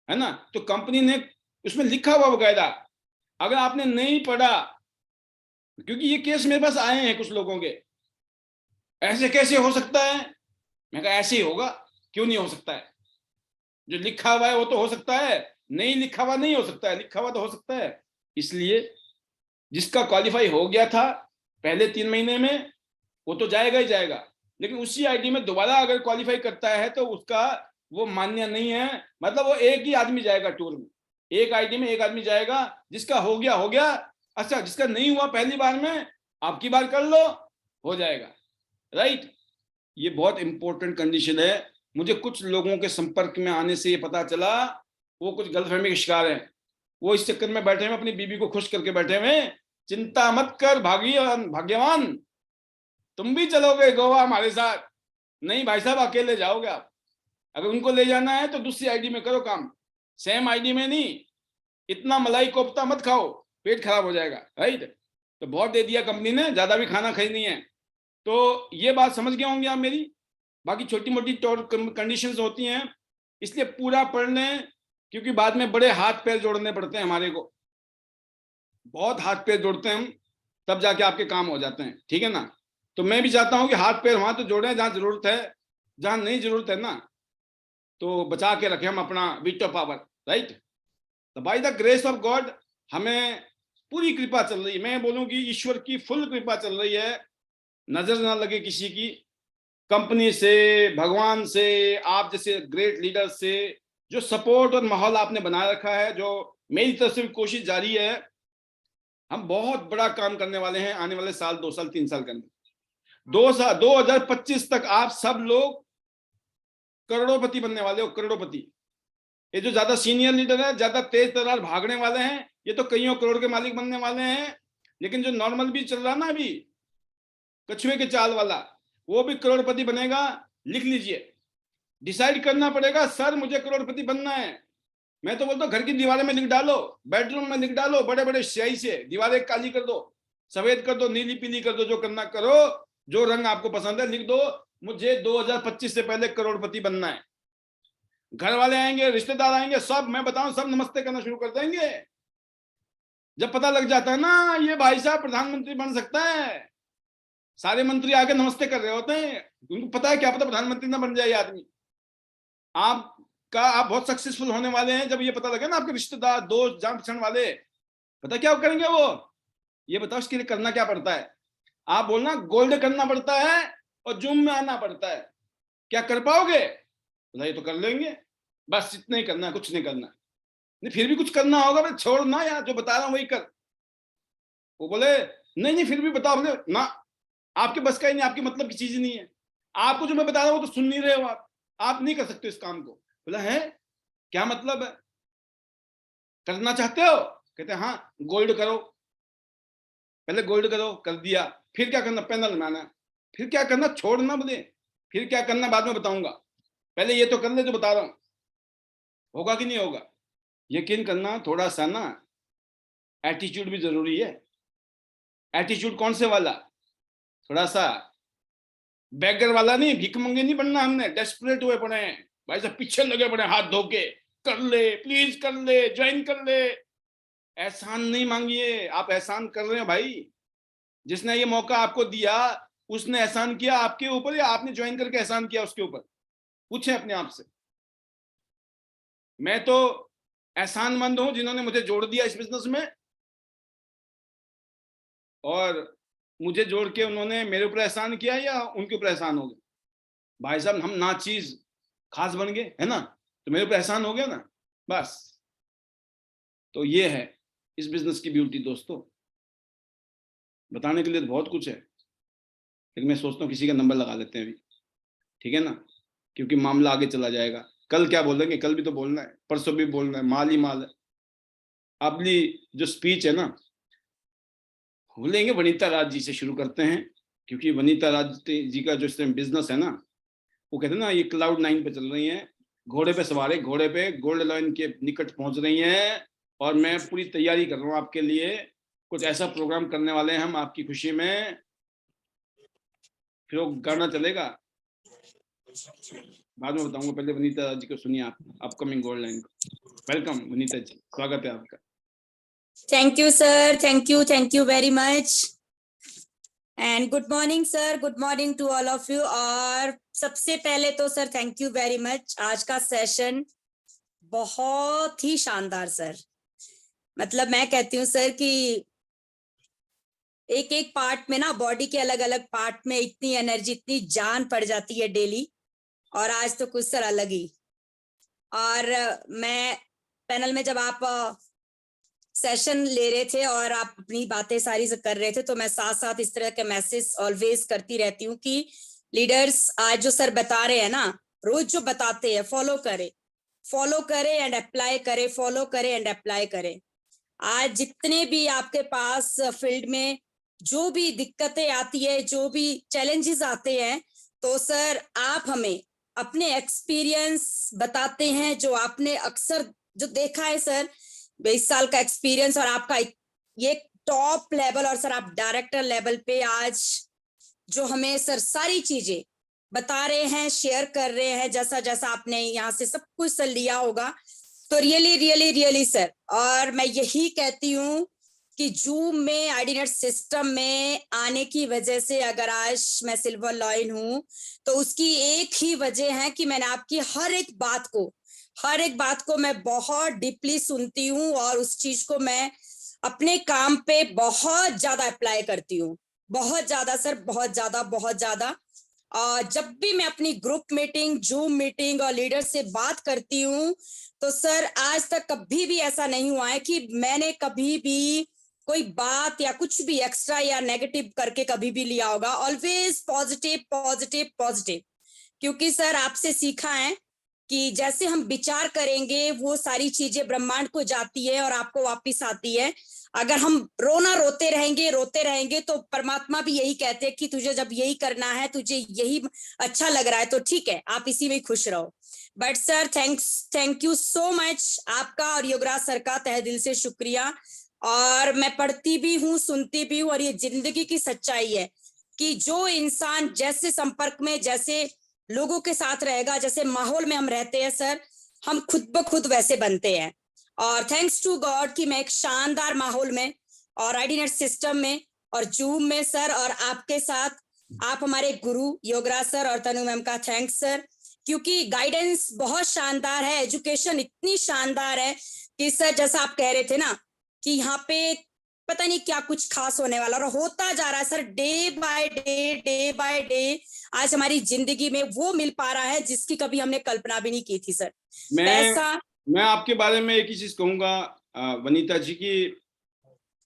है ना। तो कंपनी ने उसमें लिखा हुआ बकायदा, अगर आपने नहीं पढ़ा, क्योंकि ये केस मेरे पास आए हैं कुछ लोगों के, ऐसे कैसे हो सकता है, मैं कहा ऐसे ही होगा, क्यों नहीं हो सकता है, जो लिखा हुआ है वो तो हो सकता है, नहीं लिखा हुआ नहीं हो सकता है, लिखा हुआ तो हो सकता है। इसलिए जिसका क्वालिफाई हो गया था पहले 3 महीने में वो तो जाएगा ही जाएगा, लेकिन उसी आईडी में दोबारा अगर क्वालिफाई करता है तो उसका वो मान्य नहीं है, मतलब वो एक ही आदमी जाएगा टूर में, एक आईडी में एक आदमी जाएगा, जिसका हो गया हो गया, अच्छा जिसका नहीं हुआ पहली बार में आपकी बार कर लो, हो जाएगा, राइट। ये बहुत इंपॉर्टेंट कंडीशन है। मुझे कुछ लोगों के संपर्क में आने से ये पता चला वो कुछ गलतफहमी के शिकार हैं, वो इस चक्कर में बैठे हुए अपनी बीबी को खुश करके बैठे हुए, चिंता मत कर भाग्यवान, तुम भी चलोगे गोवा हमारे साथ, नहीं भाई साहब अकेले जाओगे आप, अगर उनको ले जाना है तो दूसरी आईडी में करो काम, सेम आईडी में नहीं, इतना मलाई कोफ्ता मत खाओ, पेट खराब हो जाएगा, राइट। तो बहुत दे दिया कंपनी ने, ज्यादा भी खाना खाई नहीं है। तो ये बात समझ गए होंगे आप मेरी, बाकी छोटी मोटी कंडीशंस होती हैं, इसलिए पूरा पढ़ लें, क्योंकि बाद में बड़े हाथ पैर जोड़ने पड़ते हैं हमारे को, बहुत हाथ पैर जोड़ते हैं हम, तब जाके आपके काम हो जाते हैं, ठीक है ना। तो मैं भी चाहता हूं कि हाथ पैर वहां तो जोड़ें जहां जरूरत है, जहां नहीं जरूरत है ना तो बचा के रखें हम अपना वीटो पावर, राइट। तो by the grace of God हमें पूरी कृपा चल रही है, मैं बोलूंगी ईश्वर की फुल कृपा चल रही है, नजर ना लगे किसी की, कंपनी से, भगवान से, आप जैसे ग्रेट लीडर से, जो सपोर्ट और माहौल आपने बना रखा है, जो मेरी तरफ से भी कोशिश जारी है, हम बहुत बड़ा काम करने वाले हैं आने वाले साल, 2 साल 3 साल के अंदर। 2025 तक आप सब लोग करोड़ोपति बनने वाले हो, करोड़ोपति। ये जो ज्यादा सीनियर लीडर है, ज्यादा तेज तर्रार भागने वाले हैं, ये तो कईयों करोड़ के मालिक बनने वाले हैं, लेकिन जो नॉर्मल भी चल रहा ना अभी कछुए के चाल वाला, वो भी करोड़पति बनेगा। लिख लीजिए, डिसाइड करना पड़ेगा, सर मुझे करोड़पति बनना है। मैं तो बोलता हूँ घर की दीवारें में लिख डालो, बेडरूम में लिख डालो, बड़े बड़े स्याही से दीवारें काली कर दो, सफेद कर दो, नीली पीली कर दो, जो करना करो, जो रंग आपको पसंद है लिख दो, मुझे 2025 से पहले करोड़पति बनना है। घर वाले आएंगे, रिश्तेदार आएंगे, सब मैं बताऊं सब नमस्ते करना शुरू कर देंगे। जब पता लग जाता है ना ये भाई साहब प्रधानमंत्री बन सकता है, सारे मंत्री आके नमस्ते कर रहे होते हैं, उनको पता है क्या पता प्रधानमंत्री ना बन जाए ये आदमी। आप बहुत सक्सेसफुल होने वाले हैं जब ये पता लगे ना, आपके रिश्तेदार, दोस्त, जान पहचान वाले, पता क्या करेंगे वो, ये बताओ इसके लिए करना क्या पड़ता है। आप बोलना गोल्ड करना पड़ता है और जूम में आना पड़ता है। क्या कर पाओगे? बोला ये तो कर लेंगे, बस इतना ही करना है, कुछ नहीं करना। नहीं फिर भी कुछ करना होगा, मैं छोड़ना यार, जो बता रहा हूँ वही कर। वो बोले नहीं नहीं फिर भी बताओ। बोले ना, आपके बस का ही नहीं, आपकी मतलब की चीज ही नहीं है, आपको जो मैं बता रहा हूँ तो सुन नहीं रहे हो आप नहीं कर सकते इस काम को। बोला है क्या मतलब है, करना चाहते हो? कहते हाँ गोल्ड करो, पहले गोल्ड करो, कर दिया, फिर क्या करना, पैनल बनाना, फिर क्या करना, छोड़ना। बोले फिर क्या करना बाद में बताऊंगा, पहले ये तो कर ले जो बता रहा हूं। होगा कि नहीं होगा? यकीन करना, थोड़ा सा ना एटीट्यूड भी जरूरी है। एटीट्यूड कौन से वाला? थोड़ा सा बैगर वाला नहीं, भीख मंगे नहीं बनना हमने, डेस्परेट हुए पड़े हैं भाई साहब, पीछे लगे पड़े हाथ धो के, कर ले प्लीज, कर ले, ज्वाइन कर ले। एहसान नहीं मांगिए, आप एहसान कर रहे हो भाई, जिसने ये मौका आपको दिया उसने एहसान किया आपके ऊपर या आपने ज्वाइन करके एहसान किया उसके ऊपर? पूछें अपने आप से। मैं तो एहसानमंद हूं जिन्होंने मुझे जोड़ दिया इस बिजनेस में, और मुझे जोड़ के उन्होंने मेरे ऊपर एहसान किया या उनके ऊपर एहसान हो गया। भाई साहब हम ना चीज खास बन गए है ना, तो मेरे ऊपर एहसान हो गया ना, बस। तो ये है इस बिजनेस की ब्यूटी दोस्तों, बताने के लिए तो बहुत कुछ है, लेकिन मैं सोचता हूँ किसी का नंबर लगा लेते हैं अभी, ठीक है ना, क्योंकि मामला आगे चला जाएगा। कल क्या बोलेंगे, कल भी तो बोलना है, परसों भी बोलना है, माल ही माल है। अगली जो स्पीच है ना भूलेंगे वनीता राज जी से शुरू करते हैं, क्योंकि वनीता राज जी का जो इस टाइम बिजनेस है ना, वो कहते हैं ना ये क्लाउड 9 पे चल रही हैं, घोड़े पे सवार है, घोड़े पे गोल्ड लाइन के निकट पहुंच रही हैं। और मैं पूरी तैयारी कर रहा हूँ आपके लिए, कुछ ऐसा प्रोग्राम करने वाले हैं हम आपकी खुशी में, फिर वो गाना चलेगा, बाद में बताऊंगा, पहले वनीता जी को सुनिए आप अपकमिंग गोल्ड लाइन को। वेलकम वनीता जी, स्वागत है आपका। Thank you sir, thank you very much and good morning sir, good morning to all of you. और सबसे पहले तो sir thank you very much, आज का सेशन बहुत ही शानदार सर। मतलब मैं कहती हूँ सर कि एक एक पार्ट में ना, बॉडी के अलग अलग पार्ट में इतनी एनर्जी, इतनी जान पड़ जाती है डेली, और आज तो कुछ सर अलग ही। और मैं पैनल में जब आप सेशन ले रहे थे और आप अपनी बातें सारी कर रहे थे, तो मैं साथ साथ इस तरह के मैसेज ऑलवेज करती रहती हूँ कि लीडर्स आज जो सर बता रहे हैं ना, रोज जो बताते हैं, फॉलो करे एंड अप्लाई करे, फॉलो करे एंड अप्लाई करे। आज जितने भी आपके पास फील्ड में जो भी दिक्कतें आती है, जो भी चैलेंजेस आते हैं, तो सर आप हमें अपने एक्सपीरियंस बताते हैं, जो आपने अक्सर जो देखा है सर, 20 साल का एक्सपीरियंस और आपका ये टॉप लेवल, और सर आप डायरेक्टर लेवल पे आज जो हमें सर सारी चीजें बता रहे हैं, शेयर कर रहे हैं, जैसा जैसा आपने यहाँ से सब कुछ सर लिया होगा, तो रियली रियली रियली सर। और मैं यही कहती हूँ कि जूम में आईडीनेट सिस्टम में आने की वजह से अगर आज मैं सिल्वर लॉइन हूँ, तो उसकी एक ही वजह है कि मैंने आपकी हर एक बात को मैं बहुत डीपली सुनती हूँ, और उस चीज को मैं अपने काम पे बहुत ज्यादा अप्लाई करती हूँ, बहुत ज्यादा सर, बहुत ज्यादा। जब भी मैं अपनी ग्रुप मीटिंग, जूम मीटिंग और लीडर से बात करती हूँ, तो सर आज तक कभी भी ऐसा नहीं हुआ है कि मैंने कभी भी कोई बात या कुछ भी एक्स्ट्रा या नेगेटिव करके कभी भी लिया होगा। ऑलवेज पॉजिटिव पॉजिटिव पॉजिटिव, क्योंकि सर आपसे सीखा है कि जैसे हम विचार करेंगे वो सारी चीजें ब्रह्मांड को जाती है और आपको वापस आती है। अगर हम रोते रहेंगे तो परमात्मा भी यही कहते हैं कि तुझे जब यही करना है, तुझे यही अच्छा लग रहा है, तो ठीक है, आप इसी में खुश रहो। But sir thank you so much, आपका और योगराज सर का तहे दिल से शुक्रिया। और मैं पढ़ती भी हूँ, सुनती भी हूँ, और ये जिंदगी की सच्चाई है कि जो इंसान जैसे संपर्क में, जैसे लोगों के साथ रहेगा, जैसे माहौल में हम रहते हैं सर, हम खुद ब खुद वैसे बनते हैं। और थैंक्स टू गॉड कि मैं एक शानदार माहौल में और आईडीनेट सिस्टम में और जूम में सर और आपके साथ, आप हमारे गुरु योगराज सर और तनु मैम का थैंक्स सर, क्योंकि गाइडेंस बहुत शानदार है, एजुकेशन इतनी शानदार है कि सर जैसा आप कह रहे थे ना कि यहाँ पे पता नहीं क्या कुछ खास होने वाला और होता जा रहा है सर, डे बाय डे आज हमारी जिंदगी में वो मिल पा रहा है जिसकी कभी हमने कल्पना भी नहीं की थी सर। मैं आपके बारे में एक ही चीज कहूंगा वनीता जी की,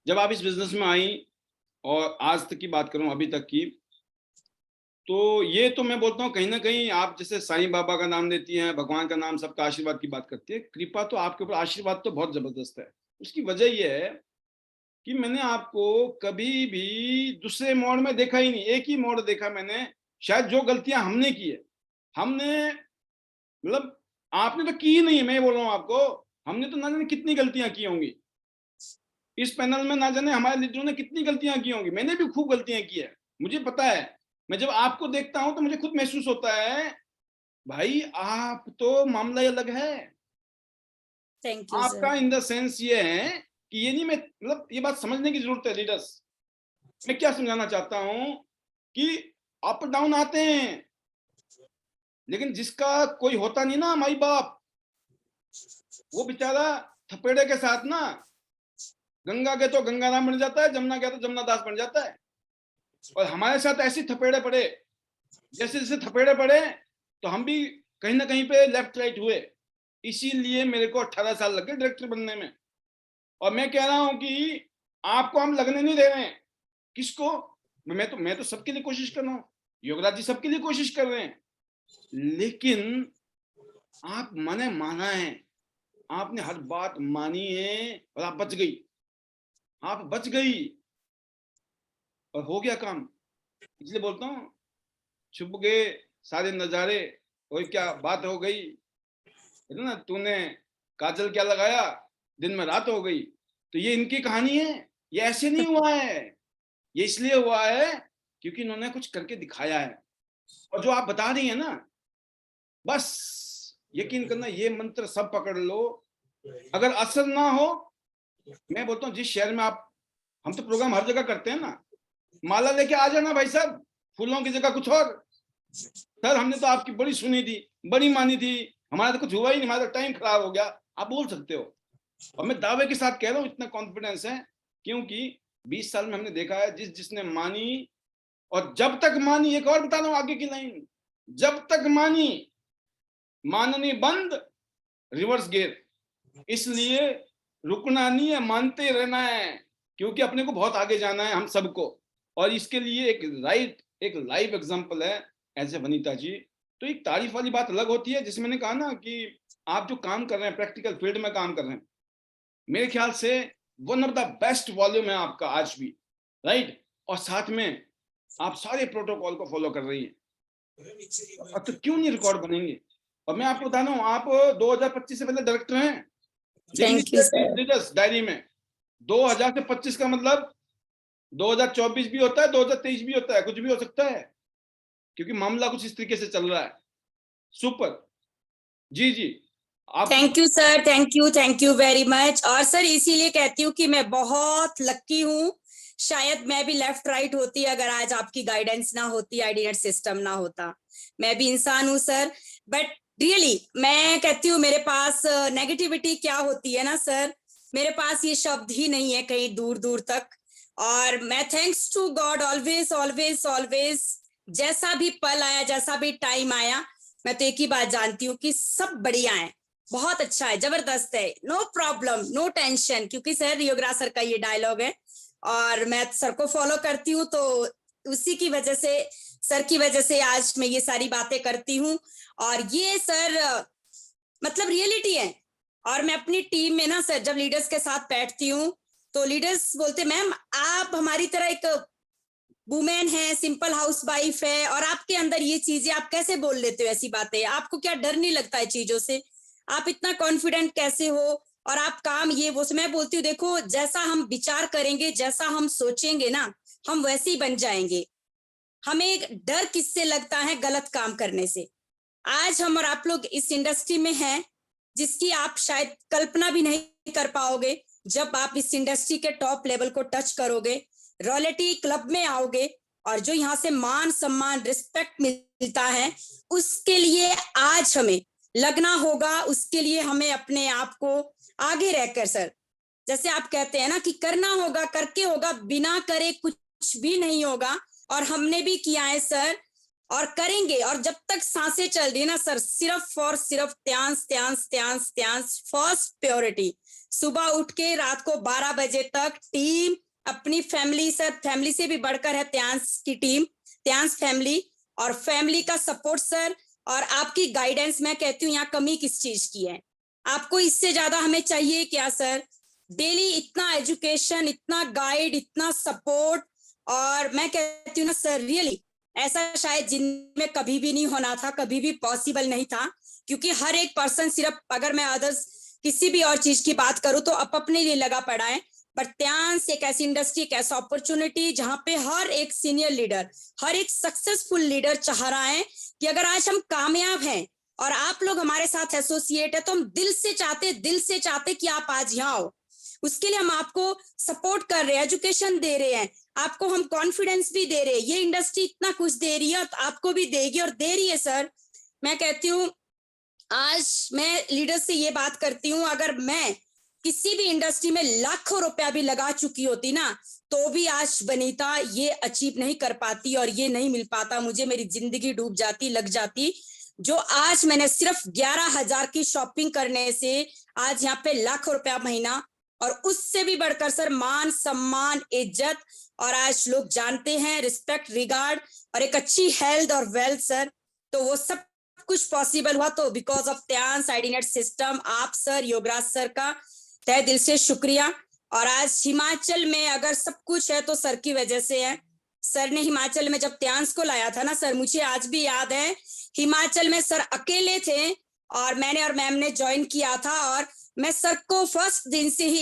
जब आप इस बिजनेस में आई और आज तक की बात करूं अभी तक की, तो ये तो मैं बोलता हूँ कहीं ना कहीं आप जैसे साईं बाबा का नाम लेती हैं, भगवान का नाम, सबका आशीर्वाद की बात करती है, कृपा तो आपके ऊपर, आशीर्वाद तो बहुत जबरदस्त है। उसकी वजह यह है कि मैंने आपको कभी भी दूसरे मोड़ में देखा ही नहीं, एक ही मोड़ देखा मैंने। शायद जो गलतियां हमने की है, हमने मतलब आपने तो की ही नहीं है, मैं बोल रहा हूँ आपको, हमने तो ना जाने कितनी गलतियां की होंगी इस पैनल में, ना जाने हमारे लीडरों ने कितनी गलतियां की होंगी। मैंने भी खूब गलतियां की है, मुझे पता है। मैं जब आपको देखता हूं तो मुझे खुद महसूस होता है भाई आप तो मामला ही अलग है। थैंक यू आपका सर। इन द सेंस ये है कि ये नहीं, मैं मतलब ये बात समझने की जरूरत है लीडर्स। मैं क्या समझाना चाहता हूं कि अप डाउन आते हैं, लेकिन जिसका कोई होता नहीं ना माई बाप, वो बेचारा थपेड़े के साथ ना, गंगा के तो गंगाराम बन जाता है, जमुना के तो जमुना दास बन जाता है। और हमारे साथ ऐसे थपेड़े पड़े, जैसे जैसे थपेड़े पड़े तो हम भी कहीं ना कहीं पे लेफ्ट राइट हुए। इसीलिए मेरे को 18 साल लगे डायरेक्टर बनने में। और मैं कह रहा हूं कि आपको हम लगने नहीं दे रहे हैं। किसको? मैं तो सबके लिए कोशिश कर रहा हूँ, योगराज जी सबके लिए कोशिश कर रहे हैं, लेकिन आप माने माना है, आपने हर बात मानी है और आप बच गई, आप बच गई और हो गया काम। इसलिए बोलता हूँ छुप गए सारे नजारे, और क्या बात हो गई है ना, तूने काजल क्या लगाया, दिन में रात हो गई। तो ये इनकी कहानी है, ये ऐसे नहीं हुआ है, ये इसलिए हुआ है क्योंकि इन्होंने कुछ करके दिखाया है। और जो आप बता रही है ना, बस यकीन करना, ये मंत्र सब पकड़ लो, अगर असर ना हो, मैं बोलता हूँ जिस शहर में आप, हम तो प्रोग्राम हर जगह करते हैं ना, माला लेके आ जाना भाई साहब, फूलों की जगह कुछ और। सर हमने तो आपकी बड़ी सुनी थी, बड़ी मानी थी, हमारा तो कुछ हुआ ही नहीं, हमारा तो टाइम खराब हो गया, आप बोल सकते हो। और मैं दावे के साथ कह रहा हूँ, इतना कॉन्फिडेंस है क्योंकि 20 साल में हमने देखा है जिसने मानी, और जब तक मानी, एक और बता रहा हूँ आगे की लाइन, जब तक मानी, माननी बंद, रिवर्स गियर। इसलिए रुकना नहीं है, मानते रहना है, क्योंकि अपने को बहुत आगे जाना है हम सबको। और इसके लिए एक लाइव एग्जांपल है ऐसे वनीता जी। तो एक तारीफ वाली बात अलग होती है, जिसमें मैंने कहा ना कि आप जो काम कर रहे हैं, प्रैक्टिकल फील्ड में काम कर रहे हैं, मेरे ख्याल से one of the best volume है आपका आज भी, राइट। और साथ में आप सारे प्रोटोकॉल को फॉलो कर रही हैं, तो क्यों नहीं रिकॉर्ड बनेंगे। और मैं आपको बता रहा हूँ, आप 2025 से पहले डायरेक्टर हैं, थैंक यू सर। डायरी में 2000 से 25 का मतलब 2024 भी होता है, 2023 भी होता है, कुछ भी हो सकता है, क्योंकि मामला कुछ इस तरीके से चल रहा है। सुपर जी जी, आप thank you sir, thank you very much. और सर इसीलिए कहती हूँ कि मैं बहुत लक्की हूँ, शायद मैं भी लेफ्ट राइट होती अगर आज आपकी गाइडेंस ना होती, आईडीनेट सिस्टम ना होता। मैं भी इंसान हूँ सर, बट रियली मैं कहती हूँ मेरे पास नेगेटिविटी क्या होती है ना सर, मेरे पास ये शब्द ही नहीं है कहीं दूर दूर तक। और मैं thanks to God always always always, जैसा भी पल आया, जैसा भी टाइम आया, मैं तो एक ही बात जानती हूँ कि सब बढ़िया है, बहुत अच्छा है, जबरदस्त है, नो प्रॉब्लम नो टेंशन, क्योंकि सर योगराज सर का ये डायलॉग है और मैं सर को फॉलो करती हूँ, तो उसी की वजह से, सर की वजह से आज मैं ये सारी बातें करती हूँ। और ये सर मतलब रियलिटी है। और मैं अपनी टीम में ना सर जब लीडर्स के साथ बैठती हूँ तो लीडर्स बोलते मैम आप हमारी तरह एक वुमेन है, सिंपल हाउस वाइफ है, और आपके अंदर ये चीजें आप कैसे बोल लेते हो, ऐसी बातें, आपको क्या डर नहीं लगता है चीजों से, आप इतना कॉन्फिडेंट कैसे हो, और आप काम ये वो। मैं बोलती हूँ देखो जैसा हम विचार करेंगे, जैसा हम सोचेंगे ना, हम वैसे ही बन जाएंगे। हमें डर किससे लगता है? गलत काम करने से। आज हम और आप लोग इस इंडस्ट्री में हैं, जिसकी आप शायद कल्पना भी नहीं कर पाओगे जब आप इस इंडस्ट्री के टॉप लेवल को टच करोगे, रॉयल्टी क्लब में आओगे, और जो यहाँ से मान सम्मान रिस्पेक्ट मिलता है, उसके लिए आज हमें लगना होगा, उसके लिए हमें अपने आप को आगे रहकर सर, जैसे आप कहते हैं ना कि करना होगा, करके होगा, बिना करे कुछ भी नहीं होगा, और हमने भी किया है सर, और करेंगे। और जब तक सांसें चल रही है ना सर, सिर्फ और सिर्फ त्यांश त्यांश त्यांश त्यांश, फर्स्ट प्योरिटी। सुबह उठ के रात को 12 बजे तक टीम, अपनी फैमिली सर, फैमिली से भी बढ़कर है त्यांश की टीम, त्यांश फैमिली, और फैमिली का सपोर्ट सर, और आपकी गाइडेंस। मैं कहती हूँ यहाँ कमी किस चीज की है, आपको इससे ज्यादा हमें चाहिए क्या सर? डेली इतना एजुकेशन, इतना गाइड, इतना सपोर्ट, और मैं कहती हूँ ना सर, रियली ऐसा शायद जिंदगी में कभी भी नहीं होना था, कभी भी पॉसिबल नहीं था, क्योंकि हर एक पर्सन, सिर्फ अगर मैं अदर्स किसी भी और चीज की बात करूं तो अपने लिए लगा पड़ा है, पर त्यांश एक ऐसी इंडस्ट्री, एक ऐसा अपॉर्चुनिटी जहां पे हर एक सीनियर लीडर, हर एक सक्सेसफुल लीडर चाह रहा है कि अगर आज हम कामयाब हैं और आप लोग हमारे साथ एसोसिएट है, तो हम दिल से चाहते कि आप आज यहाँ आओ। उसके लिए हम आपको सपोर्ट कर रहे हैं, एजुकेशन दे रहे हैं, आपको हम कॉन्फिडेंस भी दे रहे हैं। ये इंडस्ट्री इतना कुछ दे रही है, तो आपको भी देगी, और दे रही है सर। मैं कहती हूँ, आज मैं लीडर से ये बात करती हूँ, अगर मैं किसी भी इंडस्ट्री में लाखों रुपया भी लगा चुकी होती ना, तो भी आज बनीता ये अचीव नहीं कर पाती, और ये नहीं मिल पाता मुझे, मेरी जिंदगी डूब जाती, लग जाती। जो आज मैंने सिर्फ 11,000 की शॉपिंग करने से आज यहाँ पे लाखों रुपया महीना, और उससे भी बढ़कर सर मान सम्मान, इज्जत, और आज लोग जानते हैं, रिस्पेक्ट, रिगार्ड, और एक अच्छी हेल्थ और वेल्थ सर। तो वो सब कुछ पॉसिबल हुआ तो बिकॉज ऑफ त्यांश आईडीनेट सिस्टम, आप सर, योगराज सर का तहे दिल से शुक्रिया। और आज हिमाचल में अगर सब कुछ है तो सर की वजह से है। सर ने हिमाचल में जब त्यांश को लाया था ना सर, मुझे आज भी याद है, हिमाचल में सर अकेले थे, और मैंने और मैम ने ज्वाइन किया था, और मैं सर को फर्स्ट दिन से ही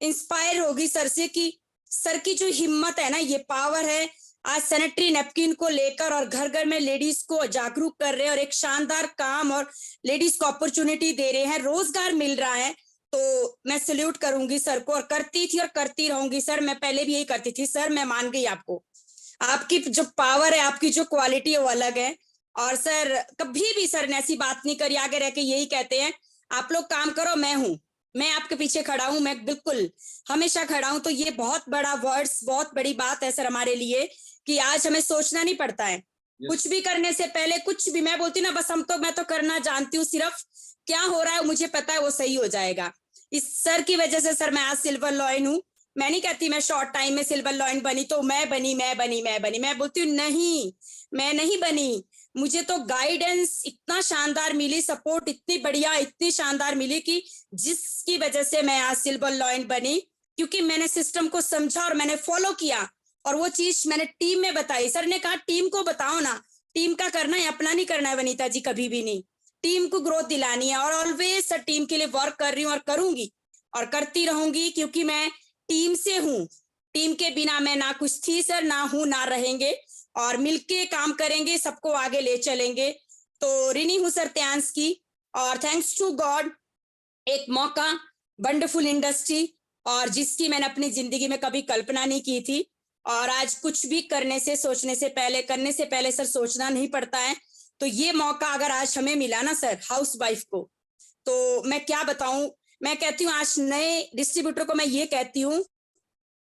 इंस्पायर होगी सर से, कि सर की जो हिम्मत है ना, ये पावर है। आज सैनिटरी नैपकिन को लेकर और घर घर में लेडीज को जागरूक कर रहे हैं, और एक शानदार काम, और लेडीज को अपॉर्चुनिटी दे रहे हैं, रोजगार मिल रहा है। तो मैं सल्यूट करूंगी सर को, और करती थी और करती रहूंगी सर। मैं पहले भी यही करती थी सर, मैं मान गई आपको, आपकी जो पावर है, आपकी जो क्वालिटी है वो अलग है। और सर कभी भी सर ने ऐसी बात नहीं करी, आगे रह के यही कहते हैं, आप लोग काम करो, मैं हूं, मैं आपके पीछे खड़ा हूं, मैं बिल्कुल हमेशा खड़ा हूं। तो ये बहुत बड़ा वर्ड्स, बहुत बड़ी बात है सर हमारे लिए, कि आज हमें सोचना नहीं पड़ता है कुछ भी करने से पहले। कुछ भी मैं बोलती ना, बस मैं तो करना जानती हूँ, सिर्फ क्या हो रहा है मुझे पता है, वो सही हो जाएगा। इस सर की वजह से सर मैं आज सिल्वर लॉयन हूँ। मैं नहीं कहती मैं शॉर्ट टाइम में सिल्वर लॉयन बनी तो मैं बनी, मैं बोलती हूँ नहीं, मैं नहीं बनी। मुझे तो गाइडेंस इतना शानदार मिली, सपोर्ट इतनी बढ़िया, इतनी शानदार मिली, कि जिसकी वजह से मैं आज सिल्वर लॉयन बनी, क्योंकि मैंने सिस्टम को समझा और मैंने फॉलो किया, और वो चीज मैंने टीम में बताई। सर ने कहा टीम को बताओ ना, टीम का करना है, अपना नहीं करना है वनीता जी, कभी भी नहीं। टीम को ग्रोथ दिलानी है, और ऑलवेज सर टीम के लिए वर्क कर रही हूँ, और करूंगी और करती रहूंगी, क्योंकि मैं टीम से हूँ। टीम के बिना मैं ना कुछ थी सर, ना हूं, ना रहेंगे, और मिलके काम करेंगे, सबको आगे ले चलेंगे। तो ऋणी हूं सर त्यांश की, और थैंक्स टू गॉड, एक मौका, वंडरफुल इंडस्ट्री, और जिसकी मैंने अपनी जिंदगी में कभी कल्पना नहीं की थी। और आज कुछ भी करने से, सोचने से पहले, करने से पहले सर सोचना नहीं पड़ता है। तो ये मौका अगर आज हमें मिला ना सर, हाउस वाइफ को, तो मैं क्या बताऊं। मैं कहती हूँ आज नए डिस्ट्रीब्यूटर को मैं ये कहती हूँ,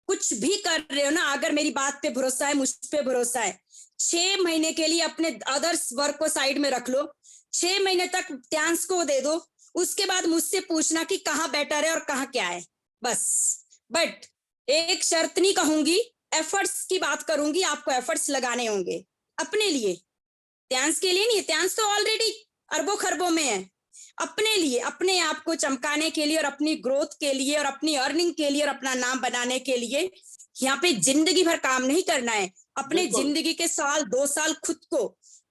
कुछ भी कर रहे हो ना, अगर मेरी बात पे भरोसा है, मुझ पे भरोसा है, 6 महीने के लिए अपने अदर्स वर्क को साइड में रख लो, 6 महीने तक त्यांश को दे दो, उसके बाद मुझसे पूछना कि कहाँ बेटर है और कहाँ क्या है, बस। बट एक शर्त नहीं कहूंगी, एफर्ट्स की बात करूंगी, आपको एफर्ट्स लगाने होंगे अपने लिए, त्यांश के लिए नहीं। त्यांश तो ऑलरेडी अरबों खरबों में है, अपने लिए, अपने आप को चमकाने के लिए, और अपनी ग्रोथ के लिए, और अपनी अर्निंग के लिए, और अपना नाम बनाने के लिए। यहाँ पे जिंदगी भर काम नहीं करना है, अपने जिंदगी के साल 2 साल खुद को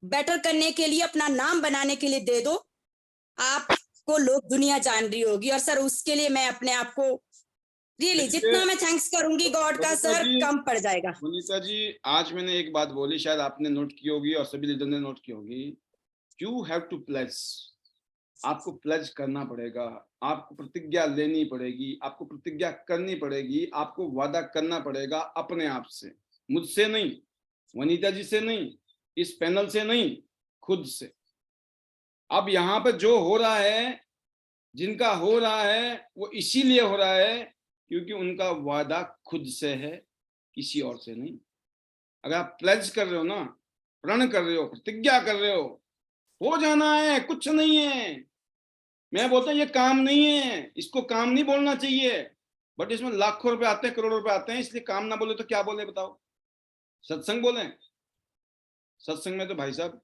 बेटर करने के लिए, अपना नाम बनाने के लिए दे दो, आपको लोग दुनिया जान रही होगी। और सर उसके लिए मैं अपने आप को रियली जितना मैं थैंक्स करूंगी गॉड का सर, कम पड़ जाएगा। वनीता जी, आज मैंने एक बात बोली, शायद आपने नोट की होगी और सभी लीडर ने नोट की होगी, यू हैव टू प्लेस। आपको प्लेज करना पड़ेगा, आपको प्रतिज्ञा लेनी पड़ेगी, आपको प्रतिज्ञा करनी पड़ेगी, आपको वादा करना पड़ेगा अपने आप से, मुझसे नहीं, वनीता जी से नहीं, इस पैनल से नहीं, खुद से। अब यहाँ पे जो हो रहा है, जिनका हो रहा है, वो इसीलिए हो रहा है क्योंकि उनका वादा खुद से है, किसी और से नहीं। अगर आप प्लेज कर रहे हो ना, प्रण कर रहे हो, प्रतिज्ञा कर रहे हो जाना है, कुछ नहीं है। मैं बोलता हूँ ये काम नहीं है, इसको काम नहीं बोलना चाहिए, बट इसमें लाखों रुपए आते हैं, करोड़ों रुपए आते हैं, इसलिए काम ना बोले तो क्या बोले बताओ? सत्संग बोले? सत्संग में तो भाई साहब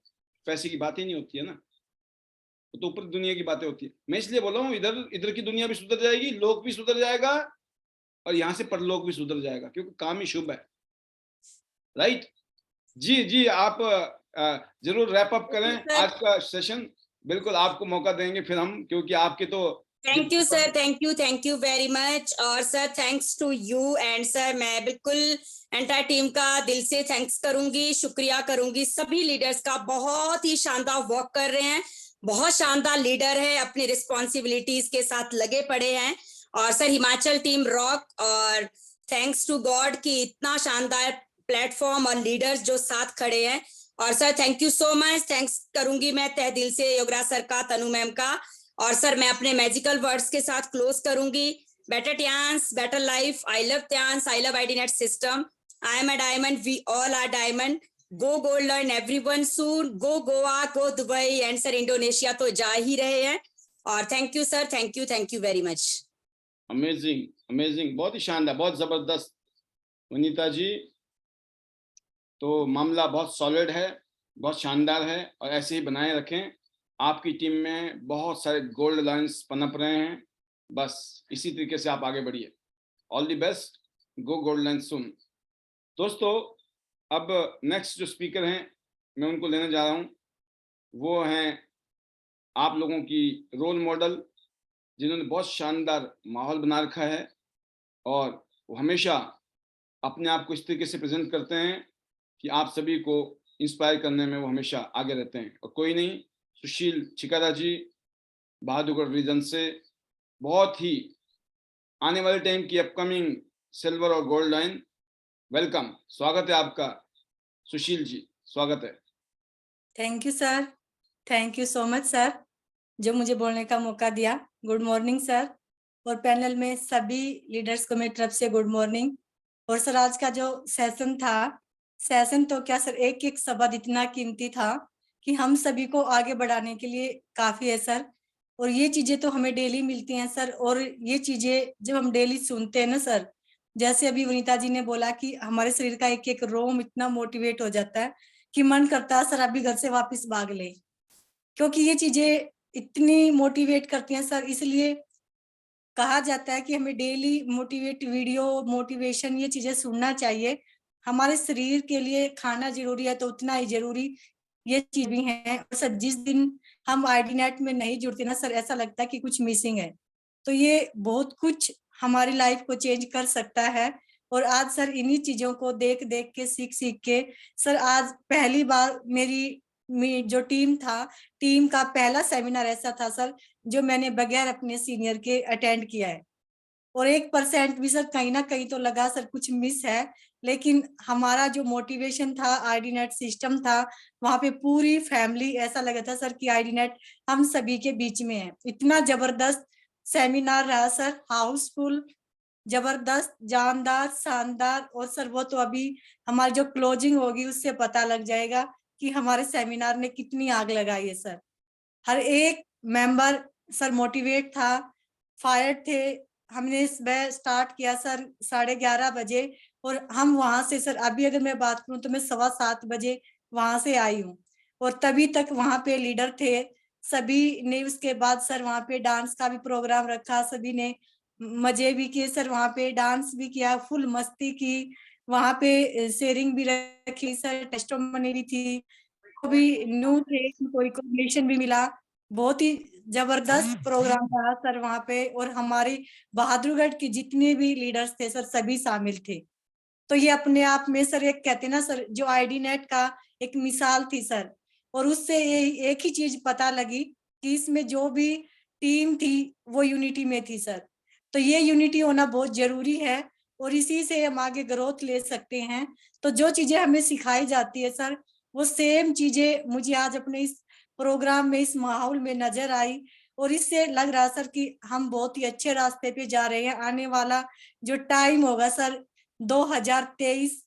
पैसे की बात ही नहीं होती है ना, तो ऊपर दुनिया की बातें होती है। मैं इसलिए बोल रहा हूँ इधर की दुनिया भी सुधर जाएगी, लोक भी सुधर जाएगा, और यहाँ से परलोक भी सुधर जाएगा, क्योंकि काम ही शुभ है। राइट जी? जी आप जरूर रैप अप करें आज का सेशन। बिल्कुल आपको मौका देंगे फिर हम, क्योंकि आपके तो thank you sir, thank you very much. और sir thanks to you and sir, मैं बिल्कुल एंटायर टीम का दिल से थैंक्स करूंगी, शुक्रिया करूंगी सभी लीडर्स का। बहुत ही शानदार वर्क कर रहे हैं, बहुत शानदार लीडर है, अपनी रिस्पॉन्सिबिलिटीज के साथ लगे पड़े हैं। और सर हिमाचल टीम रॉक, और थैंक्स टू गॉड कि इतना शानदार प्लेटफॉर्म और लीडर्स जो साथ खड़े हैं। और sir thank you so much, thanks करूंगी मैं तहे दिल से योगराज सर का, तनु मैम का। और सर मैं अपने मैजिकल वर्ड्स के साथ क्लोज करूंगी। Better Tiens, better life, I love Tiens, I love IDnet system, I am a diamond, we all are diamond, go gold learn everyone soon, go Goa, go Dubai, and sir Indonesia तो जा ही रहे हैं। और thank you sir, thank you very much. Amazing, amazing, बहुत ही शानदार, बहुत जबरदस्त वनीता जी। तो मामला बहुत सॉलिड है, बहुत शानदार है, और ऐसे ही बनाए रखें। आपकी टीम में बहुत सारे गोल्ड लाइन्स पनप रहे हैं, बस इसी तरीके से आप आगे बढ़िए। All the best, go gold line soon. दोस्तों अब नेक्स्ट जो स्पीकर हैं मैं उनको लेने जा रहा हूँ, वो हैं आप लोगों की रोल मॉडल, जिन्होंने बहुत शानदार माहौल बना रखा है, और वो हमेशा अपने आप को इस तरीके से प्रेजेंट करते हैं कि आप सभी को इंस्पायर करने में वो हमेशा आगे रहते हैं। और कोई नहीं, सुशील चिकारा जी, बहादुरगढ़ रीजन से, बहुत ही आने वाले टाइम की अपकमिंग सिल्वर और गोल्ड लाइन। वेलकम, स्वागत है आपका सुशील जी, स्वागत है। Thank you sir, thank you so much sir, जो मुझे बोलने का मौका दिया। गुड मॉर्निंग सर, और पैनल में सभी लीडर्स को मेरी तरफ से गुड मॉर्निंग। और सर आज का जो सेशन था, सेशन तो क्या सर, एक एक शब्द इतना कीमती था कि हम सभी को आगे बढ़ाने के लिए काफी है सर। और ये चीजें तो हमें डेली मिलती हैं सर, और ये चीजें जब हम डेली सुनते हैं ना सर, जैसे अभी वनीता जी ने बोला कि हमारे शरीर का एक एक रोम इतना मोटिवेट हो जाता है कि मन करता है सर अभी घर से वापस भाग ले, क्योंकि ये चीजें इतनी मोटिवेट करती हैं सर। इसलिए कहा जाता है कि हमें डेली मोटिवेट वीडियो, मोटिवेशन, ये चीजें सुनना चाहिए। हमारे शरीर के लिए खाना जरूरी है तो उतना ही जरूरी ये चीज भी है। और सर जिस दिन हम आईडीनेट में नहीं जुड़ते ना सर, ऐसा लगता है कि कुछ मिसिंग है। तो ये बहुत कुछ हमारी लाइफ को चेंज कर सकता है। और आज सर इन्हीं चीजों को देख देख के, सीख सीख के सर, आज पहली बार मेरी जो टीम था, टीम का पहला सेमिनार ऐसा था सर जो मैंने बगैर अपने सीनियर के अटेंड किया है। और 1% भी सर कहीं ना कहीं तो लगा सर कुछ मिस है, लेकिन हमारा जो मोटिवेशन था, आईडीनेट सिस्टम था, वहां पे पूरी फैमिली, ऐसा लगा था सर कि आईडीनेट हम सभी के बीच में है। इतना जबरदस्त सेमिनार रहा सर, हाउसफुल, जबरदस्त, जानदार, शानदार। और सर वो तो अभी हमारी जो क्लोजिंग होगी उससे पता लग जाएगा कि हमारे सेमिनार ने कितनी आग लगाई है सर। हर एक मेंबर सर मोटिवेट था, फायर थे। हमने सुबह स्टार्ट किया सर 11:30 बजे, और हम वहां से सर, अभी अगर मैं बात करूं तो मैं 7:15 बजे वहां से आई हूँ, और तभी तक वहां पे लीडर थे सभी ने। उसके बाद सर वहां पे डांस का भी प्रोग्राम रखा, सभी ने मजे भी किए सर, वहां पे डांस भी किया, फुल मस्ती की, वहां पे शेयरिंग भी रखी सर, टेस्टोमनी भी थी, भी न्यू थे, उनको रिकॉग्निशन भी मिला। बहुत ही जबरदस्त प्रोग्राम था सर वहां पे। और हमारे बहादुरगढ़ के जितने भी लीडर्स थे सर, सभी शामिल थे। तो ये अपने आप में सर, एक कहते ना सर, जो आईडी नेट का एक मिसाल थी सर। और उससे ये एक ही चीज पता लगी कि इसमें जो भी टीम थी वो यूनिटी में थी सर। तो ये यूनिटी होना बहुत जरूरी है और इसी से हम आगे ग्रोथ ले सकते हैं। तो जो चीजें हमें सिखाई जाती है सर, वो सेम चीजें मुझे आज अपने इस प्रोग्राम में, इस माहौल में नजर आई और इससे लग रहा सर कि हम बहुत ही अच्छे रास्ते पे जा रहे हैं। आने वाला जो टाइम होगा सर 2023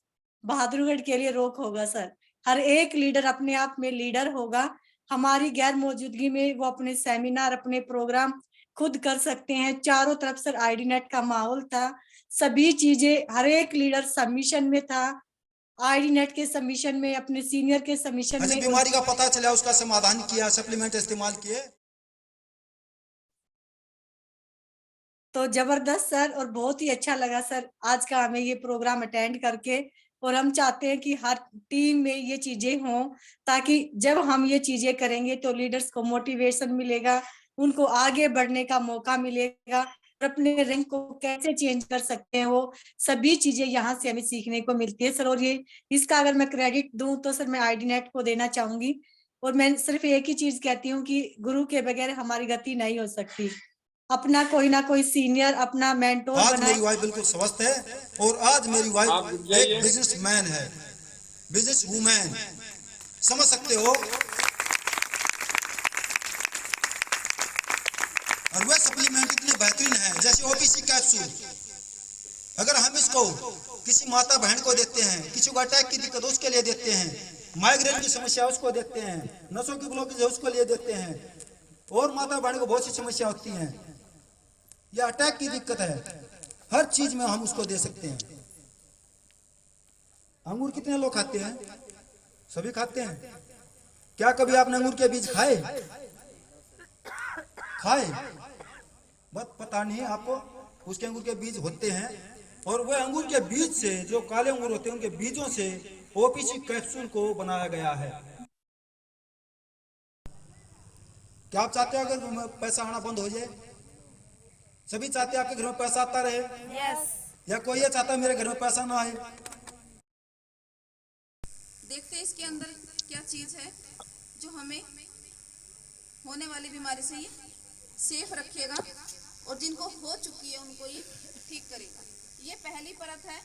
बहादुरगढ़ के लिए रोक होगा सर। हर एक लीडर अपने आप में लीडर होगा। हमारी गैर मौजूदगी में वो अपने सेमिनार, अपने प्रोग्राम खुद कर सकते हैं। चारों तरफ सर आईडी नेट का माहौल था, सभी चीजें, हर एक लीडर सबमिशन में था, आईडी नेट के सबमिशन में, अपने सीनियर के सबमिशन ऐसी में। बीमारी का पता चला, उसका समाधान किया, सप्लीमेंट इस्तेमाल किए। तो जबरदस्त सर, और बहुत ही अच्छा लगा सर आज का हमें ये प्रोग्राम अटेंड करके। और हम चाहते हैं कि हर टीम में ये चीजें हों, ताकि जब हम ये चीजें करेंगे तो लीडर्स को मोटिवेशन मिलेगा, उनको आगे बढ़ने का मौका मिलेगा और अपने रैंक को कैसे चेंज कर सकते हैं, वो सभी चीजें यहाँ से हमें सीखने को मिलती है सर। और ये इसका अगर मैं क्रेडिट दूं तो सर मैं आईडी नेट को देना चाहूंगी। और मैं सिर्फ एक ही चीज कहती हूँ कि गुरु के बगैर हमारी गति नहीं हो सकती। अपना कोई ना कोई सीनियर, अपना मेंटोर आज बनाए। मेरी वाइफ बिल्कुल स्वस्थ है और आज मेरी आप वाइफ रुक जाइए। एक बिजनेसमैन है, बिजनेस वूमेन, समझ सकते हो। और वह सप्लीमेंट इतने बेहतरीन है, जैसे ओपीसी कैप्सूल, अगर हम इसको किसी माता बहन को देते हैं, किसी को अटैक की दिक्कत उसके लिए देते हैं, माइग्रेन की समस्या उसको देते हैं, नसों की ब्लॉकेज है उसको लिए देते हैं, और माता बहन को बहुत सी समस्या होती हैं, या अटैक की दिक्कत है, हर चीज में हम उसको दे सकते हैं। अंगूर कितने लोग खाते हैं? सभी खाते हैं। क्या कभी आपने अंगूर के बीज खाए? बस पता नहीं आपको, उसके अंगूर के बीज होते हैं और वह अंगूर के बीज से, जो काले अंगूर होते हैं उनके बीजों से ओपीसी कैप्सूल को बनाया गया है। क्या आप चाहते हो अगर पैसा आना बंद हो जाए? सभी चाहते हैं आपके घर में पैसा आता रहे? यस। या कोई ये चाहता है मेरे घर में पैसा ना आए? देखते हैं इसके अंदर क्या चीज है जो हमें होने वाली बीमारी से ये सेफ रखेगा और जिनको हो चुकी है उनको ये ठीक करेगा। ये पहली परत है।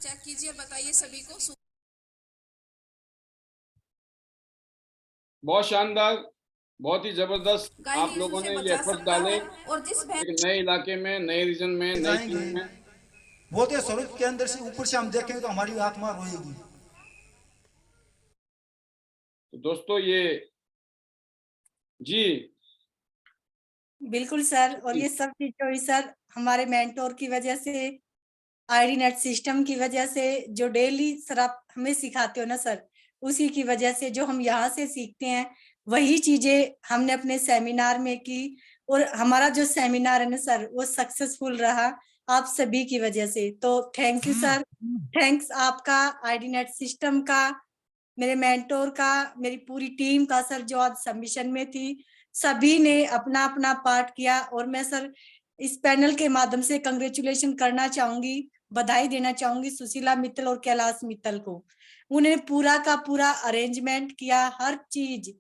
चेक कीजिए और बताइए सभी को। बहुत शानदार, बहुत ही जबरदस्त आप लोगों ने ये एफर्ट डाले और जिस एक नए इलाके में, नए रीजन में, नई टीम में। बोलते हैं स्वरूप के अंदर से ऊपर से हम देखेंगे तो हमारी आत्मा रोएगी। तो दोस्तों ये जी बिल्कुल सर, और ये सब चीजें हुई सर हमारे मेंटोर की वजह से, आईडी नेट सिस्टम की वजह से, जो डेली सर आप हमें सिखाते हो ना सर, उसी की वजह से जो हम यहाँ से सीखते हैं वही चीजें हमने अपने सेमिनार में की। और हमारा जो सेमिनार है ना सर वो सक्सेसफुल रहा आप सभी की वजह से। तो थैंक यू सर, थैंक्स आपका, आईडी नेट सिस्टम का, मेरे मेंटोर का, मेरी पूरी टीम का सर जो आज सबमिशन में थी। सभी ने अपना अपना पार्ट किया और मैं सर इस पैनल के माध्यम से कंग्रेचुलेशन करना चाहूंगी, बधाई देना चाहूंगी सुशीला मित्तल और कैलाश मित्तल को। उन्हें पूरा का पूरा अरेंजमेंट किया, हर चीज,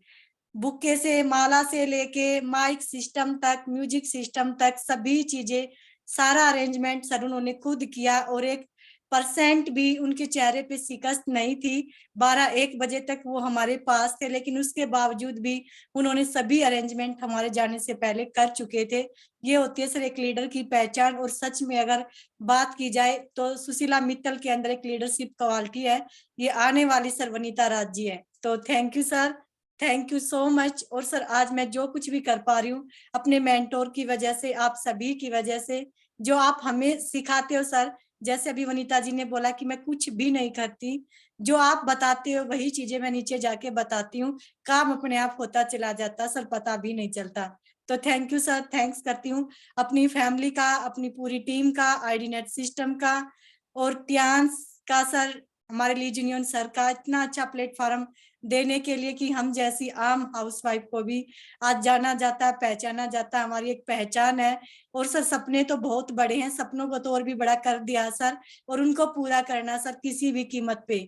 बुके से, माला से लेके माइक सिस्टम तक, म्यूजिक सिस्टम तक, सभी चीजें, सारा अरेंजमेंट सर उन्होंने खुद किया। और 1% भी उनके चेहरे पे शिकस्त नहीं थी। 12-1 बजे तक वो हमारे पास थे, लेकिन उसके बावजूद भी उन्होंने सभी अरेंजमेंट हमारे जाने से पहले कर चुके थे। ये होती है सर एक लीडर की पहचान। और सच में अगर बात की जाए तो सुशीला मित्तल के अंदर एक लीडरशिप क्वालिटी है, ये आने वाली सर वनीता राज जी है। तो thank you sir, thank you so much. और सर आज मैं जो कुछ भी कर पा रही हूँ अपने मेंटोर की वजह से, आप सभी की वजह से, जो आप हमें सिखाते हो सर। जैसे अभी वनीता जी ने बोला कि मैं कुछ भी नहीं करती, जो आप बताते हो वही चीजें मैं नीचे जाके बताती हूँ, काम अपने आप होता चला जाता सर, पता भी नहीं चलता। तो थैंक यू सर, थैंक्स करती हूँ अपनी फैमिली का, अपनी पूरी टीम का, आईडी नेट सिस्टम का, और ट्यांस का सर, हमारे लीज यूनियन सर का इतना अच्छा प्लेटफॉर्म देने के लिए कि हम जैसी आम हाउसवाइफ को भी आज जाना जाता है, पहचाना जाता है, हमारी एक पहचान है। और सर सपने तो बहुत बड़े हैं, सपनों को तो और भी बड़ा कर दिया सर, और उनको पूरा करना सर किसी भी कीमत पे।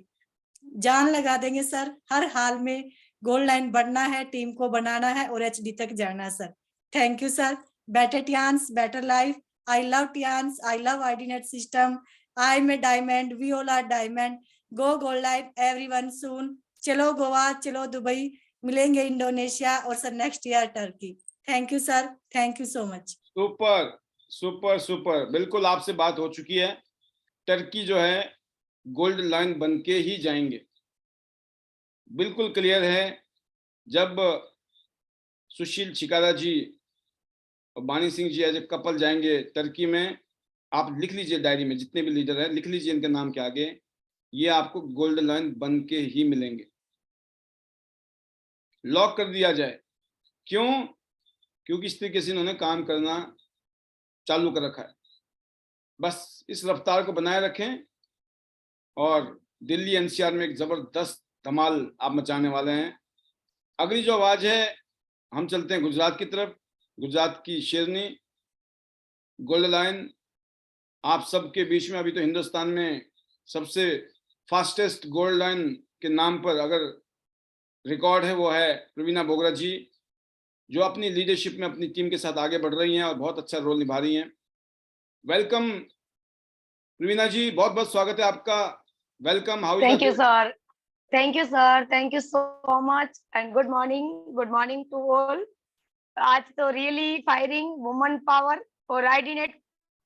जान लगा देंगे सर। हर हाल में गोल लाइन बढ़ना है, टीम को बनाना है और HD तक जाना है sir. Thank you sir. Better Tiens, better life. I love Tiens, I love IDnet system. I am a diamond, we all are diamond. Go goal line everyone soon. चलो गोवा, चलो दुबई, मिलेंगे इंडोनेशिया और sir next year Turkey. Thank you sir, thank you so much. Super super super, बिल्कुल आपसे बात हो चुकी है। टर्की जो है गोल्ड लाइन बन के ही जाएंगे, बिल्कुल क्लियर है। जब सुशील छिकारा जी और बानी Singh ji as a couple जाएंगे टर्की में, आप लिख लीजिए डायरी में, जितने भी लीडर हैं लिख लीजिए इनके नाम के आगे, ये आपको गोल्ड लाइन बन के ही मिलेंगे। लॉक कर दिया जाए। क्यों? क्योंकि इस तरीके से इन्होंने काम करना चालू कर रखा है। बस इस रफ्तार को बनाए रखें और दिल्ली NCR में एक जबरदस्त धमाल आप मचाने वाले हैं। अगली जो आवाज है, हम चलते हैं गुजरात की तरफ। गुजरात की शेरनी गोल्ड लाइन आप सबके बीच में, अभी तो हिंदुस्तान में सबसे फास्टेस्ट गोल्ड लाइन के नाम पर अगर रिकॉर्ड है वो है प्रवीणा बोगरा जी, जो अपनी लीडरशिप में अपनी टीम के साथ आगे बढ़ रही हैं और बहुत अच्छा रोल निभा रही हैं। वेलकम प्रवीणा जी, बहुत बहुत स्वागत है आपका। Welcome. How is Thank you, sir. Thank you, sir. Thank you so much. And good morning. Good morning to all. आज तो रियली फायरिंग वुमन पावर और आईडीनेट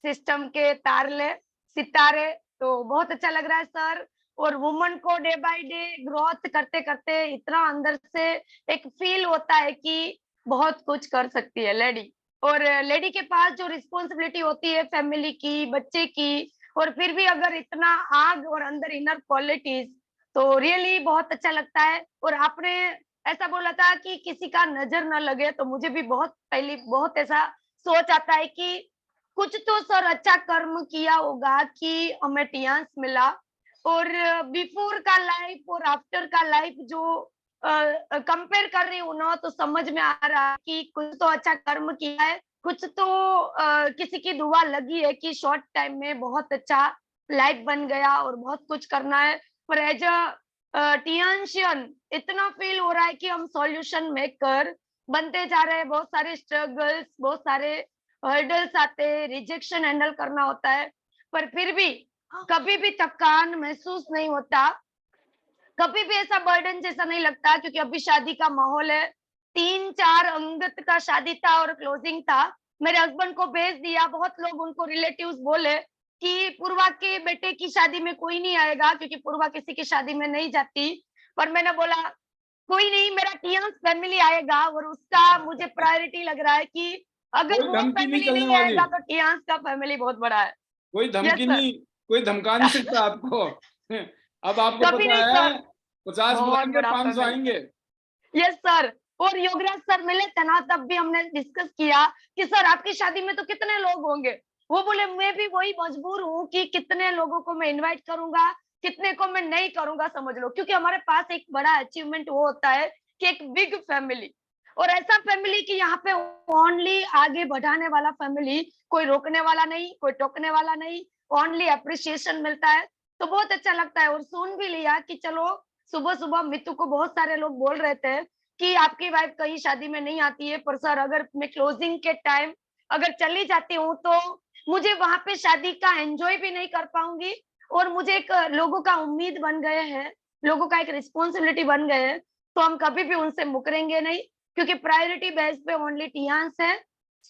सिस्टम के तारले सितारे, तो बहुत अच्छा लग रहा है सर। और वुमन को डे बाय डे ग्रोथ करते करते इतना अंदर से एक फील होता है कि बहुत कुछ कर सकती है लेडी। और लेडी के पास जो रिस्पॉन्सिबिलिटी होती है फैमिली की, बच्चे की, और फिर भी अगर इतना आग और अंदर इनर क्वालिटीज, तो रियली बहुत अच्छा लगता है। और आपने ऐसा बोला था कि किसी का नजर न लगे, तो मुझे भी बहुत ऐसा सोच आता है कि कुछ तो सर अच्छा कर्म किया होगा कि हमें टियान्स मिला। और बिफोर का लाइफ और आफ्टर का लाइफ जो कंपेयर कर रही हूँ ना, तो समझ में आ रहा है कि कुछ तो अच्छा कर्म किया है, कुछ तो किसी की दुआ लगी है कि शॉर्ट टाइम में बहुत अच्छा लाइफ बन गया और बहुत कुछ करना है। पर एज अ टियंशियन इतना फील हो रहा है कि हम सॉल्यूशन मेकर बनते जा रहे हैं। बहुत सारे स्ट्रगल्स, बहुत सारे हर्डल्स आते हैं, रिजेक्शन हैंडल करना होता है, पर फिर भी कभी भी थकान महसूस नहीं होता, कभी भी ऐसा बर्डन जैसा नहीं लगता। क्योंकि अभी शादी का माहौल है, 3-4 अंगत का शादी था और क्लोजिंग था। मेरे हस्बैंड को भेज दिया। बहुत लोग उनको रिलेटिव्स बोले कि पूर्वा के बेटे की शादी में कोई नहीं आएगा, क्योंकि पूर्वा किसी की शादी में नहीं जाती। पर मैंने बोला कोई नहीं, मेरा टियंस फैमिली आएगा और उसका मुझे प्रायोरिटी लग रहा है कि अगर कोई वो धमकी नहीं फैमिली चलने नहीं वाली, आएगा तो टियंस का फैमिली बहुत बड़ा है। कोई यस धमकी सर। नहीं, कोई धमका नहीं सकता आपको। अब आपको कभी पता नहीं है, सर, 50 बहुत बुलाएंगे, बड़ा 500 फैमिली। आएंगे। Yes sir. और योगराज सर मिले थे ना, तब भी हमने डिस्कस किया कि सर आपकी शादी में तो कितने लोग होंगे। वो बोले मैं भी वही मजबूर हूँ कि कितने लोगों को मैं इनवाइट करूंगा, कितने को मैं नहीं करूंगा, समझ लो। क्योंकि हमारे पास एक बड़ा अचीवमेंट वो होता है कि एक बिग फैमिली, और ऐसा फैमिली कि यहाँ पे ओनली आगे बढ़ाने वाला फैमिली, कोई रोकने वाला नहीं, कोई टोकने वाला नहीं, ओनली अप्रिसिएशन मिलता है। तो बहुत अच्छा लगता है। और सुन भी लिया कि चलो, सुबह सुबह मितू को बहुत सारे लोग बोल रहे थे कि आपकी वाइफ कहीं शादी में नहीं आती है, पर सर अगर मैं क्लोजिंग के टाइम अगर चली जाती हूँ तो मुझे वहां पे शादी का एंजॉय भी नहीं कर पाऊंगी। और मुझे एक लोगों का उम्मीद बन गए हैं, लोगों का एक रिस्पॉन्सिबिलिटी बन गए हैं, तो हम कभी भी उनसे मुकरेंगे नहीं। क्योंकि प्रायोरिटी बेस पे ओनली टियांस है,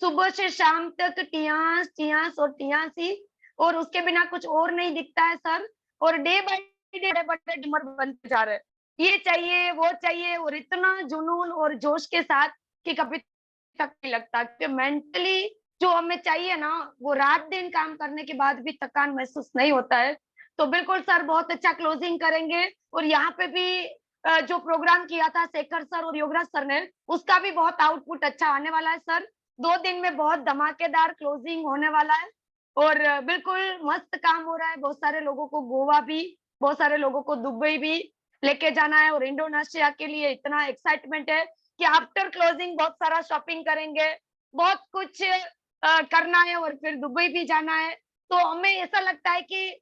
सुबह से शाम तक टियांस टियांस और टियांस ही, और उसके बिना कुछ और नहीं दिखता है सर। और डे बाय डे बड़े डिमर बनते जा रहे हैं, ये चाहिए वो चाहिए, और इतना जुनून और जोश के साथ कि कभी तक नहीं लगता कि मेंटली जो हमें चाहिए ना, वो रात दिन काम करने के बाद भी थकान महसूस नहीं होता है। तो बिल्कुल सर बहुत अच्छा क्लोजिंग करेंगे। और यहाँ पे भी जो प्रोग्राम किया था शेखर सर और योगराज सर ने, उसका भी बहुत आउटपुट अच्छा आने वाला है सर। 2 दिन में बहुत धमाकेदार क्लोजिंग होने वाला है। और बिल्कुल मस्त काम हो रहा है। बहुत सारे लोगों को गोवा भी, बहुत सारे लोगों को दुबई भी लेके जाना है। और इंडोनेशिया के लिए इतना एक्साइटमेंट है कि आफ्टर क्लोजिंग बहुत सारा शॉपिंग करेंगे, बहुत कुछ करना है, और फिर दुबई भी जाना है। तो हमें ऐसा लगता है कि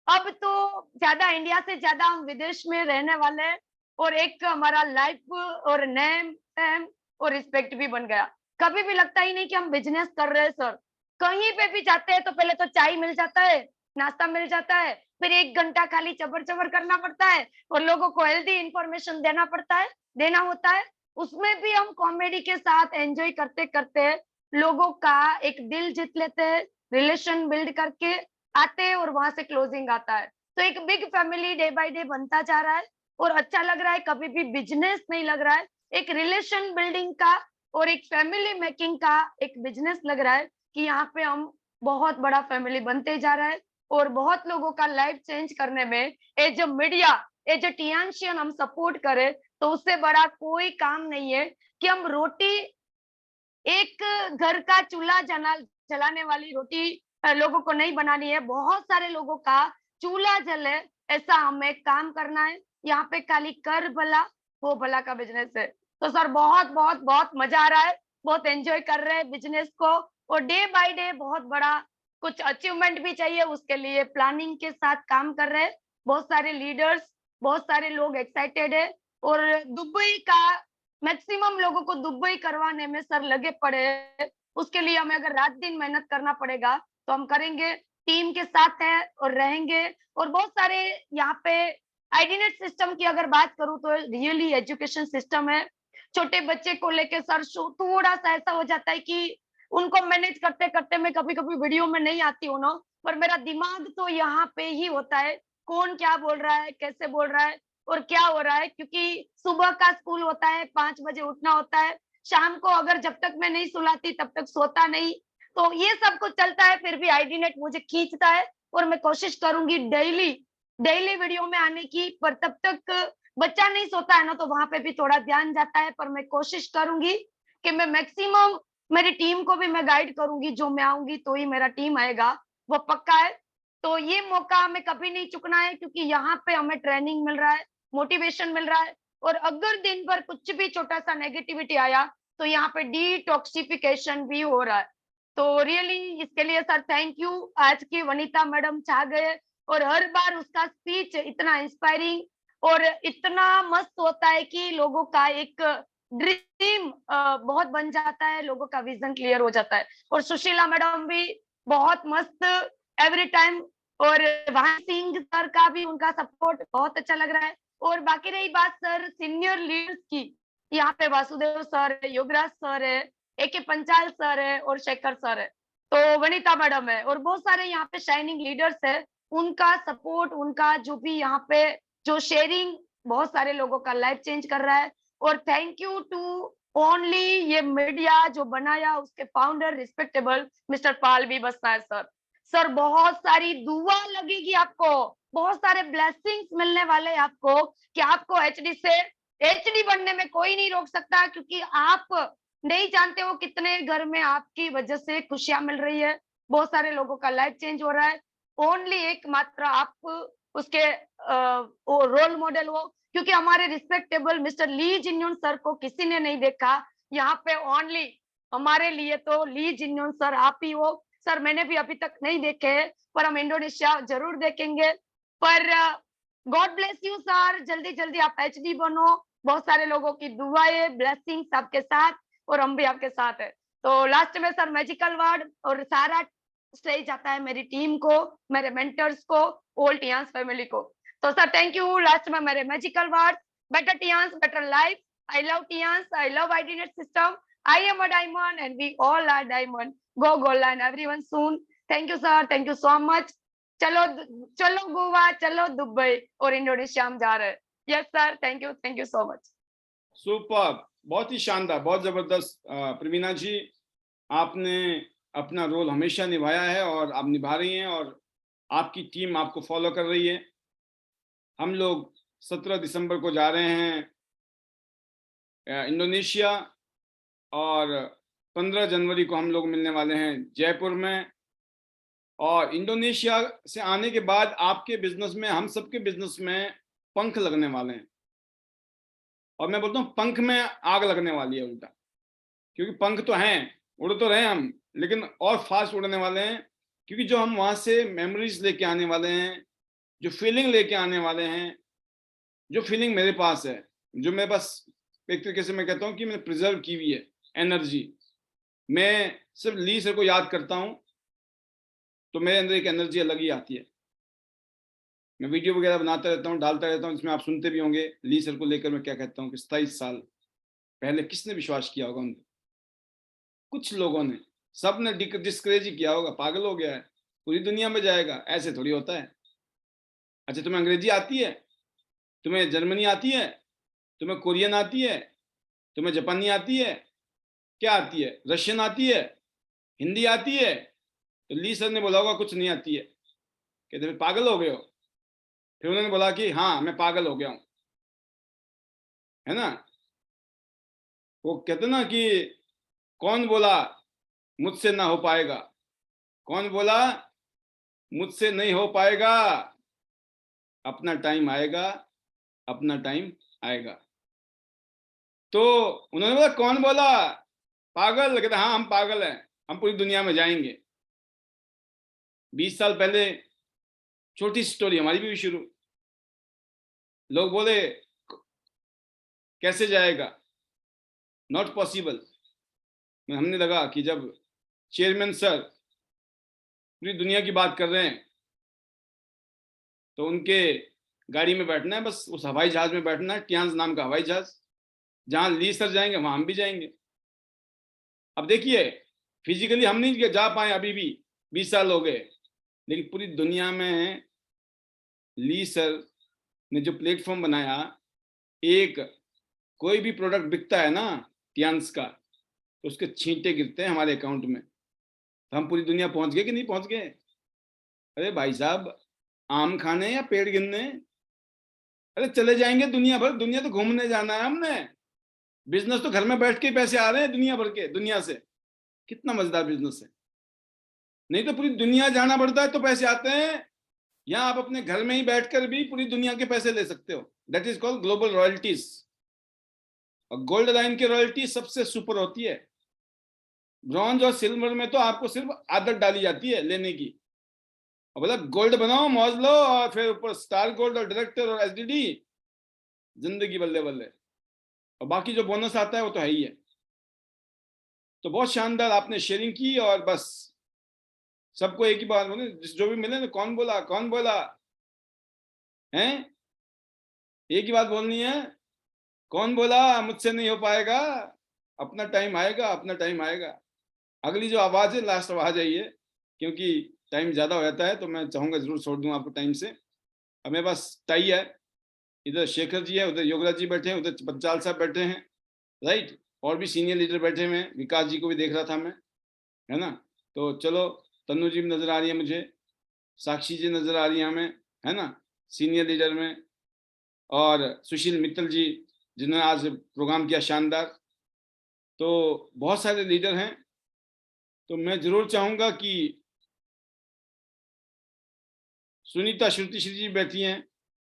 अब तो ज्यादा इंडिया से ज्यादा हम विदेश में रहने वाले हैं और एक हमारा लाइफ और नेम फेम और रिस्पेक्ट भी बन गया। कभी भी लगता ही नहीं कि हम बिजनेस कर रहे हैं सर। कहीं पे भी जाते हैं तो पहले तो चाय मिल जाता है, नाश्ता मिल जाता है, फिर 1 घंटा खाली चबर चबर करना पड़ता है और लोगों को हेल्दी इंफॉर्मेशन देना होता है। उसमें भी हम कॉमेडी के साथ एंजॉय करते करते लोगों का एक दिल जीत लेते हैं, रिलेशन बिल्ड करके आते हैं और वहां से क्लोजिंग आता है। तो एक big family day by day बनता जा रहा है और अच्छा लग रहा है। कभी भी बिजनेस नहीं लग रहा है, एक रिलेशन बिल्डिंग का और एक फैमिली मेकिंग का एक बिजनेस लग रहा है कि यहाँ पे हम बहुत बड़ा फैमिली बनते जा रहा है और बहुत लोगों का लाइफ चेंज करने में as a media, as a Tiensian हम सपोर्ट करें तो उससे बड़ा कोई काम नहीं है कि हम रोटी, एक घर का चूल्हा जलाने वाली रोटी लोगों को नहीं बनानी है, बहुत सारे लोगों का चूल्हा जले ऐसा हमें काम करना है। यहाँ पे खाली कर भला वो भला का बिजनेस है। तो सर बहुत बहुत बहुत मजा आ रहा है, बहुत एंजॉय कर रहे हैं बिजनेस को और डे बाय डे बहुत बड़ा कुछ अचीवमेंट भी चाहिए, उसके लिए प्लानिंग के साथ काम कर रहे हैं। बहुत सारे लीडर्स, बहुत सारे लोग एक्साइटेड है और दुबई का मैक्सिमम लोगों को दुबई करवाने में सर लगे पड़े हैं। उसके लिए हमें अगर रात दिन मेहनत करना पड़ेगा तो हम करेंगे, टीम के साथ है और रहेंगे। और बहुत सारे यहाँ पे आईडीनेट सिस्टम की अगर बात करूं तो रियली एजुकेशन सिस्टम है। छोटे बच्चे को लेके सर थोड़ा सा ऐसा हो जाता है कि उनको मैनेज करते करते मैं कभी कभी वीडियो में नहीं आती हूँ ना, पर मेरा दिमाग तो यहाँ पे ही होता है, कौन क्या बोल रहा है, कैसे बोल रहा है और क्या हो रहा है। क्योंकि सुबह का स्कूल होता है, 5 बजे उठना होता है, शाम को अगर जब तक मैं नहीं सुलाती तब तक सोता नहीं, तो ये सब कुछ चलता है। फिर भी आईडीनेट मुझे खींचता है और मैं कोशिश करूंगी डेली डेली वीडियो में आने की, पर तब तक बच्चा नहीं सोता है ना तो वहां पे भी थोड़ा ध्यान जाता है। पर मैं कोशिश करूंगी कि मैं मैक्सिमम मेरी टीम को भी मैं गाइड करूंगी, जो मैं आऊंगी तो ही मेरा टीम आएगा, वो पक्का है। तो ये मौका हमें कभी नहीं चुकना है क्योंकि यहाँ पे हमें ट्रेनिंग मिल रहा है, मोटिवेशन मिल रहा है और अगर दिन भर कुछ भी छोटा सा नेगेटिविटी आया तो यहाँ पे डिटॉक्सिफिकेशन भी हो रहा है। तो रियली इसके लिए सर थैंक यू। आज की वनीता मैडम छा गए और हर बार उसका स्पीच इतना इंस्पायरिंग और इतना मस्त होता है कि लोगों का एक ड्रीम बहुत बन जाता है, लोगों का विजन क्लियर हो जाता है। और सुशीला मैडम भी बहुत मस्त एवरी टाइम और वहां सिंह सर का भी उनका सपोर्ट बहुत अच्छा लग रहा है। और बाकी रही बात सर सीनियर लीडर्स की, यहाँ पे वासुदेव सर है, योगराज सर है, AK पंचाल सर है और शेखर सर है, तो वनीता मैडम है और बहुत सारे यहाँ पे शाइनिंग लीडर्स है। उनका सपोर्ट, उनका जो भी यहाँ पे जो शेयरिंग बहुत सारे लोगों का लाइफ चेंज कर रहा है। और थैंक यू टू ओनली ये मीडिया जो बनाया, उसके फाउंडर रिस्पेक्टेबल मिस्टर पाल भी बसना है सर। सर बहुत सारी दुआ लगेगी आपको, बहुत सारे ब्लेसिंग्स मिलने वाले हैं आपको कि आपको HD से HD बनने में कोई नहीं रोक सकता, क्योंकि आप नहीं जानते हो कितने घर में आपकी वजह से खुशियां मिल रही है, बहुत सारे लोगों का लाइफ चेंज हो रहा है। ओनली एकमात्र आप उसके रोल मॉडल हो, क्योंकि हमारे रिस्पेक्टेबल मिस्टर ली जिन्योन सर को किसी ने नहीं देखा यहाँ पे, ओनली हमारे लिए तो ली जिन्योन सर आप ही हो। सर मैंने भी अभी तक नहीं देखे पर हम इंडोनेशिया जरूर देखेंगे। पर गॉड ब्लेस यू सर, जल्दी जल्दी आप HD बनो, बहुत सारे लोगों की दुआएं ब्लेसिंग्स आपके साथ और हम भी आपके साथ है। तो लास्ट में सर मैजिकल वर्ड और सारा स्टेज जाता है मेरी टीम को, मेरे मेंटर्स को, ओल्ड टियान्स फैमिली को। तो सर थैंक यू। लास्ट में मेरे magical word, better Tiens better life, I love Tiens, I love IDnet system, I am a diamond and we all are diamond. Go Golan everyone soon. Thank you sir, thank you so much. चलो चलो गोवा, चलो दुबई और इंडोनेशिया हम जा रहे हैं। Yes sir, thank you so much. Super, बहुत ही शानदार, बहुत जबरदस्त। प्रवीणा जी, आपने अपना रोल हमेशा निभाया है और आप निभा रही हैं और आपकी टीम आपको फॉलो कर रही है। हम लोग 17 दिसंबर को जा रहे हैं इंडोनेशिया और 15 जनवरी को हम लोग मिलने वाले हैं जयपुर में। और इंडोनेशिया से आने के बाद आपके बिजनेस में, हम सबके बिजनेस में पंख लगने वाले हैं। और मैं बोलता हूँ पंख में आग लगने वाली है उल्टा, क्योंकि पंख तो हैं, उड़ तो रहे हम, लेकिन और फास्ट उड़ने वाले हैं, क्योंकि जो हम वहाँ से मेमोरीज लेके आने वाले हैं, जो फीलिंग लेके आने वाले हैं, जो फीलिंग मेरे पास है, जो मैं बस एक तरीके से मैं कहता हूँ कि मैंने प्रिजर्व की हुई है एनर्जी, मैं सिर्फ ली सर को याद करता हूँ तो मेरे अंदर एक एनर्जी अलग ही आती है। मैं वीडियो वगैरह बनाता रहता हूँ, डालता रहता हूँ, इसमें आप सुनते भी होंगे ली सर को लेकर मैं क्या कहता हूँ कि 27 साल पहले किसने विश्वास किया होगा उन पे? कुछ लोगों ने, सब ने डिस्करेज ही किया होगा, पागल हो गया है, पूरी दुनिया में जाएगा, ऐसे थोड़ी होता है। अच्छा तुम्हें अंग्रेजी आती है, तुम्हें जर्मनी आती है, तुम्हें कोरियन आती है, तुम्हें जापानी आती है, क्या आती है, रशियन आती है, हिंदी आती है? तो ली सर ने बोला होगा कुछ नहीं आती है, कहते फिर पागल हो गए हो। फिर उन्होंने बोला कि हाँ मैं पागल हो गया हूं, है ना। वो कहते ना कि कौन बोला मुझसे ना हो पाएगा, कौन बोला मुझसे नहीं हो पाएगा, अपना टाइम आएगा, अपना टाइम आएगा। तो उन्होंने बोला कौन बोला पागल, कहते हाँ हम पागल हैं, हम पूरी दुनिया में जाएंगे। 20 साल पहले छोटी स्टोरी हमारी भी शुरू, लोग बोले कैसे जाएगा, नॉट पॉसिबल। हमने लगा कि जब चेयरमैन सर पूरी दुनिया की बात कर रहे हैं तो उनके गाड़ी में बैठना है, बस उस हवाई जहाज में बैठना है, टियान्स नाम का हवाई जहाज, जहां ली सर जाएंगे वहां हम भी जाएंगे। अब देखिए फिजिकली हम नहीं जा पाए अभी भी, 20 साल हो गए, लेकिन पूरी दुनिया में ली सर ने जो प्लेटफॉर्म बनाया, एक कोई भी प्रोडक्ट बिकता है ना टियान्स का तो उसके छींटे गिरते हैं हमारे अकाउंट में। तो हम पूरी दुनिया पहुंच गए कि नहीं पहुंच गए? अरे भाई साहब आम खाने या पेड़ गिनने? अरे चले जाएंगे दुनिया भर, दुनिया तो घूमने जाना है हमने, बिजनेस तो घर में बैठ के पैसे आ रहे हैं दुनिया भर के, दुनिया से। कितना मजेदार बिजनेस है, नहीं तो पूरी दुनिया जाना पड़ता है तो पैसे आते हैं। यहाँ आप अपने घर में ही बैठकर भी पूरी दुनिया के पैसे ले सकते हो, that is called global royalties. और गोल्ड लाइन की रॉयल्टी सबसे सुपर होती है, ब्रॉन्ज और सिल्वर में तो आपको सिर्फ आदत डाली जाती है लेने की, और मतलब गोल्ड बनाओ मौज लो और फिर ऊपर स्टार गोल्ड और डायरेक्टर और एसडीडी, जिंदगी बल्ले बल्ले, और बाकी जो बोनस आता है वो तो है ही है। तो बहुत शानदार आपने शेयरिंग की, और बस सबको एक ही बात बोले, जो भी मिले ना कौन बोला कौन बोला हैं, एक ही बात बोलनी है, कौन बोला मुझसे नहीं हो पाएगा, अपना टाइम आएगा, अपना टाइम आएगा। अगली जो आवाज है लास्ट आवाज है ये, क्योंकि टाइम ज्यादा हो जाता है तो मैं चाहूंगा जरूर छोड़ दूं आपको टाइम से। अब मेरे पास टाई है, इधर शेखर जी है, उधर योगराज जी बैठे हैं, उधर पंचाल साहब बैठे हैं, राइट, और भी सीनियर लीडर बैठे हुए हैं, विकास जी को भी देख रहा था मैं, है ना। तो चलो तन्नू जी भी नजर आ रही है मुझे, साक्षी जी नजर आ रही है हमें, है ना, सीनियर लीडर में, और सुशील मित्तल जी जिन्होंने आज प्रोग्राम किया शानदार। तो बहुत सारे लीडर हैं, तो मैं जरूर चाहूंगा कि सुनीता श्रुति श्री जी बैठी हैं,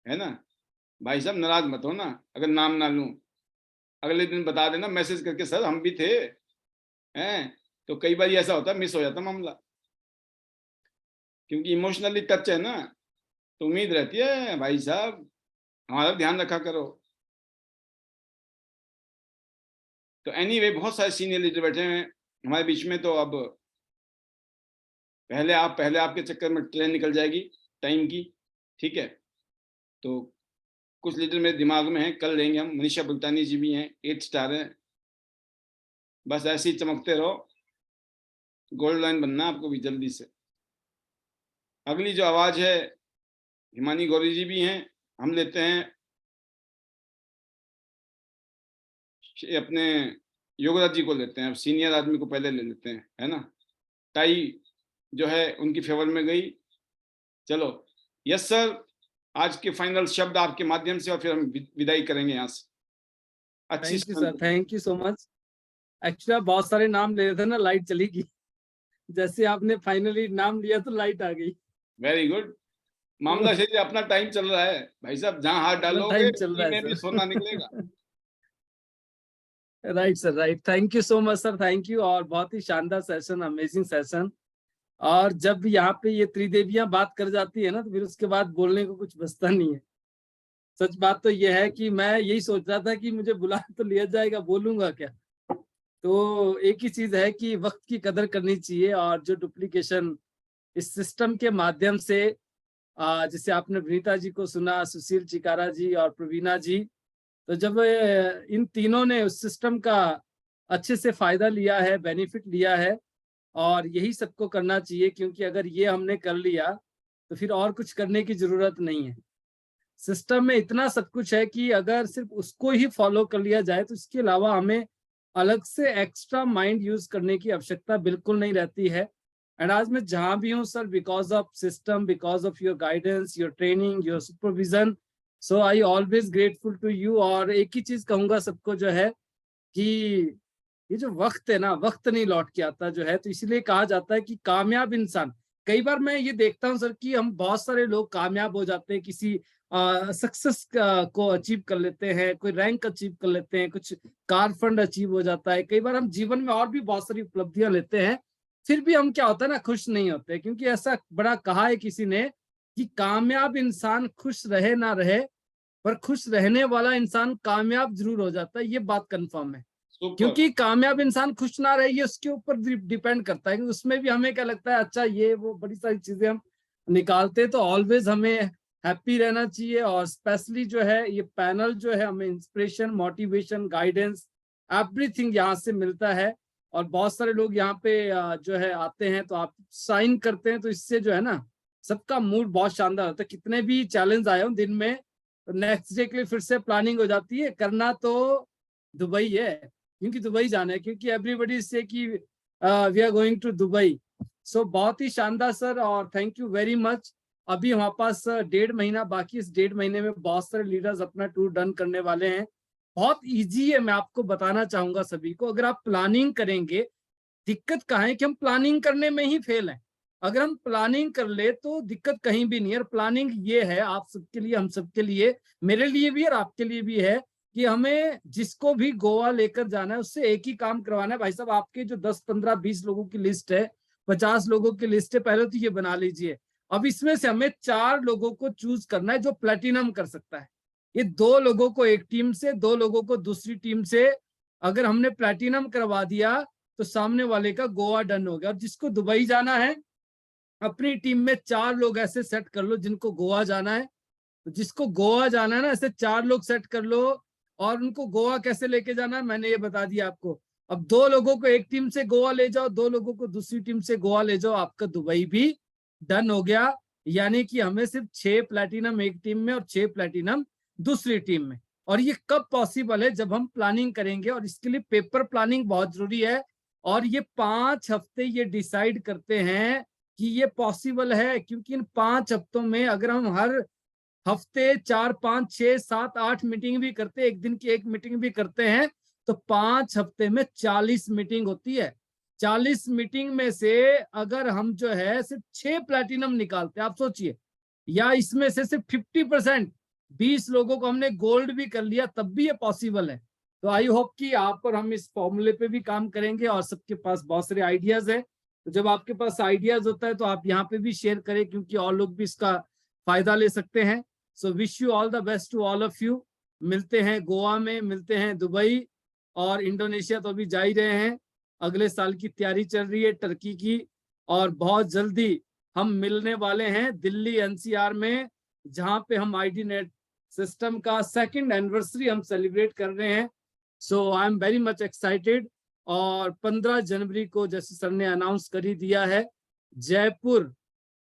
है ना, भाई साहब नाराज मत हो ना अगर नाम ना लूं, अगले दिन बता देना मैसेज करके सर हम भी थे, हैं। तो कई बार ऐसा होता है मिस हो जाता मामला, क्योंकि इमोशनली टच है ना, तो उम्मीद रहती है भाई साहब हमारा ध्यान रखा करो। तो एनीवे बहुत सारे सीनियर लीडर बैठे हैं हमारे बीच में, तो अब पहले आपके चक्कर में ट्रेन निकल जाएगी टाइम की, ठीक है। तो कुछ लीडर मेरे दिमाग में है, कल लेंगे हम, मनीषा बुल्टानी जी भी हैं, 8 स्टार हैं, बस ऐसे ही चमकते रहो, गोल्ड लाइन बनना आपको भी जल्दी से। अगली जो आवाज है हिमानी गौरी जी भी हैं, हम लेते हैं अपने योगराज जी को लेते हैं, अब सीनियर आदमी को पहले ले लेते हैं, है ना। टाई जो है उनकी फेवर में गई। चलो यस सर, आज के फाइनल शब्द आपके माध्यम से, और फिर हम विदाई करेंगे यहाँ से। अच्छी thank you sir, thank you so much. Actually आप बहुत सारे नाम ले रहे थे ना, लाइट चली गई, जैसे आपने फाइनली नाम लिया तो लाइट आ गई। वेरी गुड, मामला सही, अपना टाइम चल रहा है भाई साहब, जहां हाथ डालोगे में भी सोना निकलेगा। Right sir, right, thank you so much sir, thank you. और बहुत ही शानदार सेशन, अमेजिंग सेशन, और जब यहाँ पे ये त्रिदेवियां बात कर जाती है ना, तो फिर उसके बाद बोलने को कुछ बचता नहीं है। सच बात तो ये है कि मैं यही सोच रहा था कि मुझे बुला तो लिया जाएगा, बोलूंगा क्या। तो एक ही चीज है कि वक्त की कदर करनी चाहिए, और जो डुप्लीकेशन इस सिस्टम के माध्यम से, जैसे आपने विनीता जी को सुना, सुशील चिकारा जी और प्रवीणा जी, तो जब इन तीनों ने उस सिस्टम का अच्छे से फायदा लिया है, बेनिफिट लिया है, और यही सबको करना चाहिए, क्योंकि अगर ये हमने कर लिया तो फिर और कुछ करने की जरूरत नहीं है। सिस्टम में इतना सब कुछ है कि अगर सिर्फ उसको ही फॉलो कर लिया जाए तो इसके अलावा हमें अलग से एक्स्ट्रा माइंड यूज करने की आवश्यकता बिल्कुल नहीं रहती है। एंड आज मैं जहां भी हूँ sir, because of system, because of your guidance, your training, your supervision, so I always grateful to you. और एक ही चीज कहूंगा सबको जो है कि ये जो वक्त है ना, वक्त नहीं लौट के आता जो है, तो इसलिए कहा जाता है कि कामयाब इंसान, कई बार मैं ये देखता हूँ सर कि हम बहुत सारे लोग कामयाब हो जाते हैं, किसी सक्सेस को अचीव कर लेते हैं, कोई रैंक अचीव कर लेते हैं, कुछ कार फंड अचीव हो जाता है, कई बार हम जीवन में और भी बहुत सारी उपलब्धियां लेते हैं, फिर भी हम क्या होता है ना, खुश नहीं होते। क्योंकि ऐसा बड़ा कहा है किसी ने कि कामयाब इंसान खुश रहे ना रहे, पर खुश रहने वाला इंसान कामयाब जरूर हो जाता है। ये बात कंफर्म है, क्योंकि कामयाब इंसान खुश ना रहे ये उसके ऊपर डिपेंड करता है कि उसमें भी हमें क्या लगता है, अच्छा ये वो बड़ी सारी चीजें हम निकालते हैं। तो ऑलवेज हमें हैप्पी रहना चाहिए, और स्पेशली जो है ये पैनल जो है, हमें इंस्पिरेशन, मोटिवेशन, गाइडेंस, एवरीथिंग यहाँ से मिलता है। और बहुत सारे लोग यहाँ पे जो है आते हैं, तो आप साइन करते हैं, तो इससे जो है ना सबका मूड बहुत शानदार होता है। कितने भी चैलेंज आए हो दिन में, तो नेक्स्ट डे के लिए फिर से प्लानिंग हो जाती है, करना तो दुबई है, क्योंकि दुबई जाना है, क्योंकि एवरीबडी से कि we are going to Dubai. So बहुत ही शानदार सर, और थैंक यू वेरी मच। अभी हमारे पास 1.5 महीना बाकी, इस 1.5 महीने में बहुत सारे लीडर्स अपना टूर डन करने वाले हैं। बहुत इजी है, मैं आपको बताना चाहूंगा सभी को, अगर आप प्लानिंग करेंगे। दिक्कत कहाँ है कि हम प्लानिंग करने में ही फेल हैं। अगर हम प्लानिंग कर ले तो दिक्कत कहीं भी नहीं है। प्लानिंग ये है आप सबके लिए, हम सबके लिए, मेरे लिए भी और आपके लिए भी है, कि हमें जिसको भी गोवा लेकर जाना है उससे एक ही काम करवाना है। भाई साहब, आपके जो 10, 15, 20 लोगों की लिस्ट है, 50 लोगों की लिस्ट है, पहले तो ये बना लीजिए। अब इसमें से हमें 4 लोगों को चूज करना है जो प्लेटिनम कर सकता है। ये 2 लोगों को एक टीम से, 2 लोगों को दूसरी टीम से, अगर हमने प्लेटिनम करवा दिया तो सामने वाले का गोवा डन हो गया। और जिसको दुबई जाना है, अपनी टीम में 4 लोग ऐसे सेट कर लो जिनको गोवा जाना है। तो जिसको गोवा जाना है ना, ऐसे 4 लोग सेट कर लो, और उनको गोवा कैसे लेके जाना है मैंने ये बता दिया आपको। अब 2 लोगों को एक टीम से गोवा ले जाओ, 2 लोगों को दूसरी टीम से गोवा ले जाओ, आपका दुबई भी डन हो गया। यानी कि हमें सिर्फ 6 प्लैटिनम एक टीम में और 6 प्लैटिनम दूसरी टीम में। और ये कब पॉसिबल है? जब हम प्लानिंग करेंगे, और इसके लिए पेपर प्लानिंग बहुत जरूरी है। और ये 5 हफ्ते ये डिसाइड करते हैं कि ये पॉसिबल है, क्योंकि इन 5 हफ्तों में अगर हम हर हफ्ते 4, 5, 6, 7, 8 मीटिंग भी करते हैं, एक दिन की एक मीटिंग भी करते हैं, तो 5 हफ्ते में 40 मीटिंग होती है। 40 मीटिंग में से अगर हम जो है सिर्फ 6 प्लैटिनम निकालते हैं, आप सोचिए, या इसमें से सिर्फ 50%, 20 लोगों को हमने गोल्ड भी कर लिया, तब भी ये पॉसिबल है। तो आई होप कि आप और हम इस फॉर्मूले पे भी काम करेंगे, और सबके पास बहुत सारे आइडियाज है। तो जब आपके पास आइडियाज होता है तो आप यहाँ पे भी शेयर करें, क्योंकि और लोग भी इसका फायदा ले सकते हैं। So wish you all the best to all of you. मिलते हैं गोवा में, मिलते हैं दुबई, और इंडोनेशिया तो अभी जा ही रहे हैं। अगले साल की तैयारी चल रही है टर्की की, और बहुत जल्दी हम मिलने वाले हैं दिल्ली एनसीआर में, जहां पे हम आईडी नेट सिस्टम का 2nd एनिवर्सरी हम सेलिब्रेट कर रहे हैं। So I am very much excited. और 15 जनवरी को जैसे सर ने अनाउंस कर ही दिया है, जयपुर,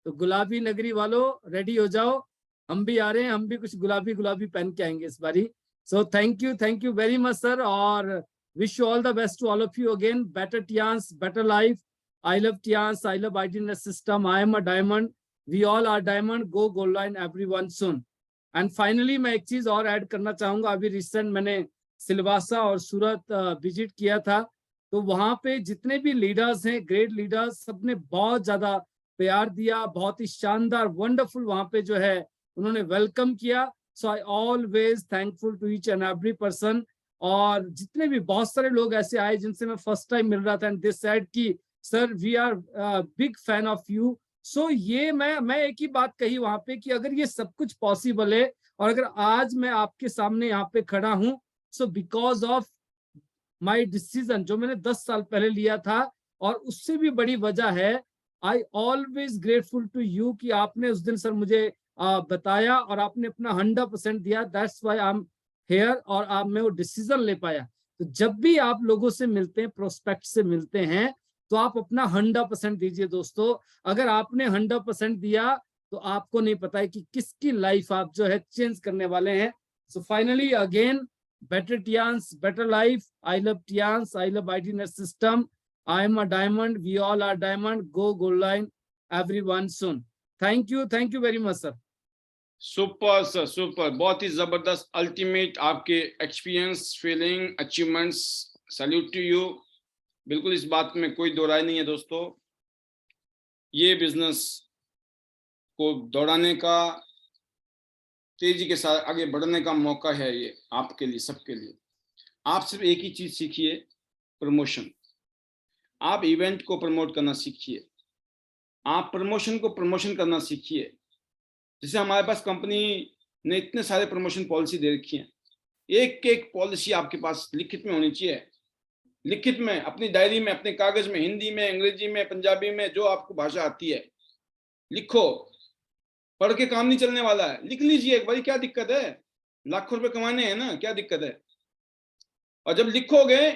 तो गुलाबी नगरी वालों रेडी हो जाओ, हम भी आ रहे हैं, हम भी कुछ गुलाबी गुलाबी पहन के आएंगे इस बारी। So thank you very much sir, और wish you all the best to all of you again. Better Tians, better life. I love Tians, I love IDNet system. I am a diamond. We all are diamond. Go gold line everyone soon. And finally मैं एक चीज और ऐड करना चाहूंगा। अभी रिसेंट मैंने सिलवासा और सूरत विजिट किया था, तो वहां पे जितने भी लीडर्स हैं, ग्रेट लीडर्स, सबने बहुत ज्यादा प्यार दिया, बहुत ही शानदार वंडरफुल वहां पे जो है उन्होंने वेलकम किया। So I always thankful to each and every person. और जितने भी बहुत सारे लोग ऐसे आए जिनसे मैं फर्स्ट टाइम मिल रहा था, एंड दे सेड कि sir we are big fan of you. So ये मैं एक ही बात कही वहां पे कि अगर ये सब कुछ पॉसिबल है और अगर आज मैं आपके सामने यहाँ पे खड़ा हूँ, so because of my decision जो मैंने 10 साल पहले लिया था, और उससे भी बड़ी वजह है I always grateful to you कि आपने उस दिन सर मुझे बताया और आपने अपना 100% दिया। That's why I am here, और आप मैं वो डिसीजन ले पाया। तो जब भी आप लोगों से मिलते हैं, प्रोस्पेक्ट से मिलते हैं, तो आप अपना 100% दीजिए दोस्तों। अगर आपने 100% दिया तो आपको नहीं पता है कि किसकी लाइफ आप जो है चेंज करने वाले हैं। So finally again, better Tians, better life. I love Tians, I love IDNet system. I am a diamond, we all are diamond. Go gold line everyone soon. Thank you very much sir. Super sir, super, बहुत ही जबरदस्त, अल्टीमेट आपके experience, feeling, achievements, salute to you. बिल्कुल इस बात में कोई दो राय नहीं है दोस्तों। ये बिजनेस को दौड़ाने का, तेजी के साथ आगे बढ़ने का मौका है ये आपके लिए, सबके लिए। आप सिर्फ एक ही चीज सीखिए, प्रमोशन। आप इवेंट को प्रमोट करना सीखिए, आप प्रमोशन को प्रमोशन करना सीखिए। जैसे हमारे पास कंपनी ने इतने सारे प्रमोशन पॉलिसी दे रखी हैं, एक एक पॉलिसी आपके पास लिखित में होनी चाहिए, लिखित में, अपनी डायरी में, अपने कागज में, हिंदी में, अंग्रेजी में, पंजाबी में, जो आपको भाषा आती है लिखो। पढ़ के काम नहीं चलने वाला है, लिख लीजिए एक बारी, क्या दिक्कत है? लाखों रुपए कमाने हैं ना, क्या दिक्कत है? और जब लिखोगे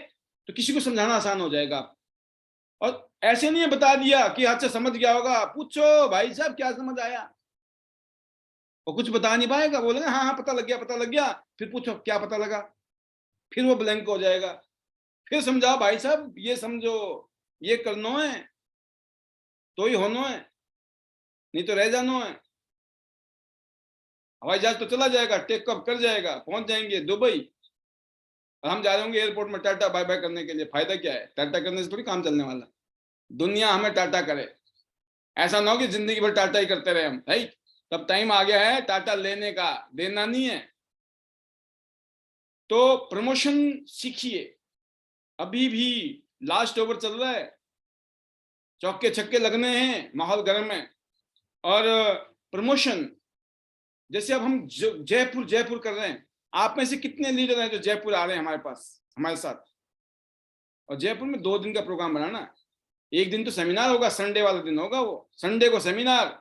तो किसी को समझाना आसान हो जाएगा। और ऐसे नहीं है बता दिया कि अच्छा समझ गया होगा, पूछो भाई साहब क्या समझ आया, और कुछ बता नहीं पाएगा, बोलेगा हाँ हाँ पता लग गया, पता लग गया। फिर पूछो क्या पता लगा, फिर वो ब्लैंक हो जाएगा। फिर समझाओ भाई साहब ये समझो, ये करना है तो ही होना है, नहीं तो रह जाना है। हवाई जहाज तो चला जाएगा, टेक ऑफ कर जाएगा, पहुंच जाएंगे दुबई, और हम जा रहे होंगे एयरपोर्ट में टाटा बाय बाय करने के लिए। फायदा क्या है? टाटा करने से थोड़ी काम चलने वाला, दुनिया हमें टाटा करे। ऐसा ना हो कि जिंदगी भर टाटा ही करते रहे हम, भाई तब टाइम आ गया है टाटा लेने का, देना नहीं है। तो प्रमोशन सीखिए, अभी भी लास्ट ओवर चल रहा है, चौके छक्के लगने हैं, माहौल गर्म है। और प्रमोशन जैसे अब हम जयपुर कर रहे हैं, आप में से कितने लीडर हैं जो जयपुर आ रहे हैं हमारे पास, हमारे साथ? और जयपुर में 2 दिन का प्रोग्राम बनाना, एक दिन तो सेमिनार होगा, संडे वाला दिन होगा वो, संडे को सेमिनार,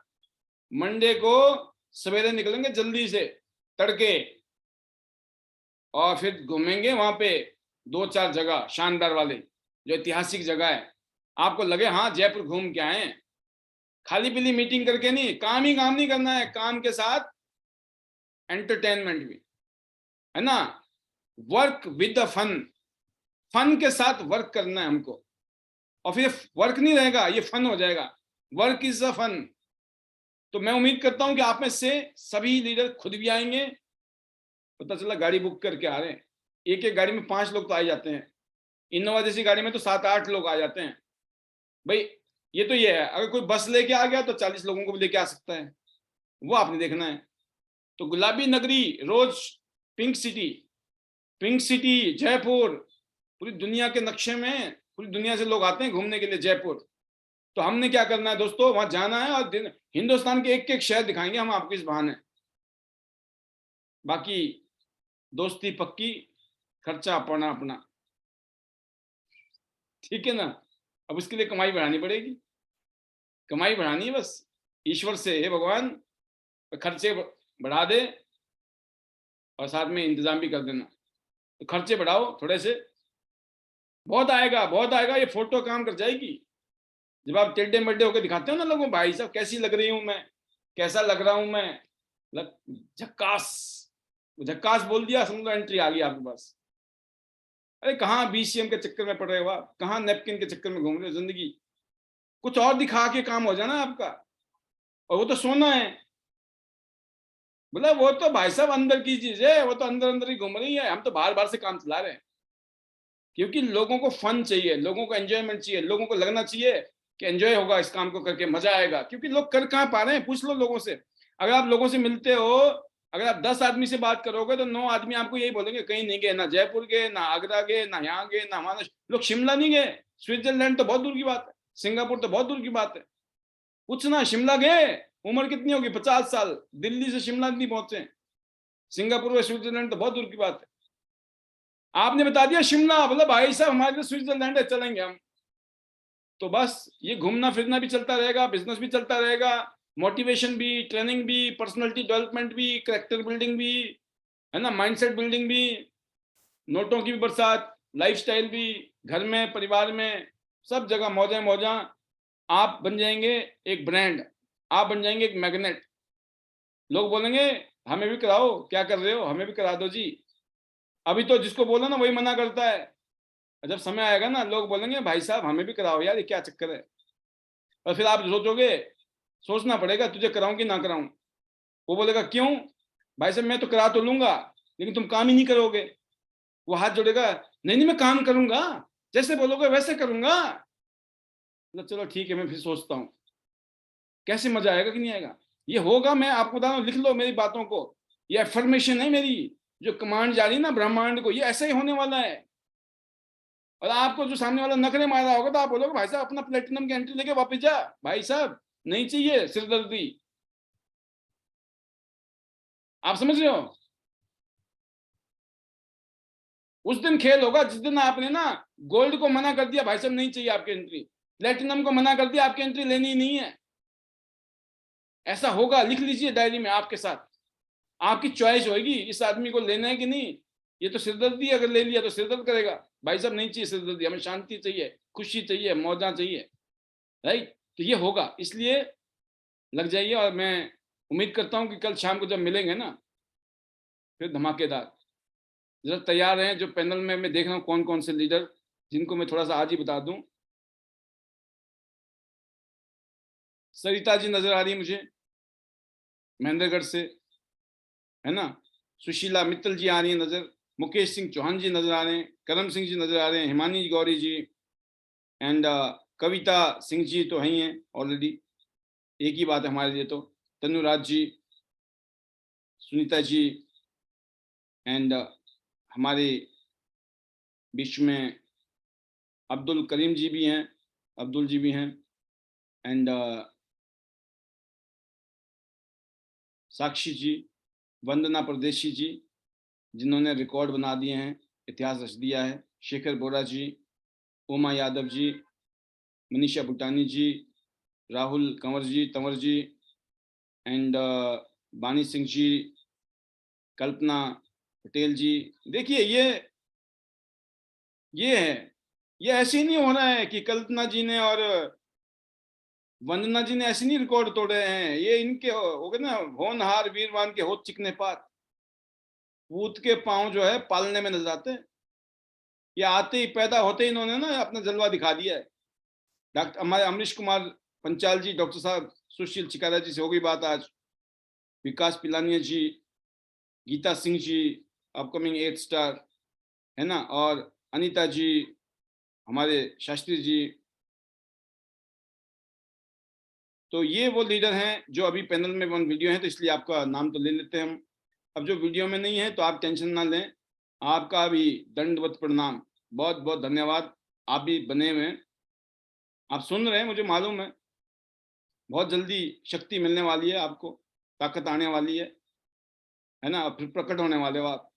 मंडे को सवेरे निकलेंगे जल्दी से तड़के, और फिर घूमेंगे वहां पे 2-4 जगह शानदार वाले जो ऐतिहासिक जगह है, आपको लगे हाँ जयपुर घूम के आए। खाली पीली मीटिंग करके नहीं, काम ही काम नहीं करना है, काम के साथ एंटरटेनमेंट भी है ना, work with the fun, fun के साथ वर्क करना है हमको। और फिर वर्क नहीं रहेगा, ये फन हो जाएगा, वर्क इज अ फन। तो मैं उम्मीद करता हूं कि आप में से सभी लीडर खुद भी आएंगे। पता चला गाड़ी बुक करके आ रहे हैं, एक एक गाड़ी में 5 लोग तो आ जाते हैं, इनोवा जैसी गाड़ी में तो 7-8 लोग आ जाते हैं। भाई ये तो ये है, अगर कोई बस लेके आ गया तो 40 लोगों को भी लेके आ सकता है, वो आपने देखना है। तो गुलाबी नगरी, रोज पिंक सिटी जयपुर, पूरी दुनिया के नक्शे में, पूरी दुनिया से लोग आते हैं घूमने के लिए जयपुर। तो हमने क्या करना है दोस्तों, वहां जाना है और हिंदुस्तान के एक एक शहर दिखाएंगे हम आपको इस बहाने। बाकी दोस्ती पक्की, खर्चा अपना अपना, ठीक है ना। अब उसके लिए कमाई बढ़ानी पड़ेगी, कमाई बढ़ानी है बस, ईश्वर से हे भगवान खर्चे बढ़ा दे और साथ में इंतजाम भी कर देना। तो खर्चे बढ़ाओ थोड़े से, बहुत आएगा। ये फोटो काम कर जाएगी जब आप टेढ़े मेढ़े होकर दिखाते हो ना लोगों, भाई साहब कैसी लग रही हूं मैं, कैसा लग रहा हूं मैं, झक्कास बोल दिया, समझ लो एंट्री आ गई आपके पास। अरे कहाँ BCM के चक्कर में पड़ रहे हो आप, कहाँ नैपकिन के चक्कर में घूम रहे हो जिंदगी, कुछ और दिखा के काम हो जाना आपका। और वो तो सोना है, बोला वो तो भाई साहब अंदर की चीज है, वो तो अंदर ही घूम रही है, हम तो बाहर से काम चला रहे हैं। क्योंकि लोगों को फन चाहिए, लोगों को एंजॉयमेंट चाहिए, लोगों को लगना चाहिए कि एंजॉय होगा इस काम को करके, मजा आएगा। क्योंकि लोग कर कहाँ पा रहे हैं, पूछ लो लोगों से। अगर आप लोगों से मिलते हो, अगर आप 10 आदमी से बात करोगे तो 9 आदमी आपको यही बोलेंगे कहीं नहीं गए, ना जयपुर गए, ना आगरा गए, ना यहाँ गए, ना वहां, लोग शिमला नहीं गए, स्विट्जरलैंड तो बहुत दूर की बात है। सिंगापुर तो बहुत दूर की बात है। पूछना, शिमला गए, उम्र कितनी होगी? 50 साल, दिल्ली से शिमला नहीं पहुंचे। सिंगापुर व स्विट्जरलैंड तो बहुत दूर की बात है। आपने बता दिया शिमला, बोला भाई साहब हमारे लिए स्विट्जरलैंड है, चलेंगे हम। तो बस ये घूमना फिरना भी चलता रहेगा, बिजनेस भी चलता रहेगा, मोटिवेशन भी, ट्रेनिंग भी, पर्सनालिटी डेवलपमेंट भी, कैरेक्टर बिल्डिंग भी, है ना, माइंडसेट बिल्डिंग भी, नोटों की भी बरसात, लाइफस्टाइल भी, घर में, परिवार में, सब जगह मौजा मौजा। आप बन जाएंगे एक ब्रांड, आप बन जाएंगे एक मैग्नेट। लोग बोलेंगे हमें भी कराओ, क्या कर रहे हो, हमें भी करा दो जी। अभी तो जिसको बोलो ना वही मना करता है, जब समय आएगा ना लोग बोलेंगे भाई साहब हमें भी कराओ यार, ये क्या चक्कर है। और फिर आप सोचोगे, सोचना पड़ेगा तुझे कराऊं कि ना कराऊं। वो बोलेगा क्यों? भाई साहब मैं तो करा तो लूंगा, लेकिन तुम काम ही नहीं करोगे। वो हाथ जोड़ेगा, नहीं नहीं मैं काम करूंगा, जैसे बोलोगे वैसे करूंगा। मतलब चलो ठीक है, मैं फिर सोचता हूँ। कैसे मजा आएगा कि नहीं आएगा? ये होगा, मैं आपको बता रहा हूं, लिख लो मेरी बातों को। ये एफर्मेशन है मेरी, जो कमांड जा रही है ना ब्रह्मांड को, ये ऐसा ही होने वाला है। और आपको जो सामने वाला नखरे मार रहा होगा तो आप बोलोगे भाई साहब अपना प्लेटिनम की एंट्री लेके वापस जा, भाई साहब नहीं चाहिए सिरदर्दी। आप समझ रहे हो? उस दिन खेल होगा जिस दिन आपने ना गोल्ड को मना कर दिया, भाई साहब नहीं चाहिए आपकी एंट्री, प्लेटिनम को मना कर दिया, आपकी एंट्री लेनी ही नहीं है। ऐसा होगा, लिख लीजिए डायरी में आपके साथ। आपकी चॉइस होगी इस आदमी को लेना है कि नहीं। ये तो सिरदर्दी, अगर ले लिया तो सिरदर्द करेगा, भाई साहब नहीं चाहिए सिरदर्दी, हमें शांति चाहिए, खुशी चाहिए, मौजा चाहिए, राइट। तो ये होगा, इसलिए लग जाइए। और मैं उम्मीद करता हूं कि कल शाम को जब मिलेंगे ना फिर धमाकेदार। जरा तैयार हैं जो पैनल में मैं देख रहा हूँ कौन कौन से लीडर, जिनको मैं थोड़ा सा आज ही बता दूं। सरिता जी नजर आ रही है मुझे महेंद्रगढ़ से, है ना। सुशीला मित्तल जी आ रही है नजर, मुकेश सिंह चौहान जी नजर आ रहे हैं, करम सिंह जी नजर आ रहे हैं, हिमानी गौरी जी एंड कविता सिंह जी तो हैं ऑलरेडी, एक ही बात है हमारे लिए। तो तनुराज जी, सुनीता जी एंड हमारे बीच में अब्दुल करीम जी भी हैं, अब्दुल जी भी हैं एंड साक्षी जी, वंदना परदेशी जी जिन्होंने रिकॉर्ड बना दिए हैं, इतिहास रच दिया है, शेखर बोरा जी, उमा यादव जी, मनीषा भूटानी जी, राहुल तंवर जी एंड बानी सिंह जी, कल्पना पटेल जी। देखिए ये है, ये ऐसे ही नहीं हो रहा है कि कल्पना जी ने और वंदना जी ने ऐसे नहीं रिकॉर्ड तोड़े हैं। ये इनके हो गए ना, होनहार वीरवान के होत चिकने पात, पूत के पांव जो है पालने में नजर आते हैं। ये आते ही, पैदा होते ही इन्होंने ना अपना जलवा दिखा दिया है। डॉक्टर हमारे अमरीश कुमार पंचाल जी, डॉक्टर साहब सुशील चिकारा जी से हो गई बात आज, विकास पिलानिया जी, गीता सिंह जी अपकमिंग 8 स्टार, है ना, और अनीता जी, हमारे शास्त्री जी। तो ये वो लीडर हैं जो अभी पैनल में वन वीडियो हैं, तो इसलिए आपका नाम तो ले लेते हैं हम। अब जो वीडियो में नहीं है तो आप टेंशन ना लें, आपका भी दंडवत प्रणाम, बहुत बहुत धन्यवाद। आप भी बने हुए हैं, आप सुन रहे हैं, मुझे मालूम है बहुत जल्दी शक्ति मिलने वाली है आपको, ताकत आने वाली है ना, फिर प्रकट होने वाले हो आप।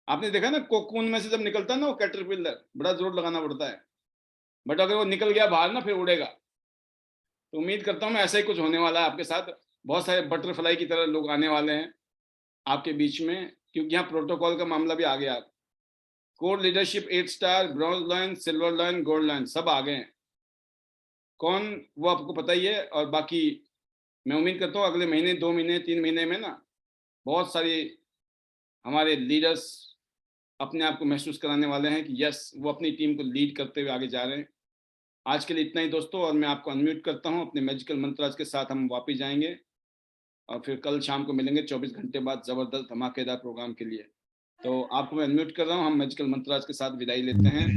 आपने देखा ना कोकून में से जब निकलता है ना वो कैटरपिलर, बड़ा जोर लगाना पड़ता है, बट अगर वो निकल गया बाहर ना फिर उड़ेगा। तो उम्मीद करता हूँ मैं ऐसा ही कुछ होने वाला है आपके साथ, बहुत सारे बटरफ्लाई की तरह लोग आने वाले हैं आपके बीच में, क्योंकि यहाँ प्रोटोकॉल का मामला भी आ गया। Core leadership 8 star, bronze line, silver line, gold line सब आ गए हैं। कौन वो आपको पता ही है। और बाकी मैं उम्मीद करता हूँ अगले महीने, 2 महीने, 3 महीने में ना बहुत सारे हमारे लीडर्स अपने आप को महसूस कराने वाले हैं कि यस वो अपनी टीम को लीड करते हुए आगे जा रहे हैं। आज के लिए इतना ही दोस्तों, और मैं आपको अनम्यूट करता हूं। अपने मैजिकल मंत्राज के साथ हम वापस जाएंगे और फिर कल शाम को मिलेंगे 24 घंटे बाद जबरदस्त धमाकेदार प्रोग्राम के लिए। तो आपको मैं अनम्यूट कर रहा हूं, हम मैजिकल मंत्राज के साथ विदाई लेते हैं।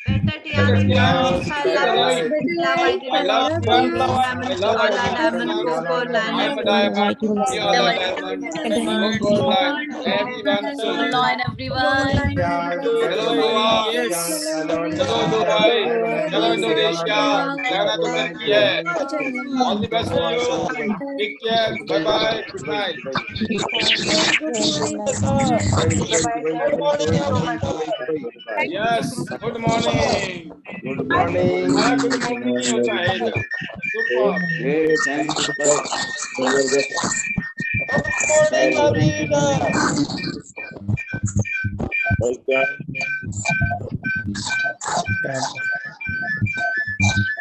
Better Tiani, I love Diamond. I love Diamond. I'm a diamond. We all are diamond. Good life. Everyone soon. Hello Goa. Hello Dubai. Hello Indonesia. Ghana तो मिलती है. All the best to you. Take care. Bye bye. Good night. Yes. Good morning. Good morning. हाँ, good morning नहीं होता है इधर. Super. Hey, thank you, sir. Good morning, Lavina. Okay.